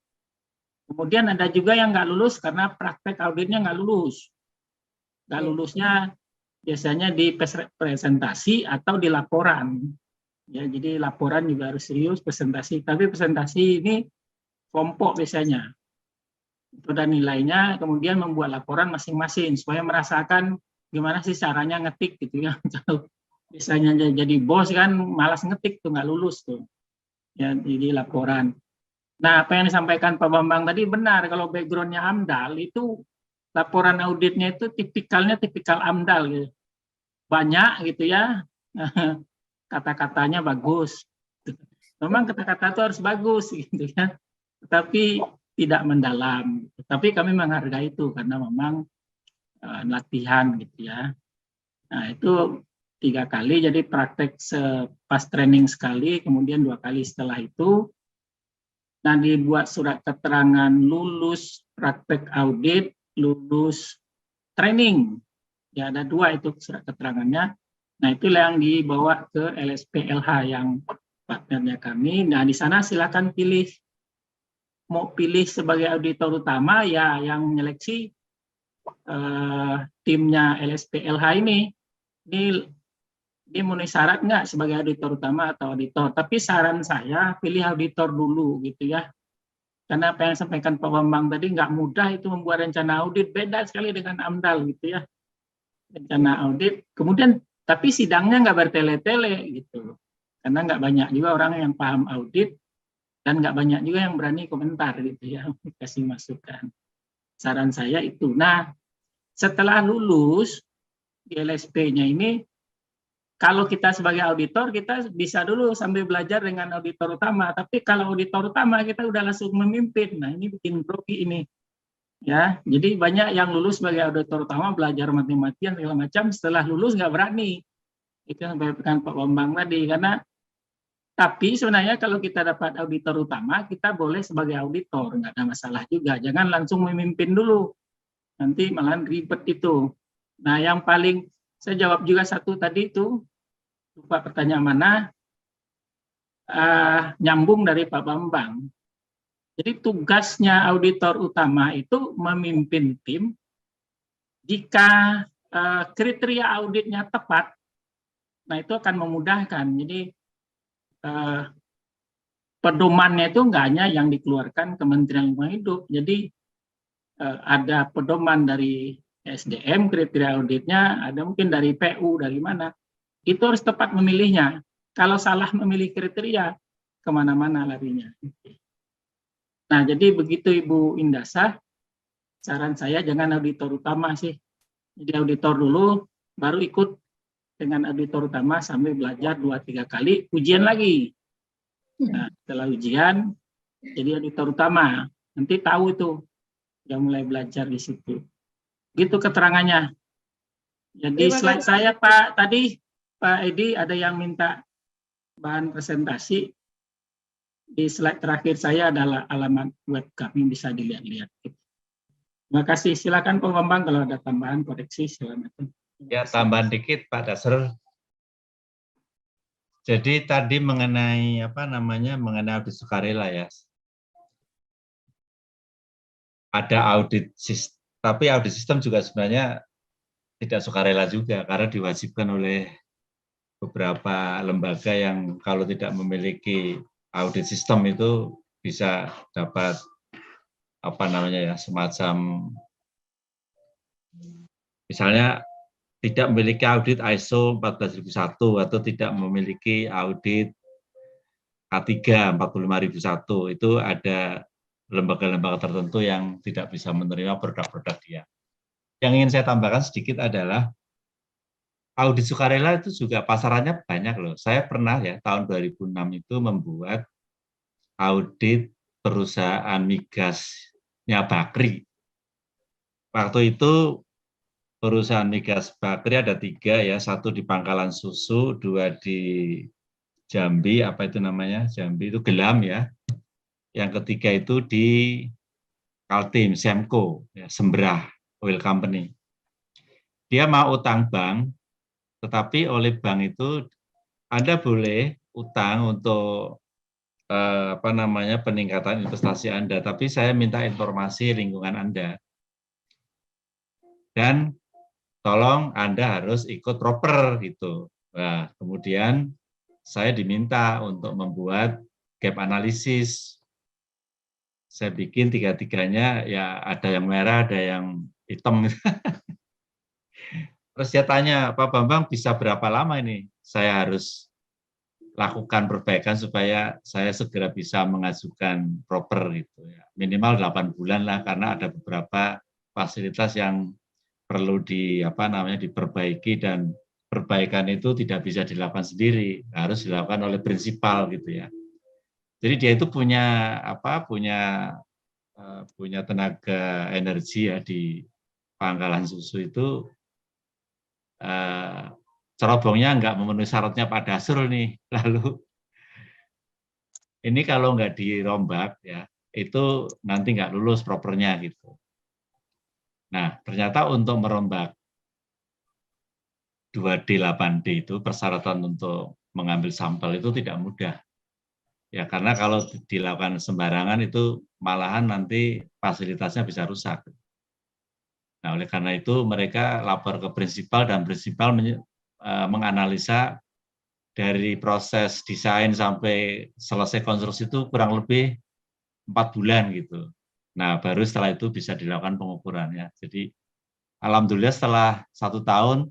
Kemudian ada juga yang nggak lulus karena praktek auditnya nggak lulus. Nggak lulusnya biasanya di presentasi atau di laporan. Ya, jadi laporan juga harus serius, presentasi. Tapi presentasi ini kelompok biasanya. Itu dan nilainya, kemudian membuat laporan masing-masing supaya merasakan gimana sih caranya ngetik gitu ya. Biasanya jadi bos kan malas ngetik tuh, nggak lulus tuh. Ya, jadi laporan. Nah, apa yang disampaikan Pak Bambang tadi benar, kalau backgroundnya AMDAL itu laporan auditnya itu tipikal AMDAL gitu. Banyak gitu ya. Kata-katanya bagus. Memang kata-kata itu harus bagus gitu ya. Tetapi tidak mendalam. Tapi kami menghargai itu karena memang latihan gitu ya. Nah, itu 3 kali, jadi praktek pas training sekali, kemudian 2 kali setelah itu. Nah, dibuat surat keterangan lulus praktek audit, lulus training. Ya, ada 2 itu surat keterangannya. Nah, itulah yang dibawa ke LSP-LH yang partnernya kami. Nah, di sana silakan pilih. Mau pilih sebagai auditor utama, ya yang menyeleksi timnya LSP-LH ini. Ini memenuhi syarat nggak sebagai auditor utama atau auditor. Tapi saran saya pilih auditor dulu gitu ya. Karena apa yang disampaikan Pak Bambang tadi nggak mudah itu membuat rencana audit, beda sekali dengan AMDAL gitu ya. Rencana audit, kemudian tapi sidangnya nggak bertele-tele gitu. Karena nggak banyak juga orang yang paham audit, dan nggak banyak juga yang berani komentar gitu ya, kasih masukan. Saran saya itu. Nah, setelah lulus di LSP-nya ini, kalau kita sebagai auditor, kita bisa dulu sambil belajar dengan auditor utama. Tapi kalau auditor utama, kita udah langsung memimpin. Nah, ini bikin grogi ini. Ya, jadi banyak yang lulus sebagai auditor utama, belajar mati-matian segala macam, setelah lulus nggak berani. Itu yang disampaikan Pak Bambang tadi, karena tapi sebenarnya kalau kita dapat auditor utama, kita boleh sebagai auditor, nggak ada masalah juga. Jangan langsung memimpin dulu, nanti malah ribet itu. Nah, yang paling saya jawab juga satu tadi itu, lupa pertanyaan mana, nyambung dari Pak Bambang. Jadi tugasnya auditor utama itu memimpin tim. Jika kriteria auditnya tepat, nah itu akan memudahkan. Jadi pedomannya itu nggak hanya yang dikeluarkan Kementerian Lingkungan Hidup, jadi ada pedoman dari SDM kriteria auditnya, ada mungkin dari PU, dari mana, itu harus tepat memilihnya. Kalau salah memilih kriteria, kemana-mana larinya. Nah, jadi begitu Ibu Indasa, saran saya jangan auditor utama sih. Jadi auditor dulu, baru ikut dengan auditor utama sambil belajar 2-3 kali, ujian lagi. Nah, setelah ujian, jadi auditor utama. Nanti tahu itu, udah mulai belajar di situ. Gitu keterangannya. Jadi slide saya Pak, tadi Pak Edi ada yang minta bahan presentasi. Di slide terakhir saya adalah alamat web kami, bisa dilihat-lihat. Terima kasih. Silakan Pak Bambang kalau ada tambahan koreksi silakan. Ya, tambahan dikit Pak Dasrul. Jadi tadi mengenai mengenai audit sukarela ya. Ada audit sistem, tapi audit sistem juga sebenarnya tidak sukarela juga karena diwajibkan oleh beberapa lembaga yang kalau tidak memiliki audit sistem itu bisa dapat semacam misalnya tidak memiliki audit ISO 14001 atau tidak memiliki audit K3 45001, itu ada lembaga-lembaga tertentu yang tidak bisa menerima produk-produk dia. Yang ingin saya tambahkan sedikit adalah audit sukarela itu juga pasarannya banyak loh. Saya pernah ya tahun 2006 itu membuat audit perusahaan migasnya Bakri. Waktu itu perusahaan migas Bakri ada 3 ya, 1 di Pangkalan Susu, 2 di Jambi, Jambi itu Gelam ya. Yang ketiga itu di Kaltim, Semco, ya, Sembrah Oil Company. Dia mau utang bank, tetapi oleh bank itu Anda boleh utang untuk peningkatan investasi Anda, tapi saya minta informasi lingkungan Anda. Dan tolong Anda harus ikut proper gitu. Nah, kemudian saya diminta untuk membuat gap analisis. Saya bikin 3-3-nya, ya ada yang merah, ada yang hitam. Terus dia tanya, Pak Bambang bisa berapa lama ini saya harus lakukan perbaikan supaya saya segera bisa mengajukan proper gitu ya. Minimal 8 bulan lah, karena ada beberapa fasilitas yang perlu diperbaiki dan perbaikan itu tidak bisa dilakukan sendiri, harus dilakukan oleh prinsipal gitu ya. Jadi dia itu punya tenaga energi ya di Pangkalan Susu itu, cerobongnya nggak memenuhi syaratnya Pak Dasrul nih. Lalu ini kalau nggak dirombak ya, itu nanti nggak lulus propernya gitu. Nah, ternyata untuk merombak 2D, 8D itu persyaratan untuk mengambil sampel itu tidak mudah. Ya, karena kalau dilakukan sembarangan itu malahan nanti fasilitasnya bisa rusak. Nah, oleh karena itu mereka lapor ke prinsipal dan prinsipal menganalisa dari proses desain sampai selesai konstruksi itu kurang lebih 4 bulan gitu. Nah, baru setelah itu bisa dilakukan pengukuran ya. Jadi alhamdulillah setelah 1 tahun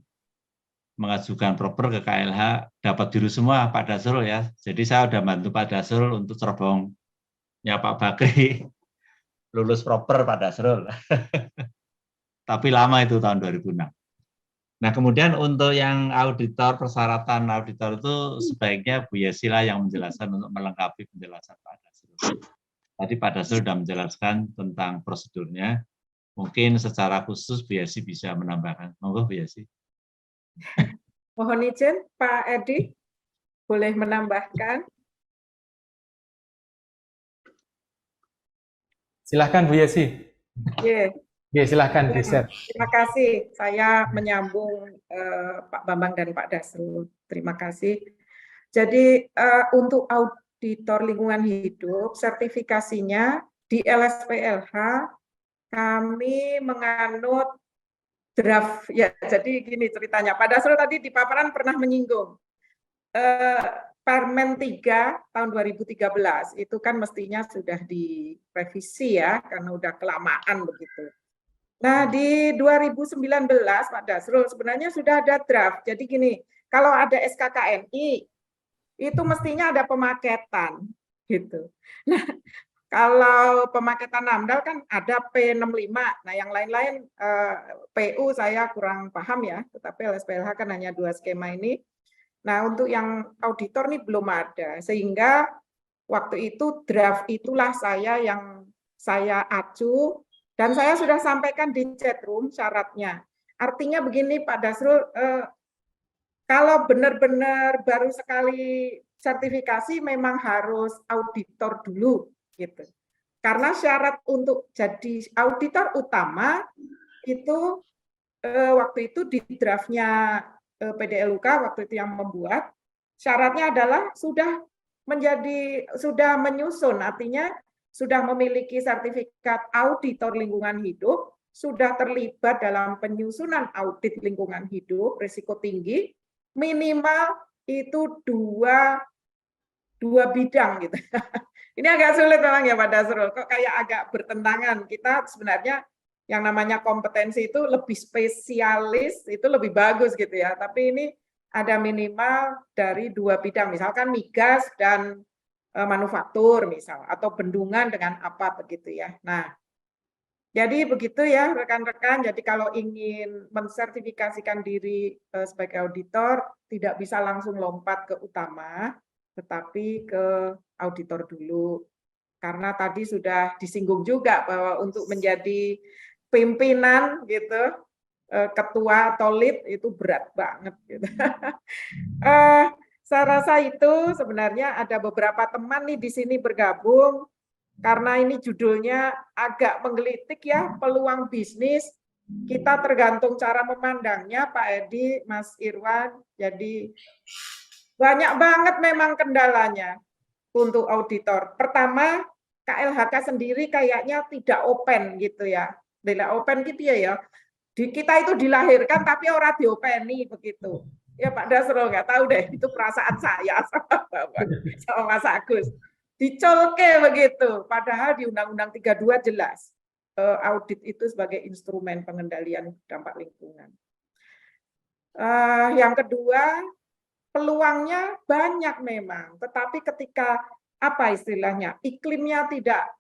mengajukan proper ke KLH dapat biru semua Pak Dasrul ya. Jadi saya udah bantu Pak Dasrul untuk cerobongnya Pak Bakri lulus proper Pak Dasrul. Tapi lama itu tahun 2006. Nah, kemudian untuk yang auditor, persyaratan auditor itu sebaiknya Bu Yesi lah yang menjelaskan untuk melengkapi penjelasan Pak Dasrul. Tadi Pak Dasrul sudah menjelaskan tentang prosedurnya. Mungkin secara khusus Bu Yesi bisa menambahkan. Monggo Bu Yesi. Mohon izin Pak Edi, boleh menambahkan? Silahkan Bu Yesi. Ya, silahkan di-share. Terima kasih. Saya menyambung Pak Bambang dan Pak Dasrul. Terima kasih. Jadi untuk auditor lingkungan hidup, sertifikasinya di LSPLH kami menganut draft, ya jadi gini ceritanya, Pak Dasrul tadi di paparan pernah menyinggung, Permen 3 tahun 2013, itu kan mestinya sudah direvisi ya, karena udah kelamaan begitu. Nah di 2019 Pak Dasrul sebenarnya sudah ada draft, jadi gini, kalau ada SKKNI, itu mestinya ada pemaketan gitu. Nah, kalau pemaketan AMDAL kan ada P65. Nah, yang lain-lain PU saya kurang paham ya, tetapi LSPLH kan hanya 2 skema ini. Nah, untuk yang auditor nih belum ada, sehingga waktu itu draft itulah yang saya acu, dan saya sudah sampaikan di chatroom syaratnya. Artinya begini Pak Dasrul, kalau benar-benar baru sekali sertifikasi memang harus auditor dulu gitu. Karena syarat untuk jadi auditor utama itu waktu itu di draftnya PDLUK waktu itu yang membuat, syaratnya adalah sudah menyusun, artinya sudah memiliki sertifikat auditor lingkungan hidup, sudah terlibat dalam penyusunan audit lingkungan hidup risiko tinggi, minimal itu dua bidang gitu. Ini agak sulit memang ya Pak Dasrul, kok kayak agak bertentangan. Kita sebenarnya yang namanya kompetensi itu lebih spesialis, itu lebih bagus gitu ya. Tapi ini ada minimal dari 2 bidang, misalkan migas dan manufaktur misal, atau bendungan dengan apa begitu ya. Nah, jadi begitu ya rekan-rekan, jadi kalau ingin mensertifikasikan diri sebagai auditor, tidak bisa langsung lompat ke utama, tetapi ke auditor dulu. Karena tadi sudah disinggung juga bahwa untuk menjadi pimpinan gitu, ketua atau lead itu berat banget gitu. Saya rasa itu sebenarnya ada beberapa teman nih di sini bergabung, karena ini judulnya agak menggelitik ya, peluang bisnis. Kita tergantung cara memandangnya Pak Edi, Mas Irwan, jadi banyak banget memang kendalanya untuk auditor. Pertama, KLHK sendiri kayaknya tidak open gitu ya. Tidak open gitu ya. Kita itu dilahirkan tapi orang diopeni begitu. Ya Pak Dasrul nggak tahu deh, itu perasaan saya sama Mas Agus. Dicolke begitu, padahal di Undang-Undang 32 jelas audit itu sebagai instrumen pengendalian dampak lingkungan. Yang kedua, peluangnya banyak memang, tetapi ketika apa istilahnya iklimnya tidak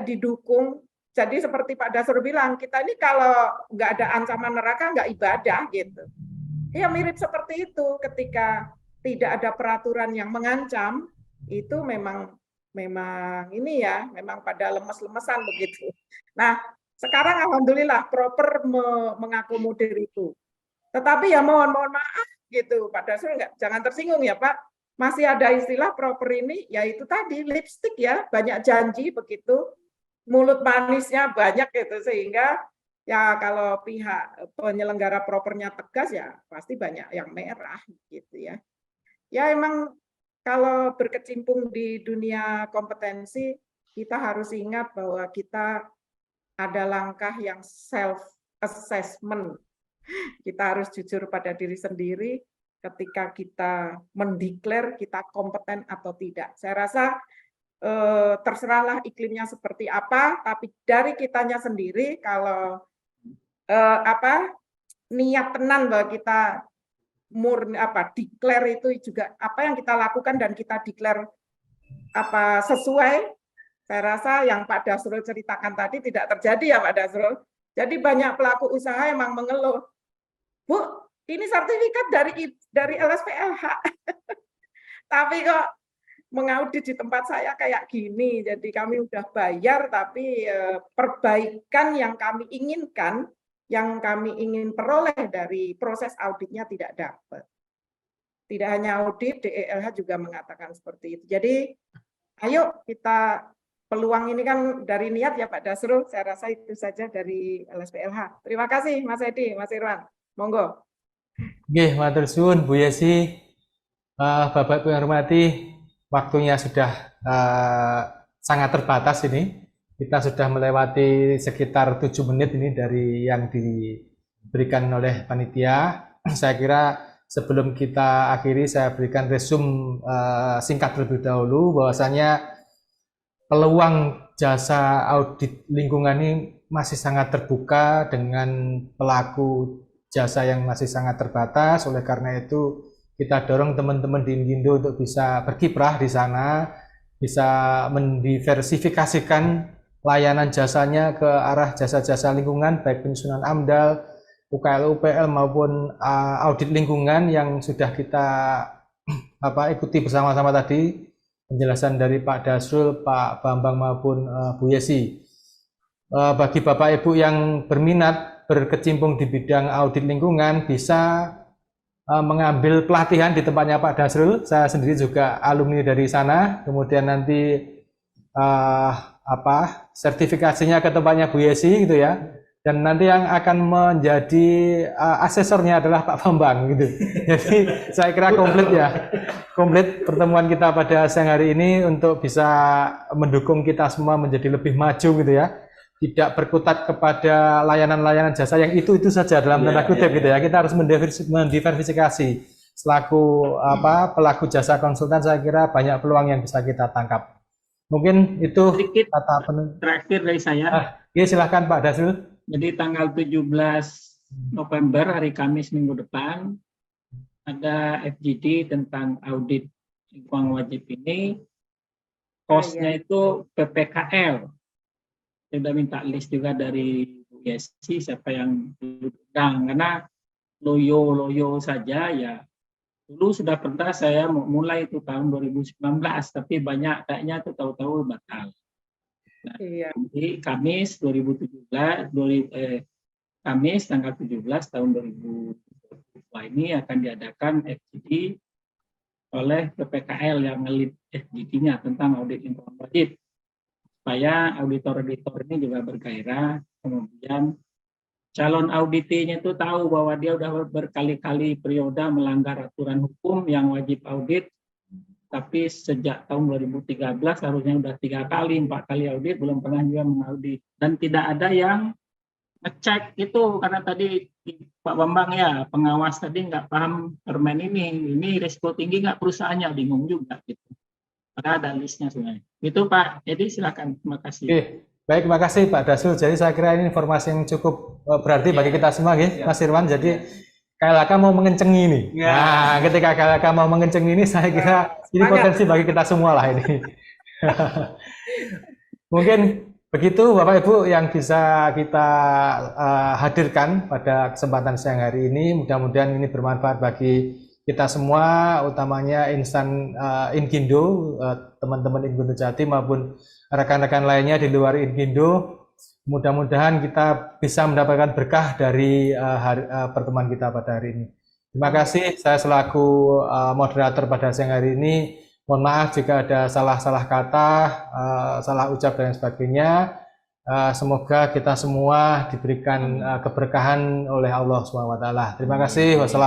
didukung, jadi seperti Pak Dasrul bilang, kita ini kalau nggak ada ancaman neraka nggak ibadah gitu. Ya mirip seperti itu, ketika tidak ada peraturan yang mengancam, itu memang ini ya, memang pada lemes-lemesan begitu. Nah, sekarang alhamdulillah proper mengakomodir itu. Tetapi ya mohon maaf gitu, Pak Dasrul jangan tersinggung ya Pak. Masih ada istilah proper ini, yaitu tadi lipstick ya, banyak janji begitu, mulut manisnya banyak gitu, sehingga ya kalau pihak penyelenggara propernya tegas ya pasti banyak yang merah gitu ya. Ya emang kalau berkecimpung di dunia kompetensi, kita harus ingat bahwa kita ada langkah yang self-assessment. Kita harus jujur pada diri sendiri ketika kita mendeklar kita kompeten atau tidak. Saya rasa terserahlah iklimnya seperti apa, tapi dari kitanya sendiri kalau niat tenan bahwa kita declare itu juga apa yang kita lakukan dan kita declare sesuai. Saya rasa yang Pak Dasrul ceritakan tadi tidak terjadi ya Pak Dasrul. Jadi banyak pelaku usaha emang mengeluh, Bu, ini sertifikat dari LSPLH, tapi kok mengaudit di tempat saya kayak gini. Jadi kami udah bayar, tapi perbaikan yang kami inginkan, yang kami ingin peroleh dari proses auditnya tidak dapat. Tidak hanya audit, DELH juga mengatakan seperti itu. Jadi ayo kita, peluang ini kan dari niat ya Pak Dasrul, saya rasa itu saja dari LSPLH. Terima kasih Mas Edi, Mas Irwan. Monggo. Oke, matur suwun Bu Yesi. Bapak Ibu yang hormati, waktunya sudah sangat terbatas ini. Kita sudah melewati sekitar 7 menit ini dari yang diberikan oleh panitia. Saya kira sebelum kita akhiri, saya berikan resume singkat terlebih dahulu, bahwasanya peluang jasa audit lingkungan ini masih sangat terbuka dengan pelaku jasa yang masih sangat terbatas. Oleh karena itu kita dorong teman-teman di Ingindo untuk bisa berkiprah di sana, bisa mendiversifikasikan layanan jasanya ke arah jasa-jasa lingkungan, baik penyusunan AMDAL, UKL, UPL maupun audit lingkungan yang sudah kita ikuti bersama-sama tadi, penjelasan dari Pak Dasrul, Pak Bambang maupun Bu Yesi. Bagi Bapak Ibu yang berminat berkecimpung di bidang audit lingkungan, bisa mengambil pelatihan di tempatnya Pak Dasrul. Saya sendiri juga alumni dari sana. Kemudian nanti sertifikasinya ke tempatnya Bu Yesi gitu ya. Dan nanti yang akan menjadi asesornya adalah Pak Bambang gitu. Jadi saya kira komplit pertemuan kita pada siang hari ini untuk bisa mendukung kita semua menjadi lebih maju gitu ya. Tidak berkutat kepada layanan-layanan jasa yang itu saja dalam tanda kutip gitu ya. Kita harus mendiversifikasi. Selaku pelaku jasa konsultan, saya kira banyak peluang yang bisa kita tangkap. Mungkin itu sedikit kata terakhir dari saya. Ya, silahkan Pak Dasrul. Jadi tanggal 17 November, hari Kamis minggu depan, ada FGD tentang audit lingkungan wajib ini. Kosnya itu PPKL. Saya sudah minta list juga dari Bu Yesi siapa yang diundang, karena loyo saja ya. Dulu sudah pernah saya mau mulai itu tahun 2019, tapi banyak kayaknya itu tahu-tahu batal. Nah, jadi Kamis 2017, Kamis tanggal 17 tahun 2022 ini akan diadakan FGD oleh PPKL yang nge-lead FGD-nya tentang audit lingkungan wajib. Supaya auditor-auditor ini juga bergairah, kemudian calon auditinya itu tahu bahwa dia sudah berkali-kali periode melanggar aturan hukum yang wajib audit, tapi sejak tahun 2013 harusnya sudah 3 kali, 4 kali audit, belum pernah juga mengaudit. Dan tidak ada yang ngecek itu, karena tadi Pak Bambang ya, pengawas tadi nggak paham permen ini risiko tinggi nggak perusahaannya, bingung juga gitu. Ada listnya sebenarnya. Itu Pak, jadi silakan, terima kasih. Oke, baik, terima kasih Pak Dasrul. Jadi saya kira ini informasi yang cukup berarti bagi kita semua, Mas Irwan. Jadi KLHK mau mengencengi ini. Nah, ketika KLHK mau mengencengi ini, saya kira ini potensi bagi kita semua lah ini. Mungkin begitu Bapak Ibu yang bisa kita hadirkan pada kesempatan siang hari ini. Mudah-mudahan ini bermanfaat bagi kita semua, utamanya insan Ingindo, teman-teman Ingindo Jatim maupun rekan-rekan lainnya di luar Ingindo. Mudah-mudahan kita bisa mendapatkan berkah dari pertemuan kita pada hari ini. Terima kasih, saya selaku moderator pada siang hari ini. Mohon maaf jika ada salah-salah kata, salah ucap dan sebagainya. Semoga kita semua diberikan keberkahan oleh Allah SWT. Terima kasih. Wassalamualaikum.